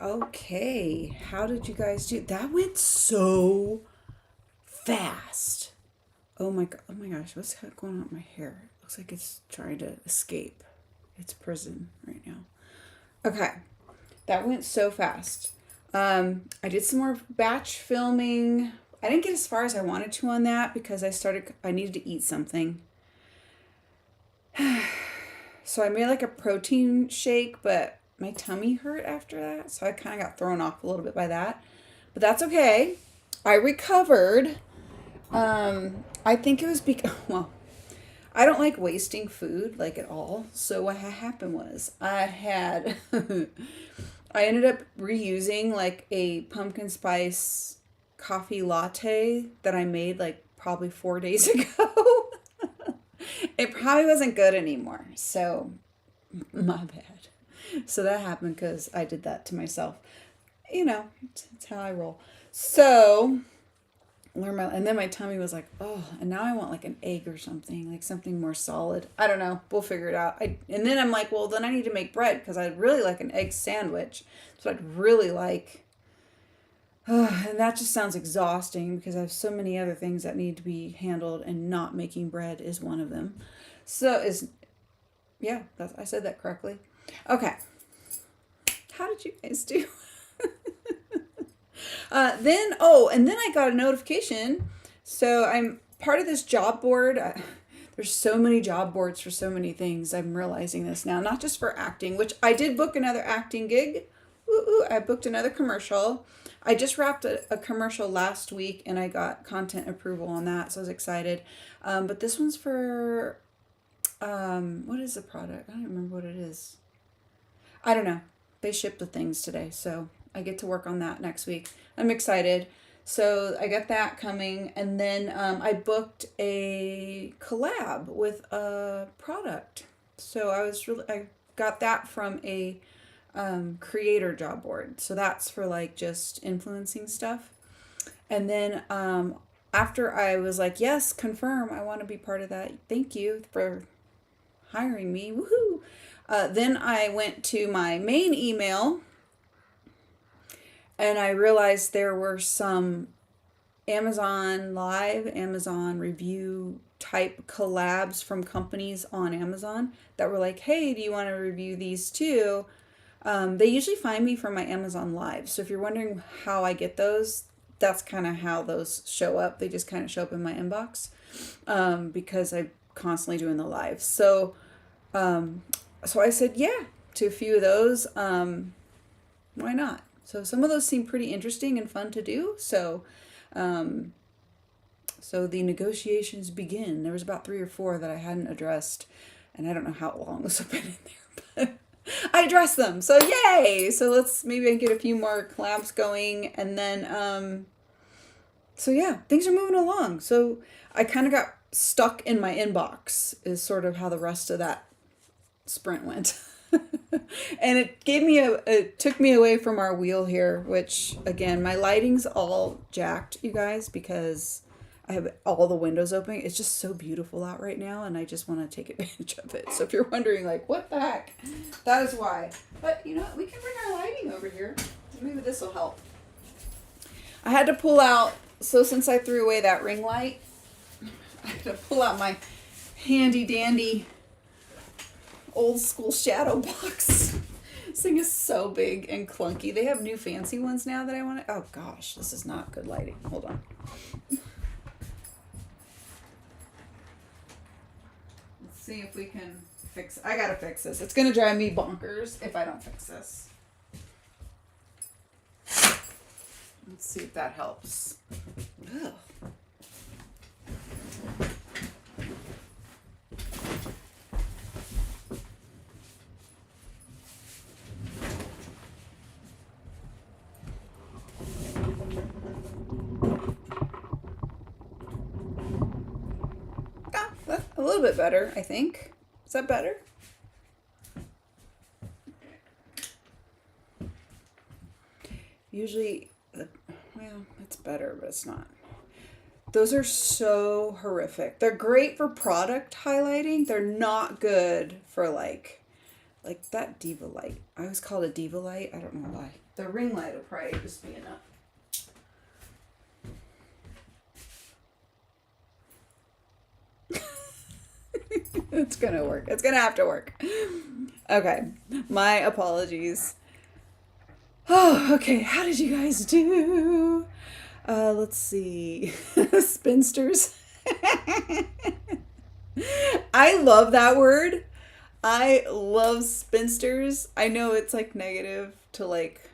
Okay, how did you guys do? That went so fast. Oh my gosh, what's going on with my hair? It looks like it's trying to escape its prison right now. Okay, that went so fast. I did some more batch filming. I didn't get as far as I wanted to on that because I needed to eat something. So I made like a protein shake, but my tummy hurt after that. So I kind of got thrown off a little bit by that. But that's okay. I recovered. I think it was because, well, I don't like wasting food like at all. So what happened was I ended up reusing like a pumpkin spice coffee latte that I made like probably 4 days ago. It probably wasn't good anymore. So my bad. So that happened because I did that to myself. You know, it's how I roll. So and then my tummy was like, oh, and now I want like an egg or something, like something more solid. I don't know. We'll figure it out. And then I'm like, well, then I need to make bread because I'd really like an egg sandwich. So I'd really like. And that just sounds exhausting because I have so many other things that need to be handled, and not making bread is one of them. Yeah, I said that correctly. Okay. How did you guys do? And then I got a notification. So I'm part of this job board. There's so many job boards for so many things. I'm realizing this now, not just for acting, which I did book another acting gig. I booked another commercial. I just wrapped a commercial last week and I got content approval on that. So I was excited. But this one's for, what is the product? I don't remember what it is. I don't know. They shipped the things today. So I get to work on that next week. I'm excited. So I got that coming. And then I booked a collab with a product. So I got that from a creator job board. So that's for like just influencing stuff. And then after I was like, yes, confirm, I want to be part of that. Thank you for hiring me. Woohoo. Then I went to my main email and I realized there were some Amazon Live, Amazon review type collabs from companies on Amazon that were like, hey, do you want to review these too? They usually find me from my Amazon Live. So if you're wondering how I get those, that's kind of how those show up. They just kind of show up in my inbox because I'm constantly doing the live. So I said yeah to a few of those. Why not? So some of those seem pretty interesting and fun to do. So the negotiations begin. There was about 3 or 4 that I hadn't addressed, and I don't know how long this have been in there, but I addressed them. So yay! So let's maybe get a few more collabs going, and then so yeah, things are moving along. So I kind of got stuck in my inbox is sort of how the rest of that sprint went. And it took me away from our wheel here, which again, my lighting's all jacked, you guys, because I have all the windows open. It's just so beautiful out right now, and I just want to take advantage of it. So if you're wondering, like, what the heck, that is why. But you know what? We can bring our lighting over here. Maybe this will help. I had to pull out, so since I threw away that ring light, I had to pull out my handy dandy old school shadow box. This thing is so big and clunky. They have new fancy ones now that I want to. Oh gosh, this is not good lighting. Hold on. Let's see if we can fix it. I gotta fix this. It's gonna drive me bonkers if I don't fix this. Let's see if that helps. Ugh. A little bit better, I think. Is that better? Usually, well, it's better, but it's not. Those are so horrific. They're great for product highlighting. They're not good for like that Diva light. I always call it a Diva light. I don't know why. The ring light will probably just be enough. It's gonna work. It's gonna have to work. Okay. My apologies. Oh, okay. How did you guys do? Let's see. Spinsters. I love that word. I love spinsters. I know it's like negative to like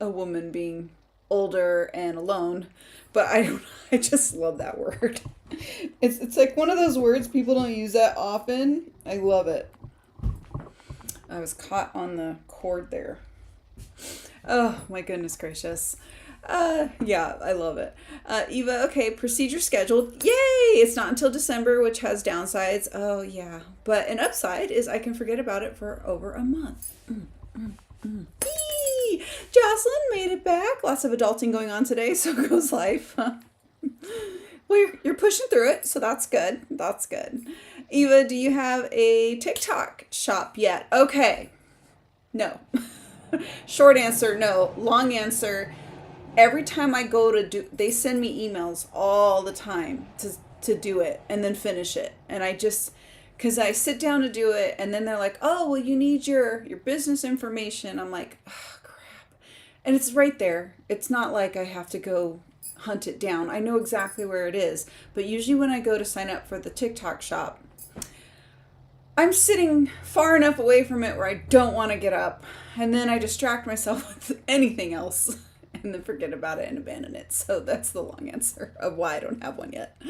a woman being older and alone, but I just love that word. It's like one of those words people don't use that often. I love it. I was caught on the cord there. Oh my goodness gracious. Yeah, I love it. Eva, okay, procedure scheduled. Yay! It's not until December, which has downsides. Oh yeah. But an upside is I can forget about it for over a month. Eee! Jocelyn made it back. Lots of adulting going on today, so goes life. Well, you're pushing through it, so that's good. That's good. Eva, do you have a TikTok shop yet? Okay. No. Short answer, no. Long answer, every time I go to do, they send me emails all the time to do it and then finish it. And I just, because I sit down to do it and then they're like, oh, well, you need your business information. I'm like, oh, crap. And it's right there. It's not like I have to go hunt it down. I know exactly where it is. But usually when I go to sign up for the TikTok shop, I'm sitting far enough away from it where I don't want to get up. And then I distract myself with anything else and then forget about it and abandon it. So that's the long answer of why I don't have one yet.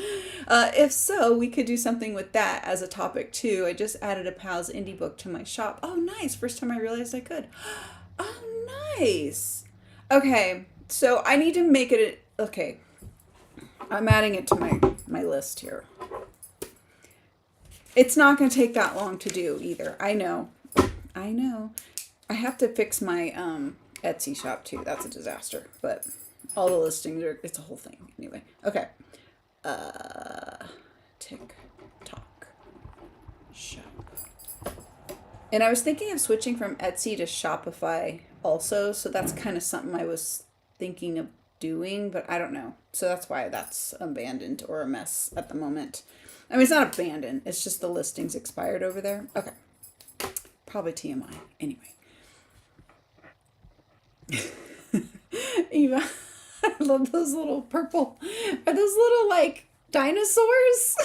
If so, we could do something with that as a topic too. I just added a Pal's indie book to my shop. Oh, nice. First time I realized I could. Oh, nice. Okay. So I need to make it. Okay. I'm adding it to my list here. It's not going to take that long to do either. I know. I have to fix my Etsy shop too. That's a disaster. But all the listings it's a whole thing. Anyway. Okay. TikTok shop. And I was thinking of switching from Etsy to Shopify also. So that's kind of something I was thinking of doing, but I don't know. So that's why that's abandoned or a mess at the moment. I mean, it's not abandoned. It's just the listings expired over there. Okay. Probably TMI. Anyway. Eva, I love those little purple. Are those little, like, dinosaurs?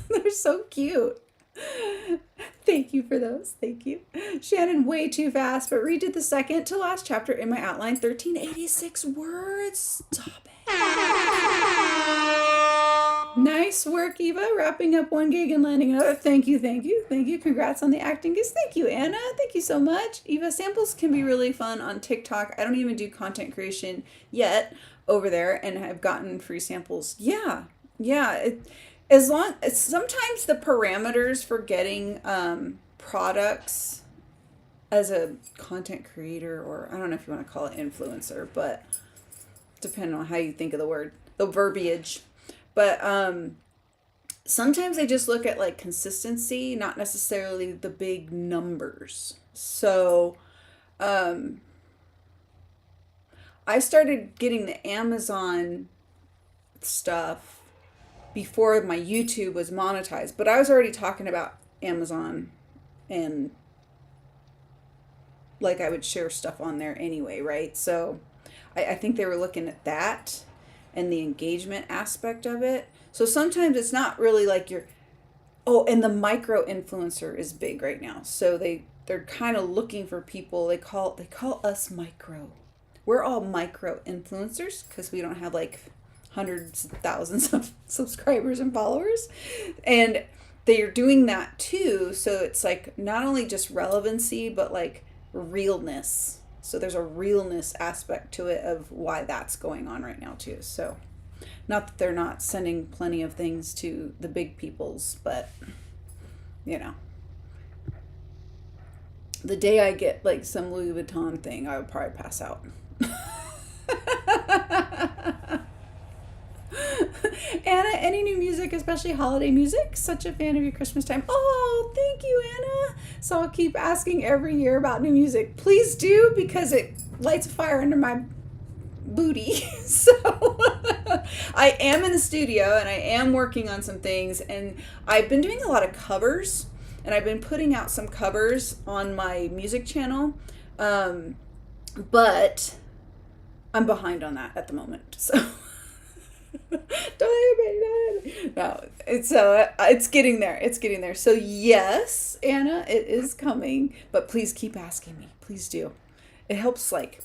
They're so cute. Thank you for those. Thank you. Shannon, way too fast, but redid the second to last chapter in my outline. 1386 words. Stop it. Nice work, Eva. Wrapping up one gig and landing another. Thank you, thank you, thank you. Congrats on the acting gigs. Thank you, Anna. Thank you so much. Eva, samples can be really fun on TikTok. I don't even do content creation yet over there, and I've gotten free samples. Yeah. As long as sometimes the parameters for getting products as a content creator, or I don't know if you want to call it influencer, but depending on how you think of the word, the verbiage. But sometimes I just look at like consistency, not necessarily the big numbers. So I started getting the Amazon stuff before my YouTube was monetized, but I was already talking about Amazon and like I would share stuff on there anyway, right? So I think they were looking at that and the engagement aspect of it. So sometimes it's not really like and the micro influencer is big right now. So they're kind of looking for people. They call us micro. We're all micro influencers because we don't have like hundreds of thousands of subscribers and followers. And they're doing that too. So it's like not only just relevancy, but like realness. So there's a realness aspect to it of why that's going on right now too. So not that they're not sending plenty of things to the big peoples, but you know, the day I get like some Louis Vuitton thing, I would probably pass out. Anna, any new music, especially holiday music? Such a fan of your Christmas time. Oh, Well, thank you, Anna. So I'll keep asking every year about new music. Please do, because it lights a fire under my booty. So I am in the studio and I am working on some things, and I've been doing a lot of covers, and I've been putting out some covers on my music channel. But I'm behind on that at the moment. So no, it's getting there. It's getting there. So yes, Anna, it is coming. But please keep asking me. Please do. It helps, like.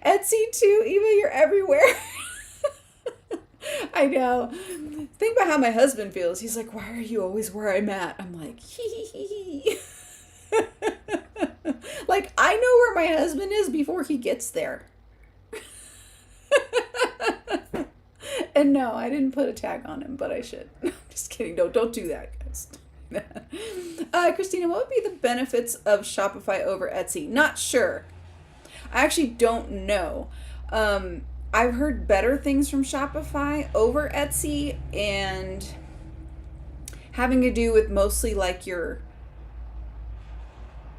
Etsy too. Eva, you're everywhere. I know. Think about how my husband feels. He's like, "Why are you always where I'm at?" I'm like, hee hee hee. Like, I know where my husband is before he gets there. And no, I didn't put a tag on him, but I should. I'm just kidding. No, don't do that, guys. Christina, what would be the benefits of Shopify over Etsy? Not sure. I actually don't know. I've heard better things from Shopify over Etsy, and having to do with mostly like your,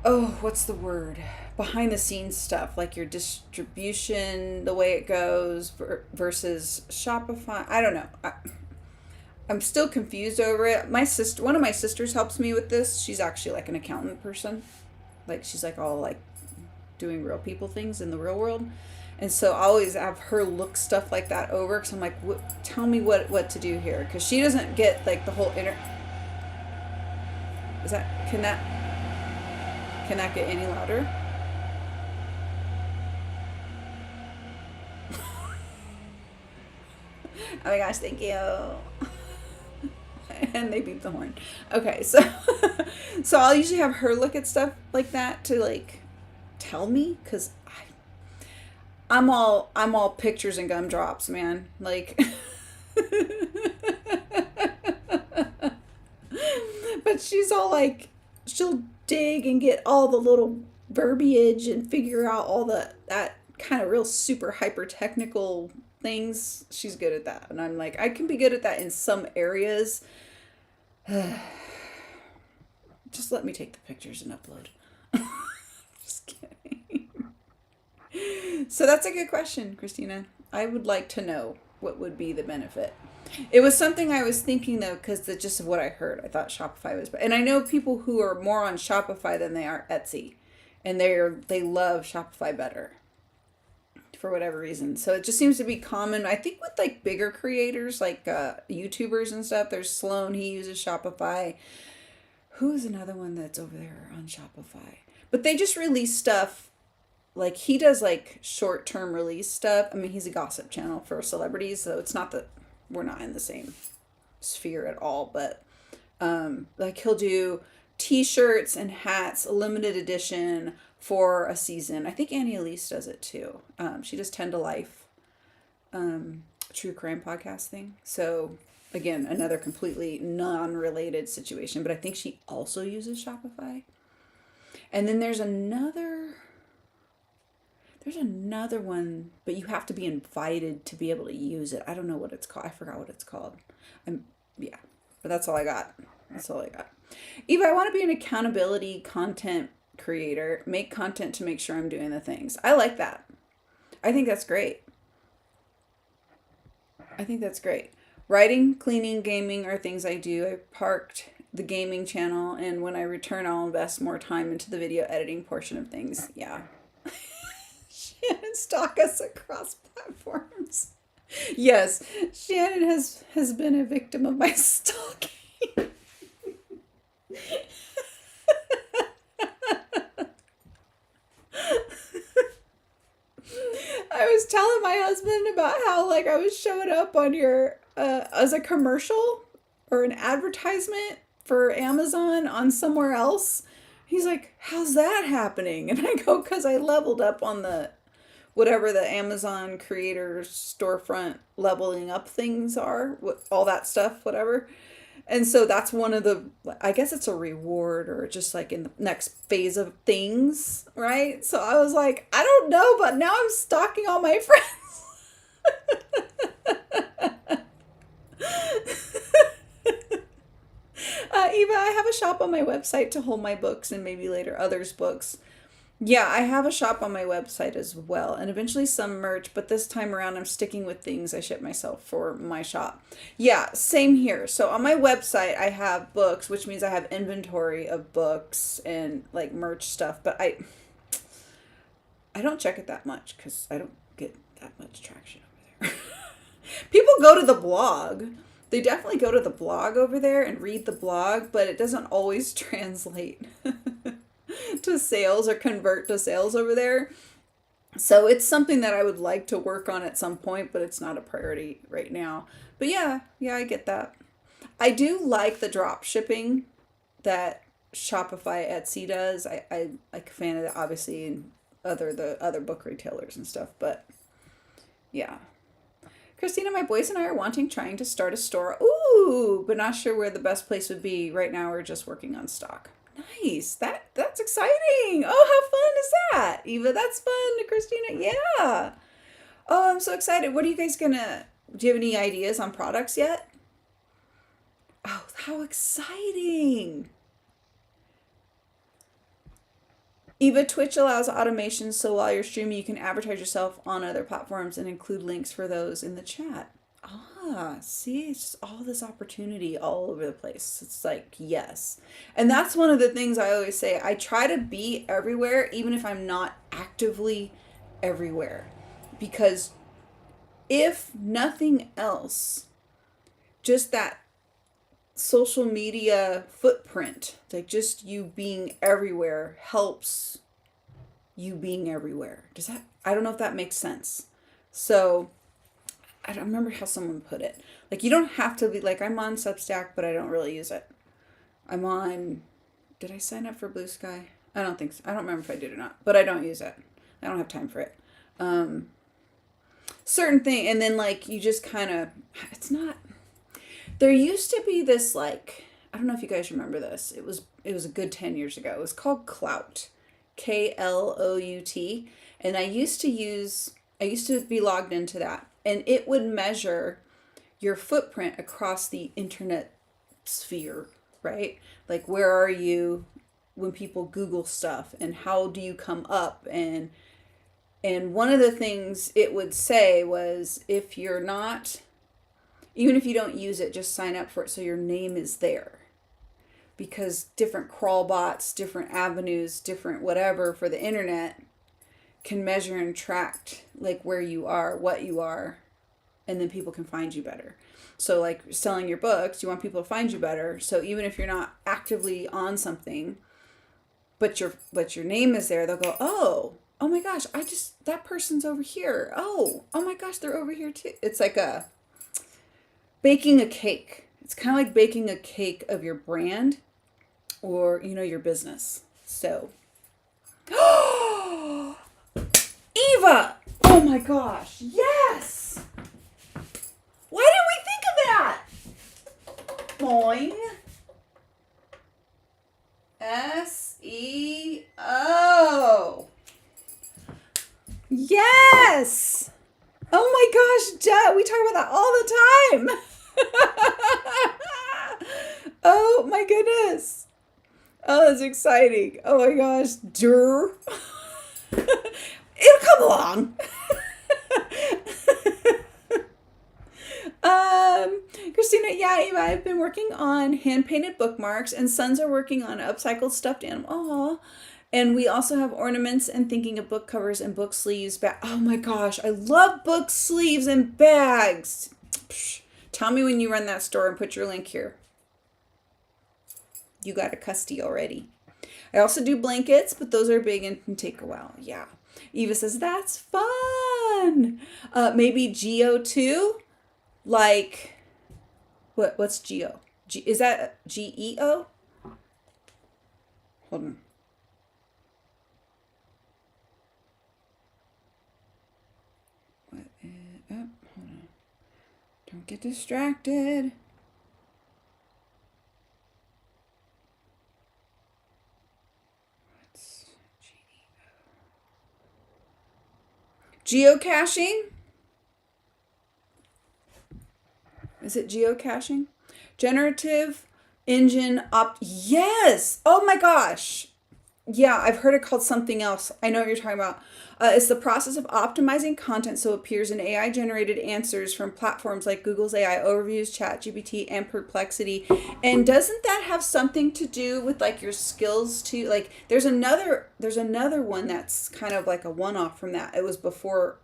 what's the word? Behind the scenes stuff, like your distribution, the way it goes versus Shopify. I don't know. I'm still confused over it. One of my sisters helps me with this. She's actually like an accountant person. Like, she's like all like doing real people things in the real world. And so I always have her look stuff like that over, because I'm like, tell me what to do here. Because she doesn't get like the whole can that get any louder? Oh my gosh, thank you. And they beep the horn. Okay, so I'll usually have her look at stuff like that to like tell me, because I'm all pictures and gumdrops, man. Like, but she's all like, she'll dig and get all the little verbiage and figure out all that kind of real super hyper technical things. She's good at that, and I'm like, I can be good at that in some areas. Just let me take the pictures and upload. Just kidding. So that's a good question, Christina. I would like to know what would be the benefit. It was something I was thinking, though, because just of what I heard, I thought Shopify was, and I know people who are more on Shopify than they are Etsy, and they love Shopify better for whatever reason. So it just seems to be common, I think, with like bigger creators, like YouTubers and stuff. There's Sloan, he uses Shopify. Who is another one that's over there on Shopify? But they just release stuff. Like, he does like short-term release stuff. I mean, he's a gossip channel for celebrities, so it's not that we're not in the same sphere at all. But like, he'll do t-shirts and hats, a limited edition for a season. I think Annie Elise does it too. She does 10 to Life, true crime podcast thing. So again, another completely non-related situation, but I think she also uses Shopify. And then there's another one, but you have to be invited to be able to use it. I don't know what it's called. I forgot what it's called. Yeah, but that's all I got. Eva, I want to be an accountability content creator. Make content to make sure I'm doing the things. I like that. I think that's great. Writing, cleaning, gaming are things I do. I parked the gaming channel, and when I return, I'll invest more time into the video editing portion of things. Yeah. Shannon, stalk us across platforms. Yes, Shannon has been a victim of my stalking. I was telling my husband about how, like, I was showing up on your as a commercial or an advertisement for Amazon on somewhere else. He's like, how's that happening? And I go, because I leveled up on the whatever the Amazon creator storefront leveling up things are, all that stuff, whatever. And so that's one of the, I guess it's a reward, or just like in the next phase of things, right? So I was like, I don't know, but now I'm stalking all my friends. Eva, I have a shop on my website to hold my books and maybe later others' books. Yeah, I have a shop on my website as well, and eventually some merch, but this time around I'm sticking with things I ship myself for my shop. Yeah, same here. So on my website I have books, which means I have inventory of books and like merch stuff, but I don't check it that much because I don't get that much traction over there. People go to the blog. They definitely go to the blog over there and read the blog, but it doesn't always translate to sales or convert to sales over there. So it's something that I would like to work on at some point, but it's not a priority right now. But yeah, I get that. I do like the drop shipping that Shopify Etsy does. I like a fan of that, obviously, and the other book retailers and stuff. But yeah, Christina, my boys and I are trying to start a store. Ooh, but not sure where the best place would be. Right now, we're just working on stock. Nice. That's exciting. Oh, how fun is that? Eva, that's fun. Christina, yeah. Oh, I'm so excited. What are you guys gonna, do you have any ideas on products yet? Oh, how exciting. Eva, Twitch allows automation, so while you're streaming, you can advertise yourself on other platforms and include links for those in the chat. Ah, see, it's just all this opportunity all over the place. It's like, yes. And that's one of the things I always say. I try to be everywhere, even if I'm not actively everywhere. Because if nothing else, just that social media footprint, like just you being everywhere, helps you being everywhere. I don't know if that makes sense. So I don't remember how someone put it. Like, you don't have to be like, I'm on Substack, but I don't really use it. Did I sign up for Blue Sky? I don't think so. I don't remember if I did or not, but I don't use it. I don't have time for it. Certain thing, and then like, you just kind of, it's not, there used to be this like, I don't know if you guys remember this. It was a good 10 years ago. It was called Clout. Klout. And I used to be logged into that, and it would measure your footprint across the internet sphere, right? Like, where are you when people Google stuff, and how do you come up? And one of the things it would say was, if you're not, even if you don't use it, just sign up for it so your name is there. Because different crawl bots, different avenues, different whatever for the internet can measure and track like where you are, what you are, and then people can find you better. So like selling your books, you want people to find you better. So even if you're not actively on something, but your name is there, they'll go, oh my gosh, that person's over here. Oh my gosh, they're over here too. It's like baking a cake. It's kind of like baking a cake of your brand or, your business. So, Eva! Oh my gosh, yes! Why didn't we think of that? Boing. SEO. Yes! Oh my gosh, we talk about that all the time. Oh my goodness. Oh, that's exciting. Oh my gosh. It'll come along. Christina, yeah, Eva, I've been working on hand-painted bookmarks, and Sons are working on upcycled stuffed animal. Aww. And we also have ornaments and thinking of book covers and book sleeves. Oh my gosh, I love book sleeves and bags. Psh, tell me when you run that store and put your link here. You got a custy already. I also do blankets, but those are big and can take a while. Yeah. Eva says, that's fun. Maybe Geo too? Like, what's Geo? Is that GEO? Hold on. Hold on. Don't get distracted. What's GEO? Geocaching? Is it geocaching? Generative Engine opt. Yes. Oh my gosh. Yeah, I've heard it called something else. I know what you're talking about. It's the process of optimizing content so it appears in AI generated answers from platforms like Google's AI Overviews, ChatGPT, and Perplexity. And doesn't that have something to do with like your skills too? Like there's another one that's kind of like a one off from that. It was before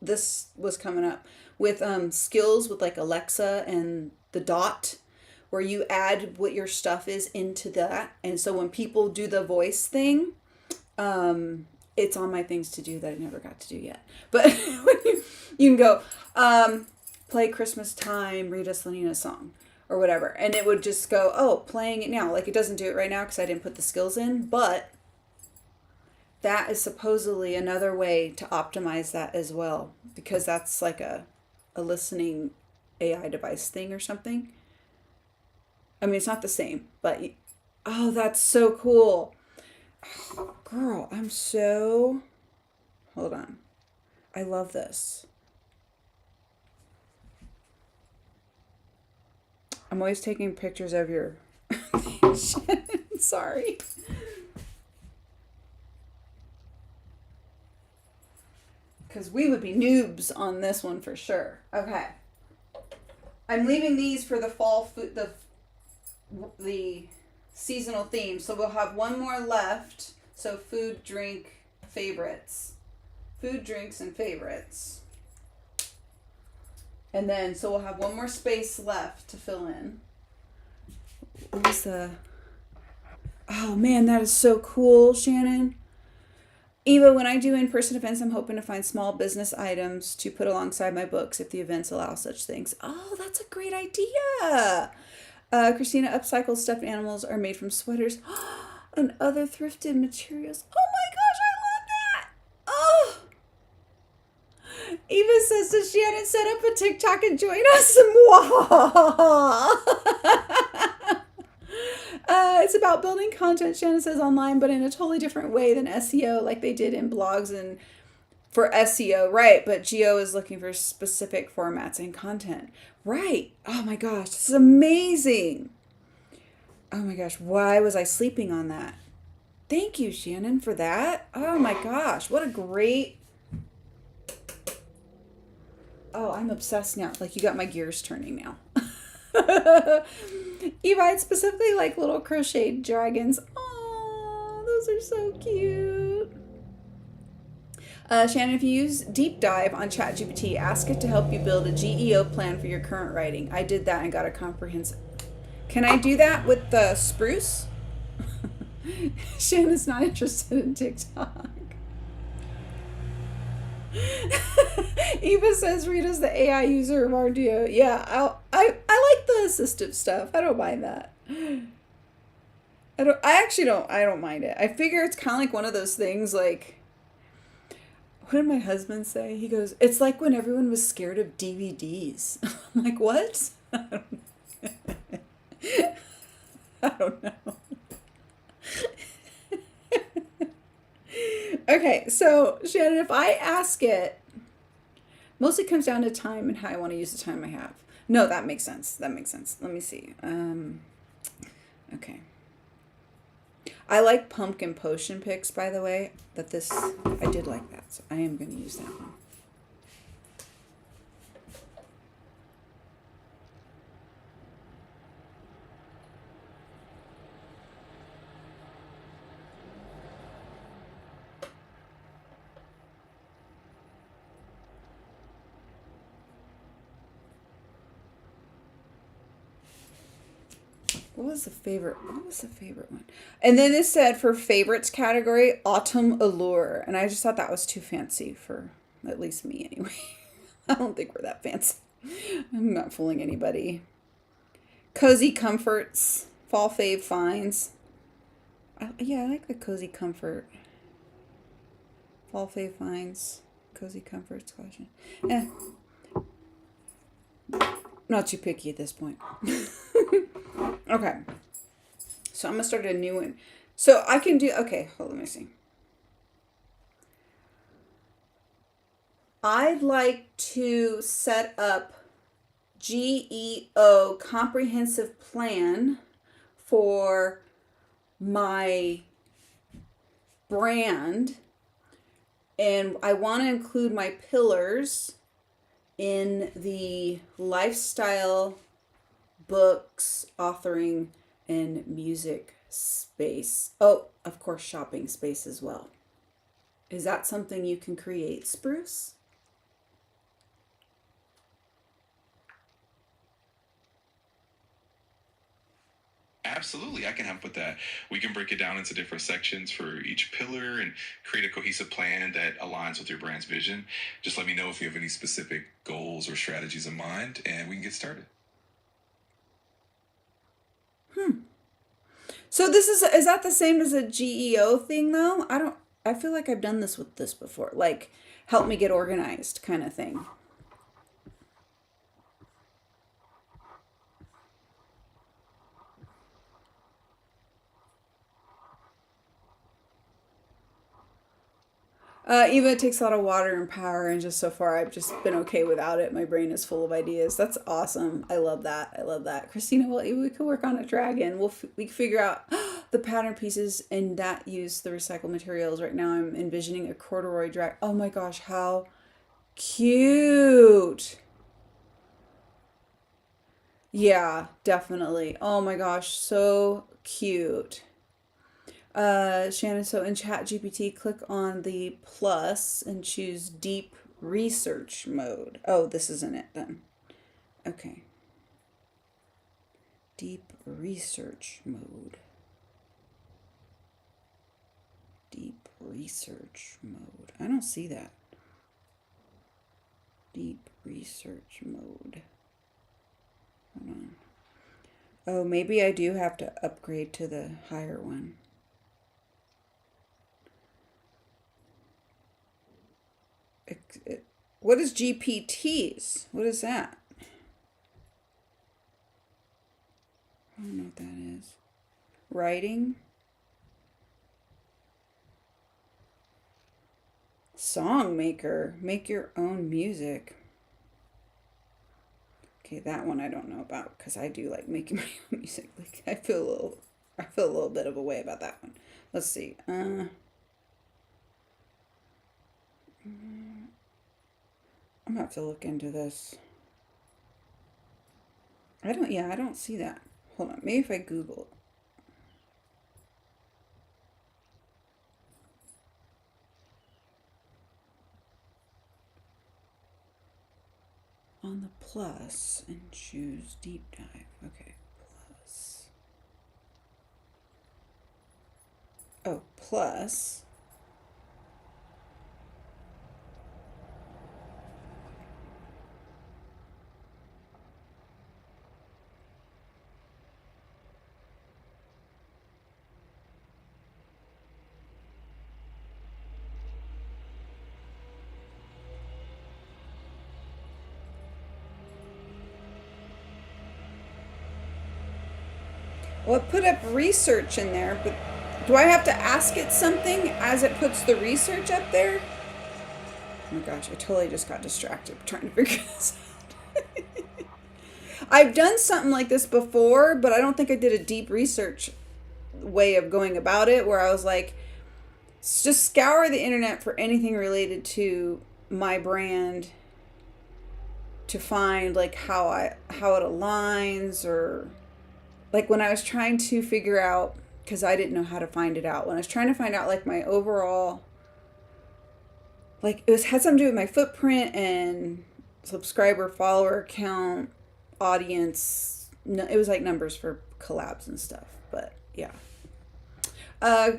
this was coming up with skills with like Alexa and the dot, where you add what your stuff is into that. And so when people do the voice thing, it's on my things to do that I never got to do yet. But you can go, play Christmas time, read a Selena song or whatever. And it would just go, oh, playing it now. Like it doesn't do it right now because I didn't put the skills in, but that is supposedly another way to optimize that as well, because that's like a listening AI device thing or something. I mean, it's not the same, but oh, that's so cool. Oh, girl, I'm so. Hold on. I love this. I'm always taking pictures of your. Sorry. Because we would be noobs on this one for sure. Okay. I'm leaving these for the fall food, the seasonal theme. So we'll have one more left. So food, drink, favorites. Food, drinks, and favorites. And then, so we'll have one more space left to fill in. What was the... Oh man, that is so cool, Shannon. Eva, when I do in-person events, I'm hoping to find small business items to put alongside my books if the events allow such things. Oh, that's a great idea. Christina, upcycled stuffed animals are made from sweaters and other thrifted materials. Oh my gosh, I love that. Oh. Eva says, does Shannon set up a TikTok and join us? It's about building content, Shannon says, online, but in a totally different way than SEO, like they did in blogs and for SEO, right? But Geo is looking for specific formats and content, right? Oh my gosh, this is amazing. Oh my gosh, why was I sleeping on that? Thank you, Shannon, for that. Oh my gosh, what a great. Oh, I'm obsessed now. Like you got my gears turning now. Eva, I'd specifically like little crocheted dragons. Oh, those are so cute. Shannon, if you use Deep Dive on ChatGPT, ask it to help you build a GEO plan for your current writing. I did that and got a comprehensive. Can I do that with the spruce? Shannon's not interested in TikTok. Eva says Rita's the AI user of our duo. Yeah, I like the assistive stuff. I don't mind that. I don't mind it. I figure it's kind of like one of those things like, what did my husband say? He goes, it's like when everyone was scared of DVDs. I'm like, what? I don't know. Okay, so Shannon, if I ask it, mostly comes down to time and how I want to use the time I have. No, that makes sense. That makes sense. Let me see. Okay. I like pumpkin potion picks, by the way. I did like that, so I am going to use that one. What was the favorite one? And then it said for favorites category, Autumn Allure. And I just thought that was too fancy for at least me anyway. I don't think we're that fancy. I'm not fooling anybody. Cozy Comforts, Fall Fave Finds. Yeah, I like the Cozy Comfort. Fall Fave Finds, Cozy Comforts collection. Yeah. Not too picky at this point. Okay. So I'm going to start a new one. So I can do, okay, hold on, let me see. I'd like to set up GEO comprehensive plan for my brand, and I want to include my pillars in the lifestyle, books, authoring, and music space. Oh, of course, shopping space as well. Is that something you can create, Spruce? Absolutely, I can help with that. We can break it down into different sections for each pillar and create a cohesive plan that aligns with your brand's vision. Just let me know if you have any specific goals or strategies in mind, and we can get started. So this is that the same as a GEO thing though? I feel like I've done this with this before. Like help me get organized kind of thing. Even it takes a lot of water and power, and just so far I've just been okay without it. My brain is full of ideas. That's awesome. I love that. I love that. Christina, well, we could work on a dragon. We can figure out the pattern pieces and that use the recycled materials. Right now I'm envisioning a corduroy dragon. Oh my gosh, how cute. Yeah, definitely. Oh my gosh, so cute. Shannon, so in Chat GPT, click on the plus and choose deep research mode. Oh, this isn't it then. Okay. Deep research mode. Deep research mode. I don't see that. Deep research mode. Hold on. Oh, maybe I do have to upgrade to the higher one. What is GPTs? What is that? I don't know what that is. Writing. Song maker. Make your own music. Okay, that one I don't know about because I do like making my own music. Like I feel a little bit of a way about that one. Let's see. I'm gonna have to look into this. I don't see that. Hold on, maybe if I Google it. On the plus and choose deep dive. Okay, plus. Oh, plus. Well, it put up research in there, but do I have to ask it something as it puts the research up there? Oh my gosh, I totally just got distracted trying to figure this out. I've done something like this before, but I don't think I did a deep research way of going about it where I was like, just scour the internet for anything related to my brand to find like how it aligns, or like when I was trying to figure out, because I didn't know how to find it out, when I was trying to find out like my overall, like had something to do with my footprint and subscriber, follower count, audience. No, it was like numbers for collabs and stuff, but yeah.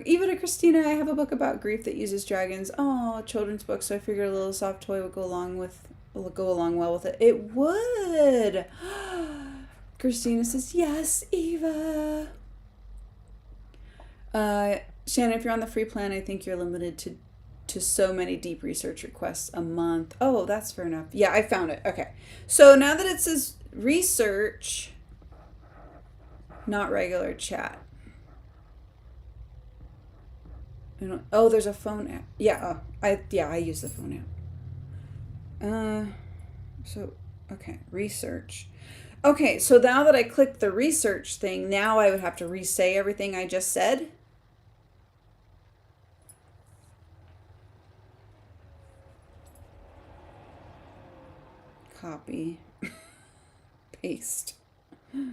Even to Christina, I have a book about grief that uses dragons. Oh, children's book. So I figured a little soft toy would go along well with it. It would. Christina says yes, Eva. Shannon, if you're on the free plan, I think you're limited to so many deep research requests a month. Oh, that's fair enough. Yeah, I found it. Okay. So now that it says research, not regular chat. Oh, there's a phone app. Yeah, I use the phone app. So okay, research. Okay, so now that I clicked the research thing, now I would have to re-say everything I just said. Copy, paste. Hmm.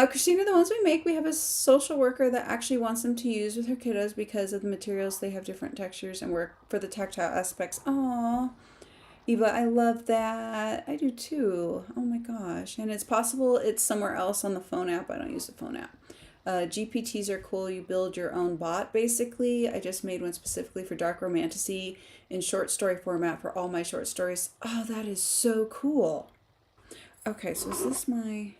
Christina, the ones we make, we have a social worker that actually wants them to use with her kiddos because of the materials. They have different textures and work for the tactile aspects. Aww. Eva, I love that. I do too. Oh my gosh. And it's possible it's somewhere else on the phone app. I don't use the phone app. GPTs are cool. You build your own bot, basically. I just made one specifically for dark romantasy in short story format for all my short stories. Oh, that is so cool. Okay, so is this my...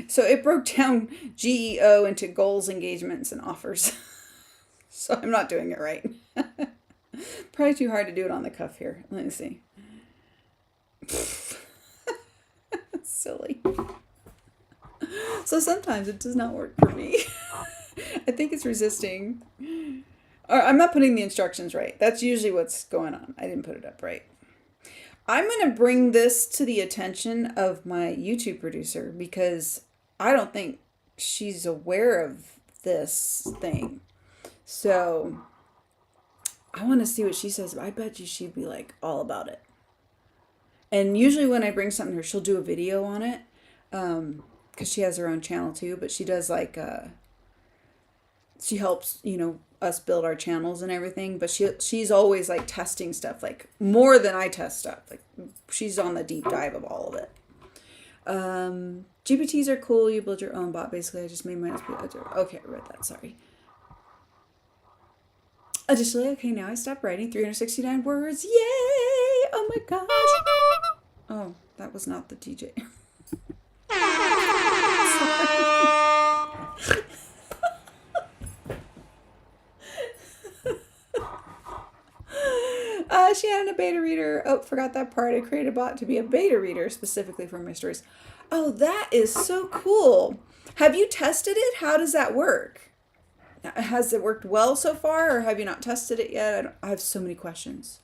So it broke down GEO into goals, engagements, and offers. So I'm not doing it right. Probably too hard to do it on the cuff here. Let me see. Silly. So sometimes it does not work for me. I think it's resisting. Or I'm not putting the instructions right. That's usually what's going on. I didn't put it up right. I'm going to bring this to the attention of my YouTube producer because I don't think she's aware of this thing. So I want to see what she says. I bet you she'd be like all about it. And usually when I bring something to her, she'll do a video on it because she has her own channel too. But she does like, she helps, us build our channels and everything. But she's always like testing stuff, like more than I test stuff. Like she's on the deep dive of all of it. GPTs are cool. You build your own bot. Basically, I just made mine. Okay, I read that. Sorry. Additionally, okay, now I stopped writing 369 words. Yay! Oh my gosh. Oh, that was not the DJ. Sorry. Shannon, a beta reader. Oh, forgot that part. I created a bot to be a beta reader specifically for my stories. Oh, that is so cool. Have you tested it? How does that work? Has it worked well so far, or have you not tested it yet? I have so many questions.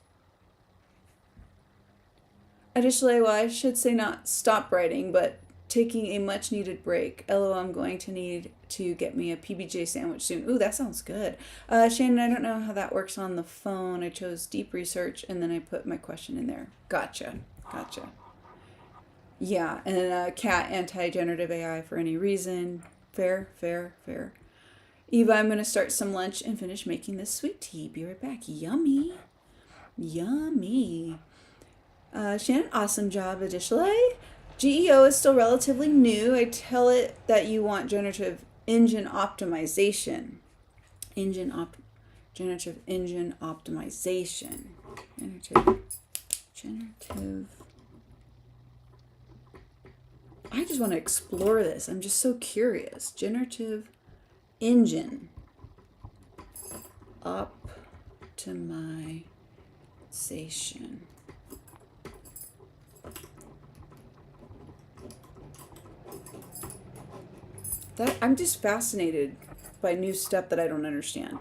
Additionally, well, I should say not stop writing, but taking a much needed break. LO, I'm going to need to get me a PBJ sandwich soon. Ooh, that sounds good. Shannon, I don't know how that works on the phone. I chose deep research and then I put my question in there. Gotcha. Yeah, and cat anti-generative AI for any reason. Fair. Eva, I'm going to start some lunch and finish making this sweet tea. Be right back. Yummy. Shannon, awesome job. Additionally, GEO is still relatively new. I tell it that you want generative engine optimization. Generative engine optimization. Generative. I just want to explore this. I'm just so curious. Generative engine optimization. I'm just fascinated by new stuff that I don't understand.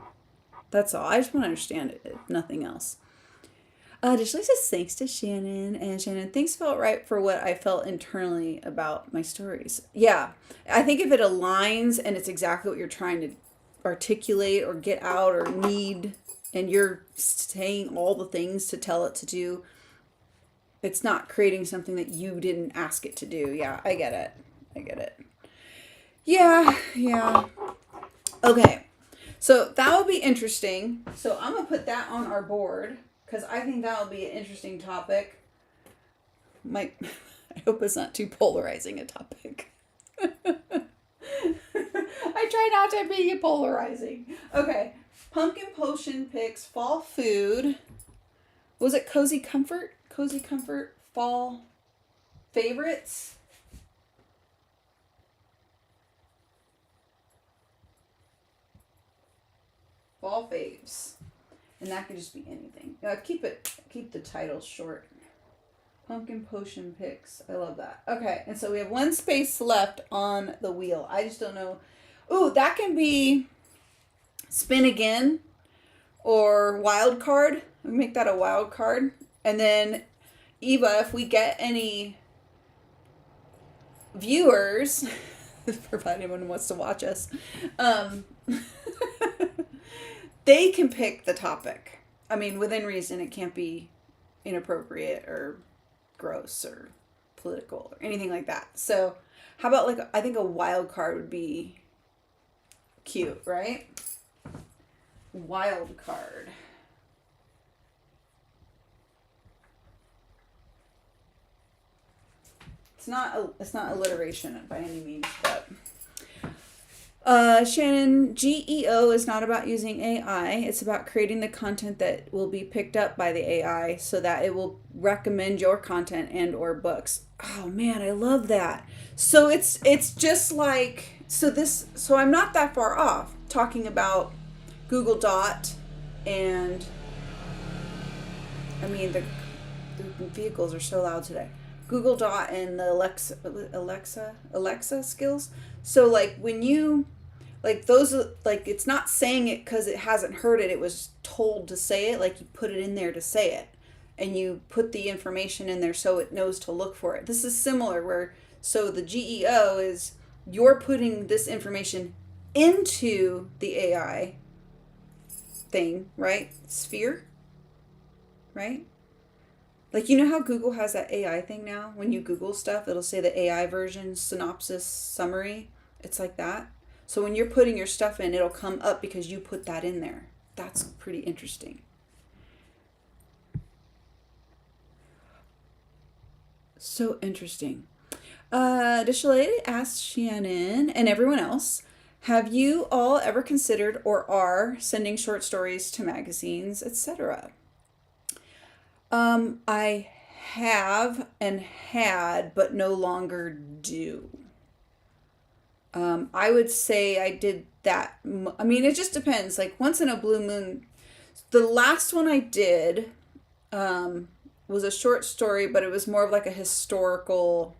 That's all. I just want to understand it, if nothing else. Additionally, says thanks to Shannon. And Shannon, things felt right for what I felt internally about my stories. Yeah, I think if it aligns and it's exactly what you're trying to articulate or get out or need, and you're saying all the things to tell it to do, it's not creating something that you didn't ask it to do. Yeah, I get it. Yeah. Okay, so that will be interesting. So I'm going to put that on our board because I think that will be an interesting topic. I hope it's not too polarizing a topic. I try not to be polarizing. Okay, pumpkin potion picks, fall food. Was it cozy comfort? Cozy comfort, fall favorites. fall faves. And that could just be anything. Keep the title short. Pumpkin potion picks. I love that. Okay, and so we have one space left on the wheel. I just don't know. Ooh, that can be spin again or wild card. We make that a wild card. And then Eva, if we get any viewers, provided anyone wants to watch us, they can pick the topic. I mean, within reason. It can't be inappropriate or gross or political or anything like that. So how about like, I think a wild card would be cute, right? Wild card. It's not alliteration by any means, but Shannon, GEO is not about using AI. It's about creating the content that will be picked up by the AI so that it will recommend your content and or books. Oh man, I love that. So it's just like, so I'm not that far off talking about Google Dot and I mean the vehicles are so loud today. Google Dot and the Alexa skills. So like when you like those, like it's not saying it because it hasn't heard it. It was told to say it. Like you put it in there to say it, and you put the information in there so it knows to look for it. This is similar where so the GEO is you're putting this information into the AI thing, right? Sphere, right? Like, you know how Google has that AI thing now? When you Google stuff, it'll say the AI version, synopsis, summary. It's like that. So when you're putting your stuff in, it'll come up because you put that in there. That's pretty interesting. So interesting. Additionally, asked Shannon and everyone else, have you all ever considered or are sending short stories to magazines, etc.? I have and had, but no longer do. I would say I did that. I mean, it just depends. Like once in a blue moon. The last one I did was a short story, but it was more of like a historical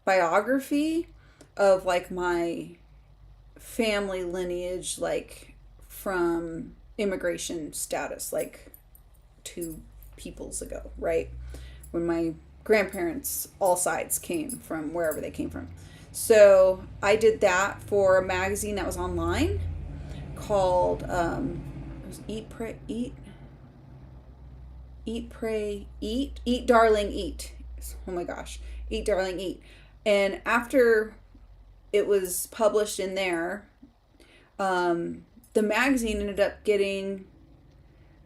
biography of like my family lineage, like from immigration status, like 2 peoples ago, right? When my grandparents, all sides, came from wherever they came from. So I did that for a magazine that was online called it was Eat Pray Eat Darling Eat. Oh my gosh, Eat Darling Eat. And after it was published in there, the magazine ended up getting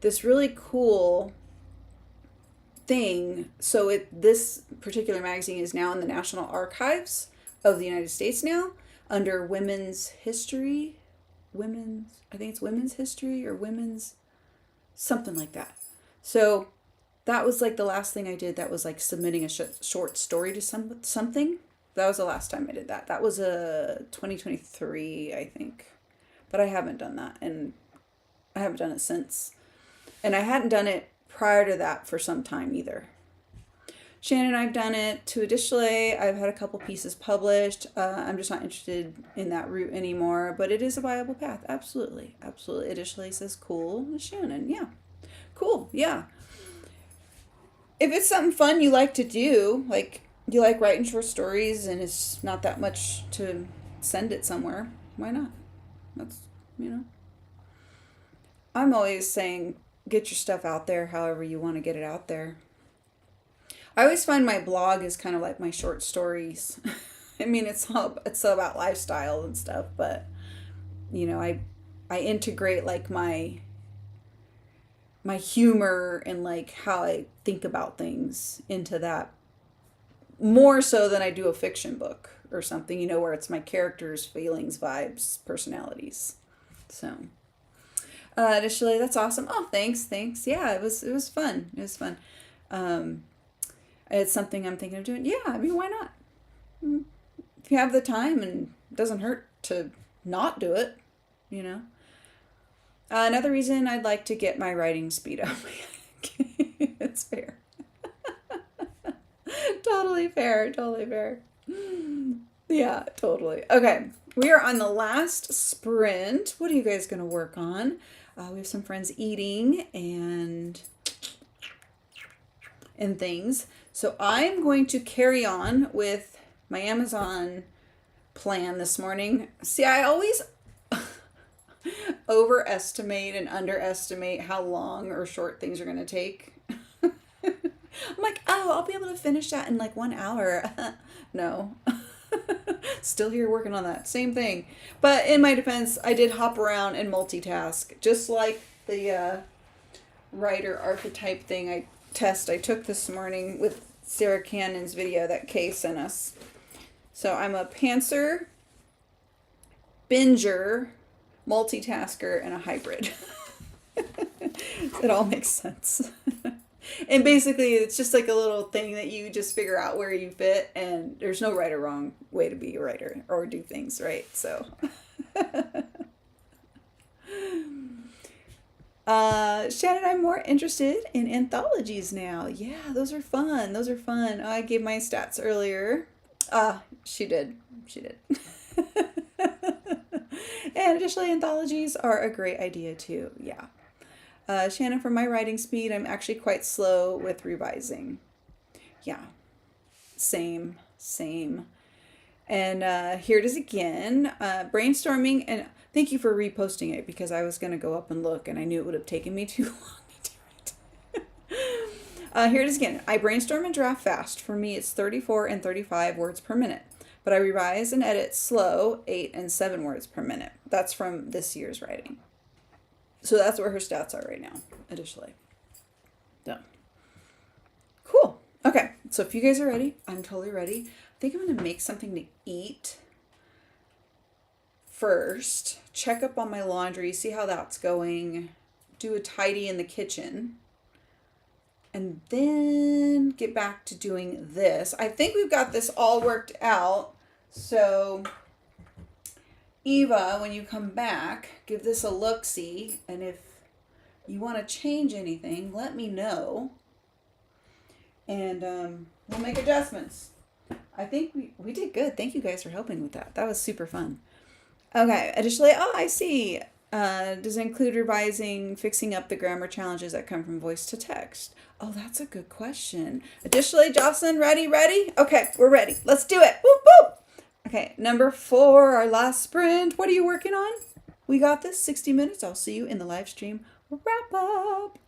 this really cool thing. So this particular magazine is now in the National Archives of the United States now under women's history. I think it's women's history or women's something like that. So that was like the last thing I did that was like submitting a short story to something. That was the last time I did that. That was a 2023, I think. But I haven't done that, and I haven't done it since. And I hadn't done it prior to that for some time either. Shannon, I've done it to additionally. I've had a couple pieces published. I'm just not interested in that route anymore, but it is a viable path. Absolutely. Absolutely. Additionally says, cool. Shannon, yeah. Cool, yeah. If it's something fun you like to do, like you like writing short stories and it's not that much to send it somewhere, why not? That's, I'm always saying get your stuff out there however you want to get it out there. I always find my blog is kind of like my short stories. I mean, it's all about lifestyle and stuff, but I integrate like my humor and like how I think about things into that more so than I do a fiction book or something, where it's my characters, feelings, vibes, personalities. So, initially, that's awesome. Oh, thanks. Yeah, it was fun. It was fun. It's something I'm thinking of doing. Yeah, I mean, why not? If you have the time and it doesn't hurt to not do it, Another reason I'd like to get my writing speed up. It's fair. Totally fair. Totally fair. Yeah, totally. Okay, we are on the last sprint. What are you guys going to work on? We have some friends eating and things. So I'm going to carry on with my Amazon plan this morning. See, I always overestimate and underestimate how long or short things are going to take. I'm like, oh, I'll be able to finish that in like 1 hour. No. Still here working on that. Same thing. But in my defense, I did hop around and multitask. Just like the writer archetype thing I took this morning with Sarah Cannon's video that Kay sent us. So I'm a pantser, binger, multitasker, and a hybrid. It all makes sense. And basically, it's just like a little thing that you just figure out where you fit, and there's no right or wrong way to be a writer or do things, right? So, Shannon, I'm more interested in anthologies now. Yeah, those are fun. Those are fun. I gave my stats earlier. She did. She did. And additionally, anthologies are a great idea too. Yeah. Shannon, for my writing speed, I'm actually quite slow with revising. Yeah, same, same. And here it is again, brainstorming. And thank you for reposting it because I was going to go up and look and I knew it would have taken me too long to do it. Here it is again. I brainstorm and draft fast. For me, it's 34 and 35 words per minute. But I revise and edit slow, 8 and 7 words per minute. That's from this year's writing. So that's where her stats are right now, additionally. Done. Cool. Okay, so if you guys are ready, I'm totally ready. I think I'm going to make something to eat first. Check up on my laundry, see how that's going. Do a tidy in the kitchen. And then get back to doing this. I think we've got this all worked out. So Eva, when you come back, give this a look-see, and if you want to change anything, let me know, and we'll make adjustments. I think we did good. Thank you guys for helping with that. That was super fun. Okay, additionally, I see. Does it include revising, fixing up the grammar challenges that come from voice to text? Oh, that's a good question. Additionally, Jocelyn, ready? Okay, we're ready. Let's do it. Whoop, whoop. Okay, number 4, our last sprint. What are you working on? We got this. 60 minutes. I'll see you in the live stream wrap up.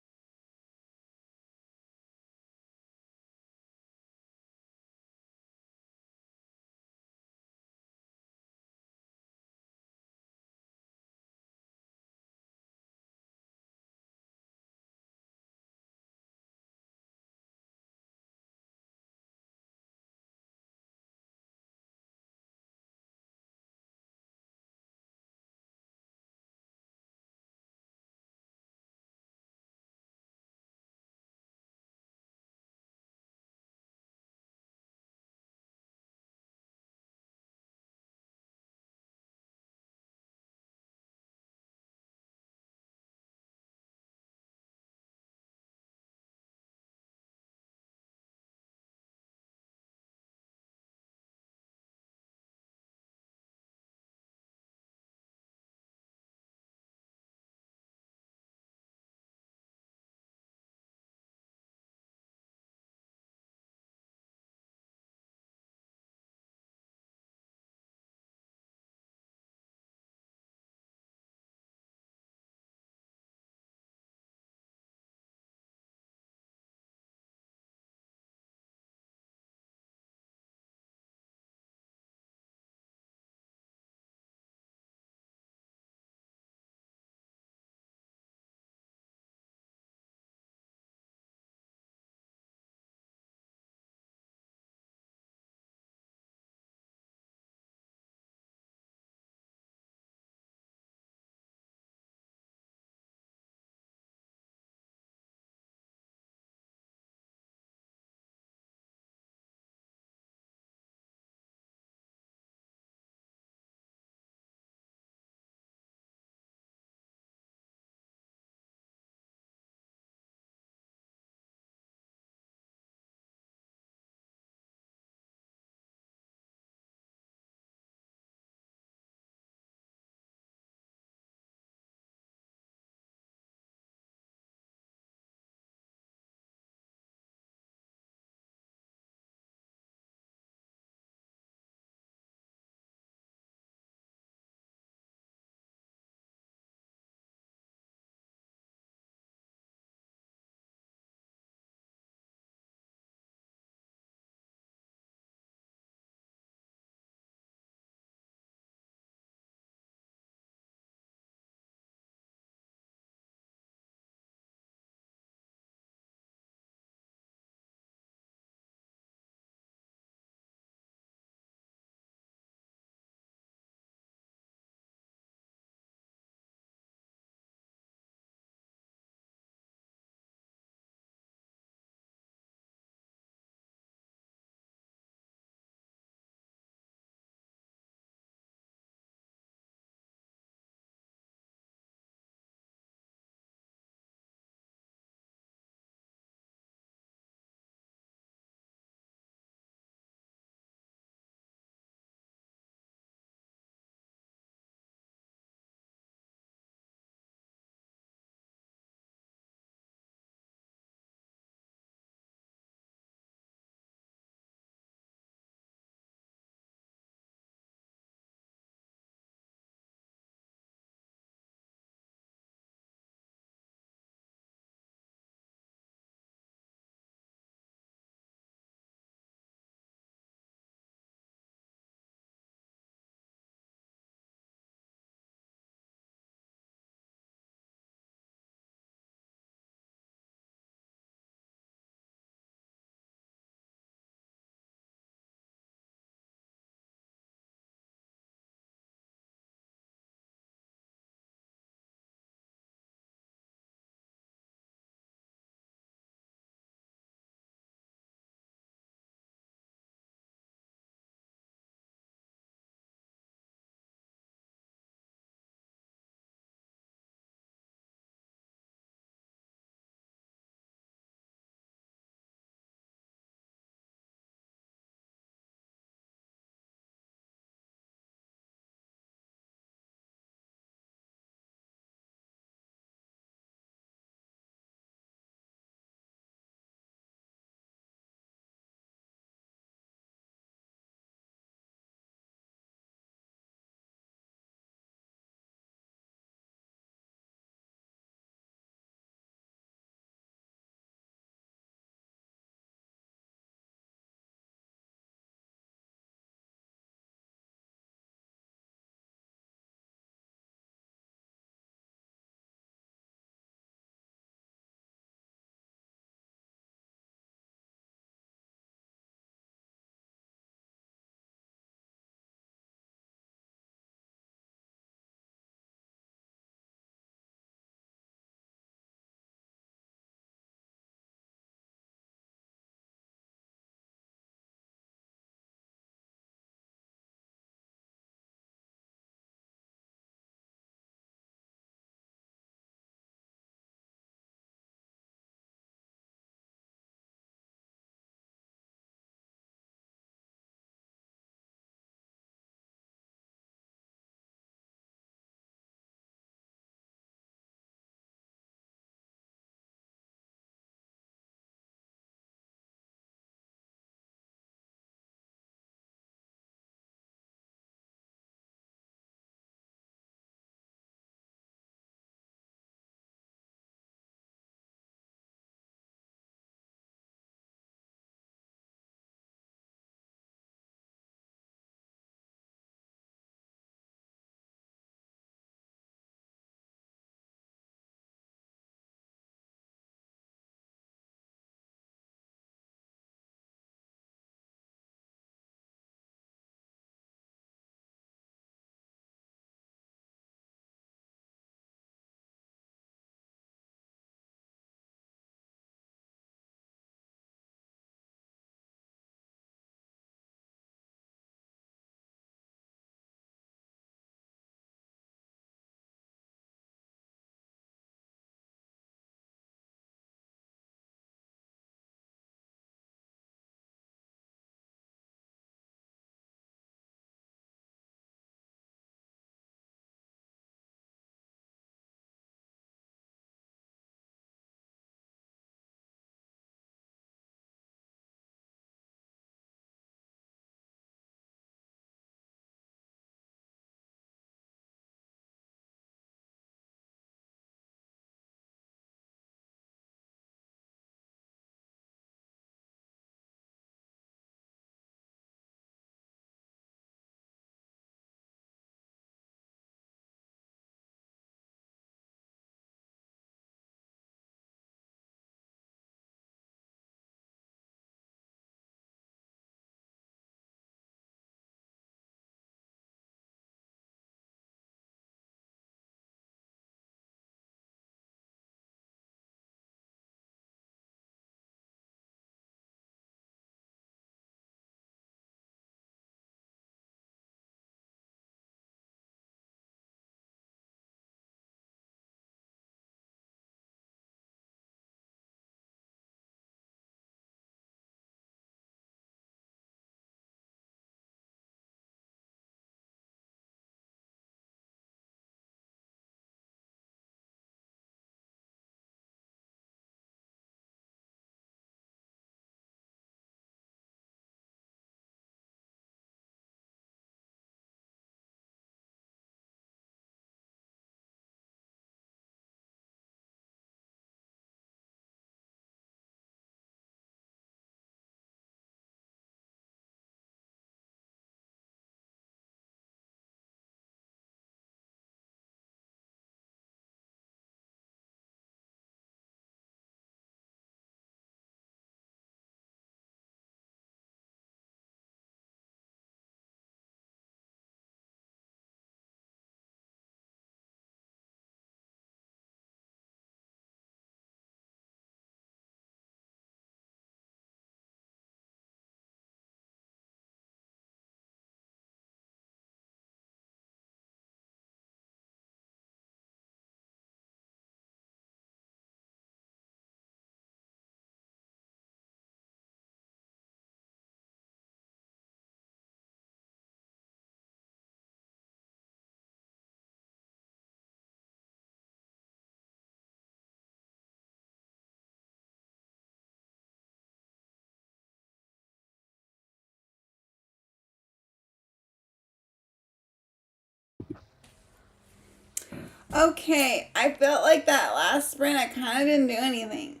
Okay, I felt like that last sprint I kind of didn't do anything.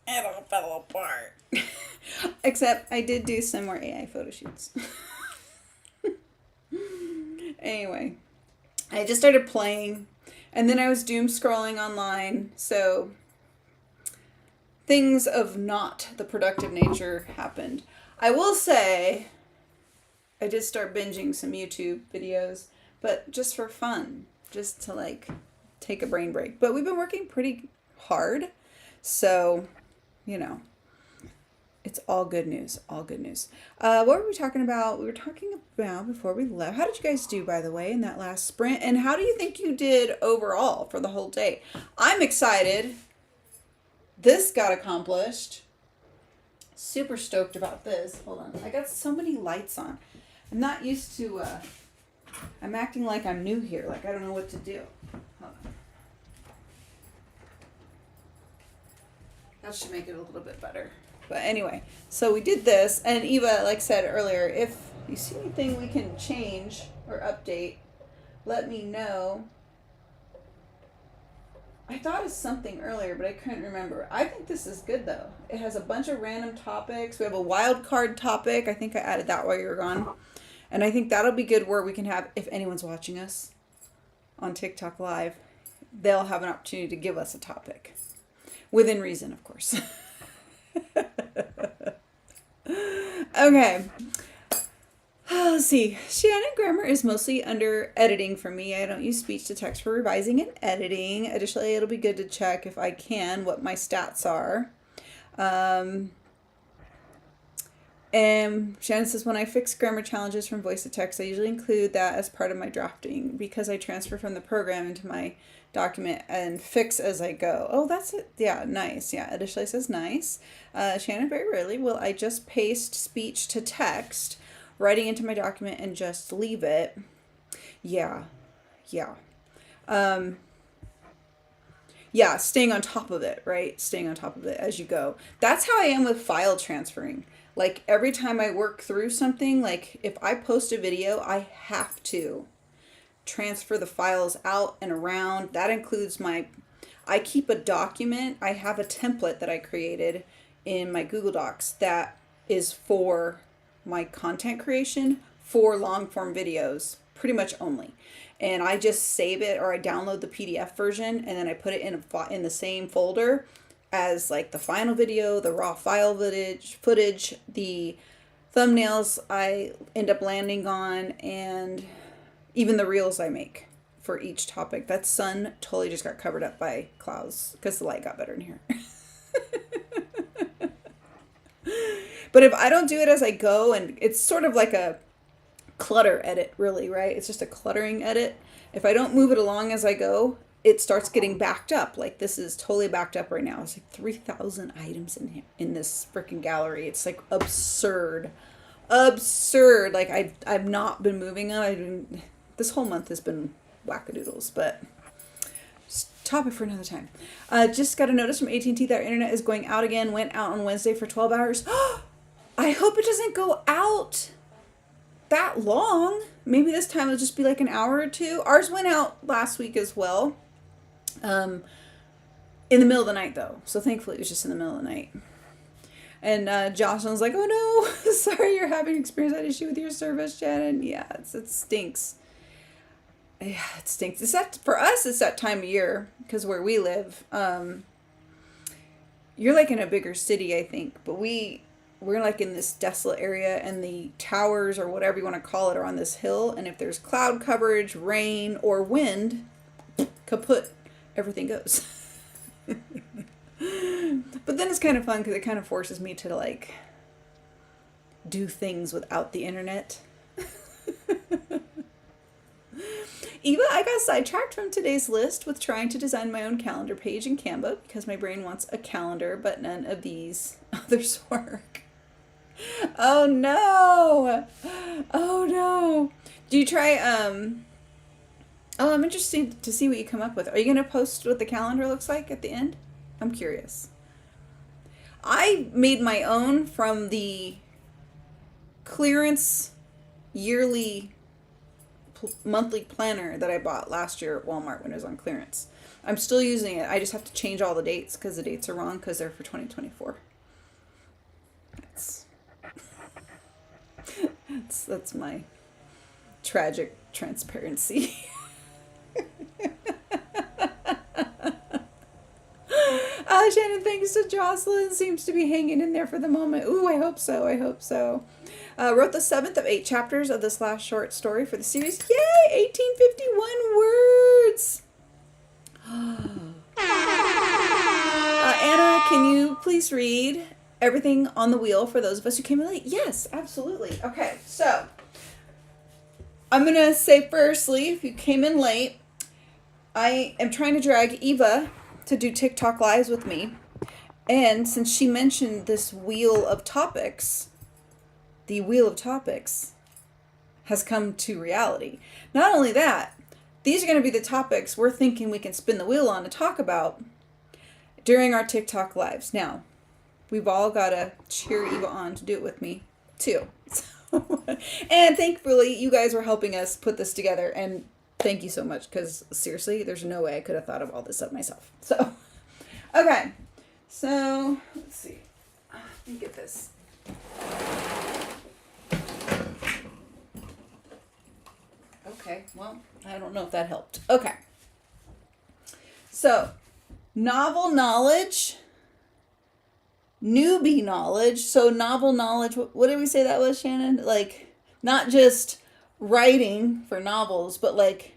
It all fell apart. Except I did do some more AI photo shoots. Anyway, I just started playing and then I was doom scrolling online, so things of not the productive nature happened. I will say I did start binging some YouTube videos, but just for fun, just to like take a brain break. But we've been working pretty hard, so you know, it's all good news. All good news. What were we talking about? We were talking about before we left. How did you guys do, by the way, in that last sprint? And how do you think you did overall for the whole day? I'm excited. This got accomplished. Super stoked about this. Hold on. I got so many lights on. I'm not used to, I'm acting like I'm new here. Like I don't know what to do. Hold on. That should make it a little bit better. But anyway, so we did this, and Eva, like said earlier, if you see anything we can change or update, let me know. I thought of something earlier, but I couldn't remember. I think this is good, though. It has a bunch of random topics. We have a wild card topic. I think I added that while you were gone. And I think that'll be good where we can have, if anyone's watching us on TikTok Live, they'll have an opportunity to give us a topic. Within reason, of course. Okay. Let's see. Shannon grammar is mostly under editing for me. I don't use speech to text for revising and editing. Additionally, it'll be good to check if I can what my stats are. And Shannon says, when I fix grammar challenges from voice to text, I usually include that as part of my drafting because I transfer from the program into my document and fix as I go. Oh, that's it. Yeah, nice. Yeah, additionally says nice. Shannon, very rarely will I just paste speech to text, writing into my document and just leave it. Yeah. Yeah, staying on top of it, right? Staying on top of it as you go. That's how I am with file transferring. Like every time I work through something, like if I post a video, I have to transfer the files out and around. That includes I keep a document. I have a template that I created in my Google Docs that is for my content creation for long form videos, pretty much only. And I just save it or I download the PDF version and then I put it in the same folder as like the final video, the raw file footage, the thumbnails I end up landing on, and even the reels I make for each topic. That sun totally just got covered up by clouds because the light got better in here. But if I don't do it as I go, and it's sort of like a clutter edit, really, right? It's just a cluttering edit. If I don't move it along as I go, it starts getting backed up. Like this is totally backed up right now. It's like 3,000 items in here in this freaking gallery. It's like absurd. Like I've not been moving them. This whole month has been wackadoodles, but topic for another time. Just got a notice from AT&T that our internet is going out again. Went out on Wednesday for 12 hours. I hope it doesn't go out that long. Maybe this time it'll just be like an hour or two. Ours went out last week as well. In the middle of the night though. So thankfully it was just in the middle of the night. And Jocelyn's like, oh no, sorry you're having experienced that issue with your service, Shannon. Yeah, it stinks. Yeah, it stinks. It's that for us. It's that time of year because where we live, you're like in a bigger city, I think, but we're like in this desolate area, and the towers or whatever you want to call it are on this hill. And if there's cloud coverage, rain, or wind, kaput, everything goes. But then it's kind of fun because it kind of forces me to like do things without the internet. Eva, I got sidetracked from today's list with trying to design my own calendar page in Canva because my brain wants a calendar, but none of these others work. Oh no! Oh no! Do you try, oh, I'm interested to see what you come up with. Are you going to post what the calendar looks like at the end? I'm curious. I made my own from the clearance yearly monthly planner that I bought last year at Walmart when it was on clearance. I'm still using it. I just have to change all the dates because the dates are wrong because they're for 2024. That's my tragic transparency. Shannon, thanks to Jocelyn. Seems to be hanging in there for the moment. Ooh, I hope so. I hope so. Wrote the 7th of 8 chapters of this last short story for the series. Yay! 1851 words. Anna, can you please read everything on the wheel for those of us who came in late? Yes, absolutely. Okay, so I'm going to say firstly, if you came in late, I am trying to drag Eva to do TikTok lives with me. And since she mentioned this wheel of topics, the wheel of topics has come to reality. Not only that, these are going to be the topics we're thinking we can spin the wheel on to talk about during our TikTok lives. Now, we've all got to cheer Eva on to do it with me too. And thankfully, you guys were helping us put this together, and thank you so much, because seriously, there's no way I could have thought of all this up myself. So, okay. So, let's see. Let me get this. Okay, well, I don't know if that helped. Okay. So, novel knowledge, newbie knowledge. So, novel knowledge, what did we say that was, Shannon? Like, not just writing for novels, but like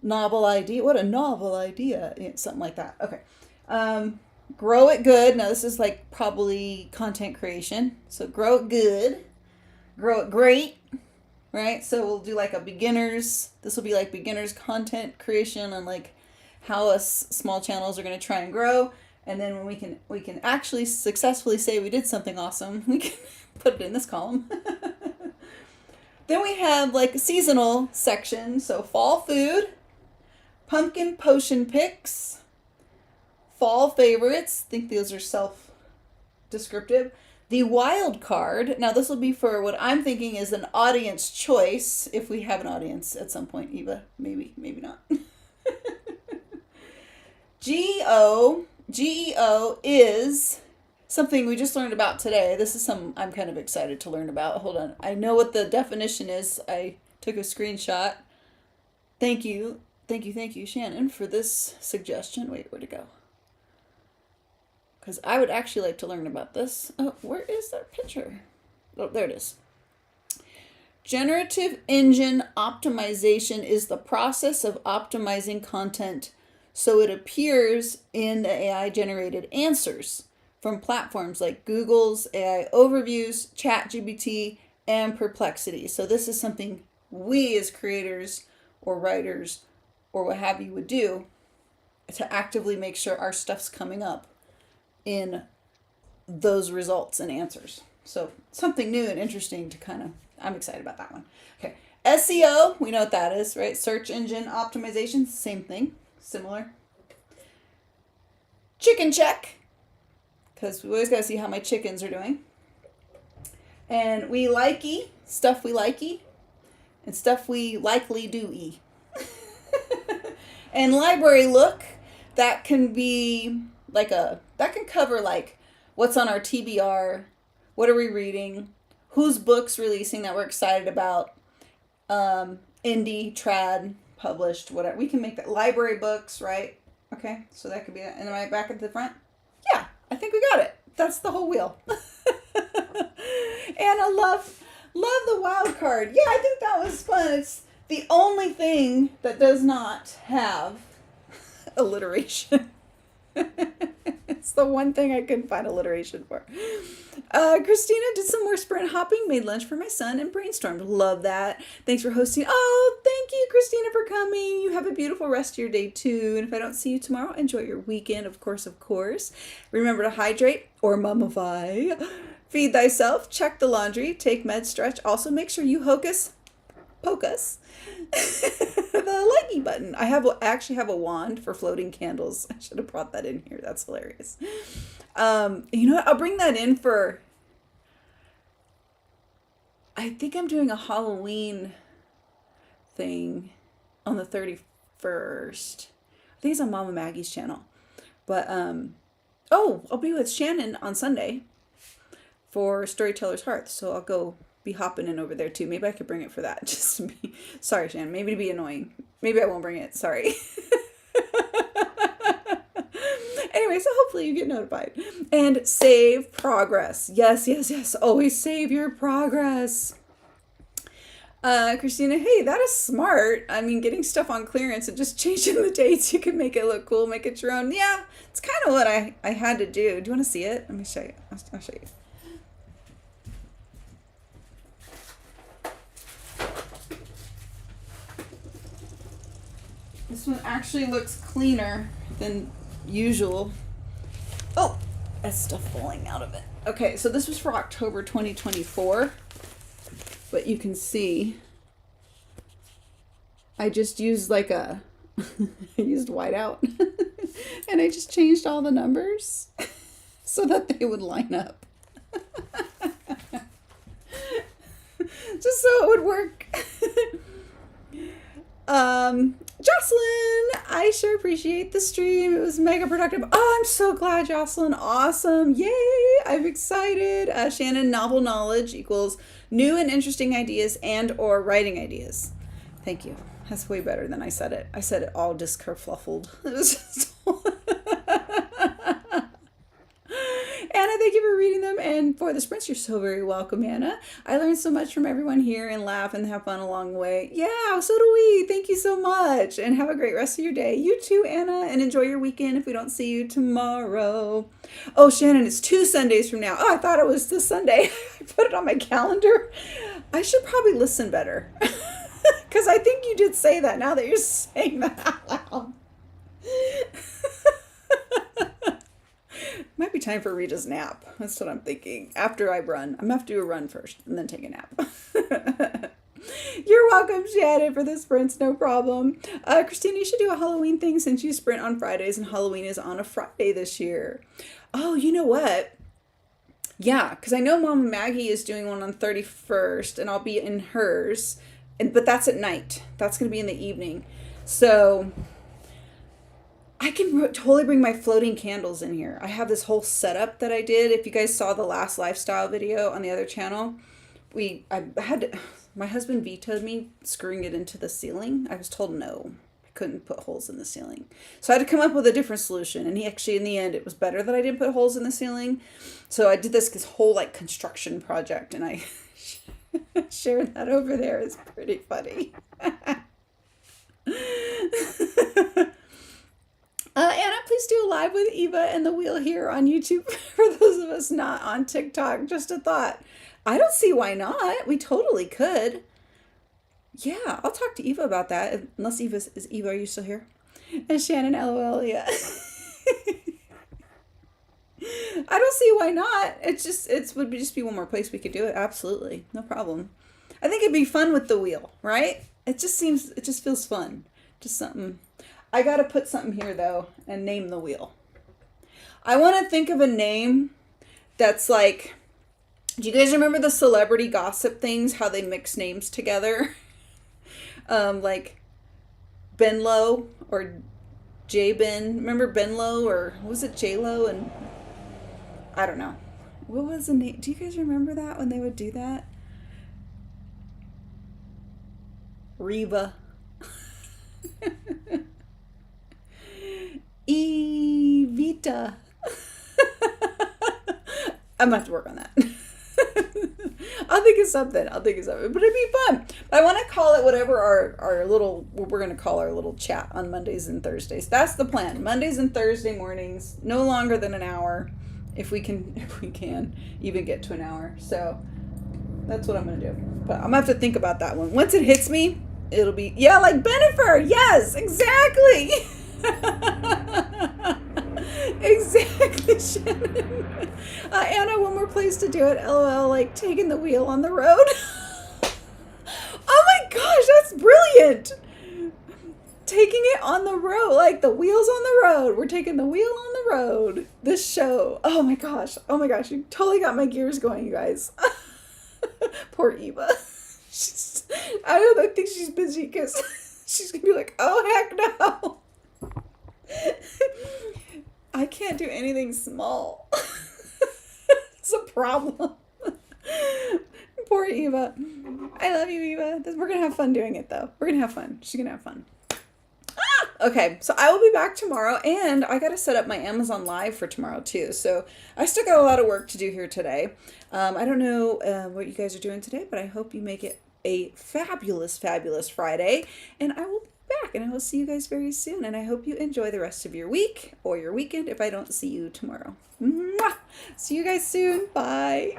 novel idea. What a novel idea. Something like that. Okay. Grow it good. Now this is like probably content creation. So grow it good. Grow it great. Right? So we'll do like a beginners. This will be like beginners content creation on like how us small channels are going to try and grow. And then when we can actually successfully say we did something awesome, we can put it in this column. Then we have like a seasonal section. So fall food, pumpkin potion picks, fall favorites. I think those are self-descriptive. The wild card. Now this will be for what I'm thinking is an audience choice. If we have an audience at some point, Eva. Maybe not. GEO is something we just learned about today. This is something I'm kind of excited to learn about. Hold on. I know what the definition is. I took a screenshot. Thank you, Shannon, for this suggestion. Wait, where'd it go? Because I would actually like to learn about this. Oh, where is that picture? Oh, there it is. Generative engine optimization is the process of optimizing content so it appears in the AI-generated answers from platforms like Google's AI Overviews, ChatGPT, and Perplexity. So this is something we as creators or writers or what have you would do to actively make sure our stuff's coming up in those results and answers. So something new and interesting to I'm excited about that one. Okay, SEO, we know what that is, right? Search engine optimization, same thing, similar. Chicken check, because we always got to see how my chickens are doing. And we likey, stuff we likey, and stuff we likely do-y. And library look, that can be that can cover like what's on our TBR, what are we reading, whose book's releasing that we're excited about, indie, trad, published, whatever. We can make that library books, right? Okay, so that could be that. And am I back at the front? Yeah, I think we got it. That's the whole wheel. And I love the wild card. Yeah, I think that was fun. It's the only thing that does not have alliteration. It's the one thing I couldn't find alliteration for. Christina did some more sprint hopping, made lunch for my son, and brainstormed. Love that. Thanks for hosting. Oh, thank you, Christina, for coming. You have a beautiful rest of your day, too. And if I don't see you tomorrow, enjoy your weekend, of course. Remember to hydrate or mummify. Feed thyself. Check the laundry. Take med stretch. Also, make sure you hocus pocus the likey button. I actually have a wand for floating candles. I should have brought that in here. That's hilarious. You know what? I'll bring that in I think I'm doing a Halloween thing on the 31st. I think it's on Mama Maggie's channel. But, oh, I'll be with Shannon on Sunday for Storyteller's Hearth. So I'll go be hopping in over there too. Maybe I could bring it for that. Just to be, sorry, Shannon. Maybe to be annoying. Maybe I won't bring it. Sorry. Anyway, so hopefully you get notified. And save progress. Yes, yes, yes. Always save your progress. Christina, hey, that is smart. I mean, getting stuff on clearance and just changing the dates, you can make it look cool, make it your own. Yeah, it's kind of what I had to do. Do you want to see it? Let me show you. I'll show you. This one actually looks cleaner than usual. Oh, that's stuff falling out of it. Okay, so this was for October 2024. But you can see I just used like I used whiteout and I just changed all the numbers so that they would line up. Just so it would work. Jocelyn, I sure appreciate the stream. It was mega productive. Oh, I'm so glad, Jocelyn. Awesome. Yay. I'm excited. Shannon, novel knowledge equals new and interesting ideas and or writing ideas. Thank you. That's way better than I said it. I said it all diskerfluffled. It was just Anna, thank you for reading them. And for the sprints, you're so very welcome, Anna. I learned so much from everyone here and laugh and have fun along the way. Yeah, so do we. Thank you so much. And have a great rest of your day. You too, Anna. And enjoy your weekend if we don't see you tomorrow. Oh, Shannon, it's 2 Sundays from now. Oh, I thought it was this Sunday. I put it on my calendar. I should probably listen better. Because I think you did say that now that you're saying that out loud. Might be time for Rita's nap. That's what I'm thinking. After I run. I'm going to have to do a run first and then take a nap. You're welcome, Shannon, for the sprints. No problem. Christina, you should do a Halloween thing since you sprint on Fridays and Halloween is on a Friday this year. Oh, you know what? Yeah, because I know Mama Maggie is doing one on 31st and I'll be in hers. But that's at night. That's going to be in the evening. So I can totally bring my floating candles in here. I have this whole setup that I did. If you guys saw the last lifestyle video on the other channel, my husband vetoed me screwing it into the ceiling. I was told no, I couldn't put holes in the ceiling. So I had to come up with a different solution. And he actually, in the end, it was better that I didn't put holes in the ceiling. So I did this whole like construction project and I shared that over there. It's pretty funny. Anna, please do a live with Eva and the wheel here on YouTube for those of us not on TikTok. Just a thought. I don't see why not. We totally could. Yeah, I'll talk to Eva about that. Unless is Eva, are you still here? And Shannon, LOL, yeah. I don't see why not. It would just be one more place we could do it. Absolutely. No problem. I think it'd be fun with the wheel, right? It just feels fun. Just something. I got to put something here though and name the wheel. I want to think of a name that's like, do you guys remember the celebrity gossip things? How they mix names together? Like Benlo or J-Ben. Remember Benlo or was it J-Lo? And I don't know. What was the name? Do you guys remember that when they would do that? Reba. Evita. I'm gonna have to work on that. I'll think of something. But it'd be fun. But I want to call it whatever we're going to call our little chat on Mondays and Thursdays. That's the plan. Mondays and Thursday mornings, no longer than an hour. If we can even get to an hour. So that's what I'm going to do. But I'm going to have to think about that one. Once it hits me, it'll be, yeah, like Bennifer. Yes, exactly. Exactly, Shannon. Anna, one more place to do it. LOL, like taking the wheel on the road. Oh my gosh, that's brilliant. Taking it on the road, like the wheels on the road. We're taking the wheel on the road. This show. Oh my gosh. You totally got my gears going, you guys. Poor Eva. She's I don't think she's busy because she's gonna be like, oh heck no. I can't do anything small. It's a problem. Poor Eva. I love you, Eva. We're gonna have fun doing it though. We're gonna have fun. She's gonna have fun. Okay, so I will be back tomorrow, and I gotta set up my Amazon Live for tomorrow too. So I still got a lot of work to do here today. I don't know what you guys are doing today, but I hope you make it a fabulous, fabulous Friday. And I will be back, and I will see you guys very soon. And I hope you enjoy the rest of your week or your weekend if I don't see you tomorrow. Mwah! See you guys soon. Bye.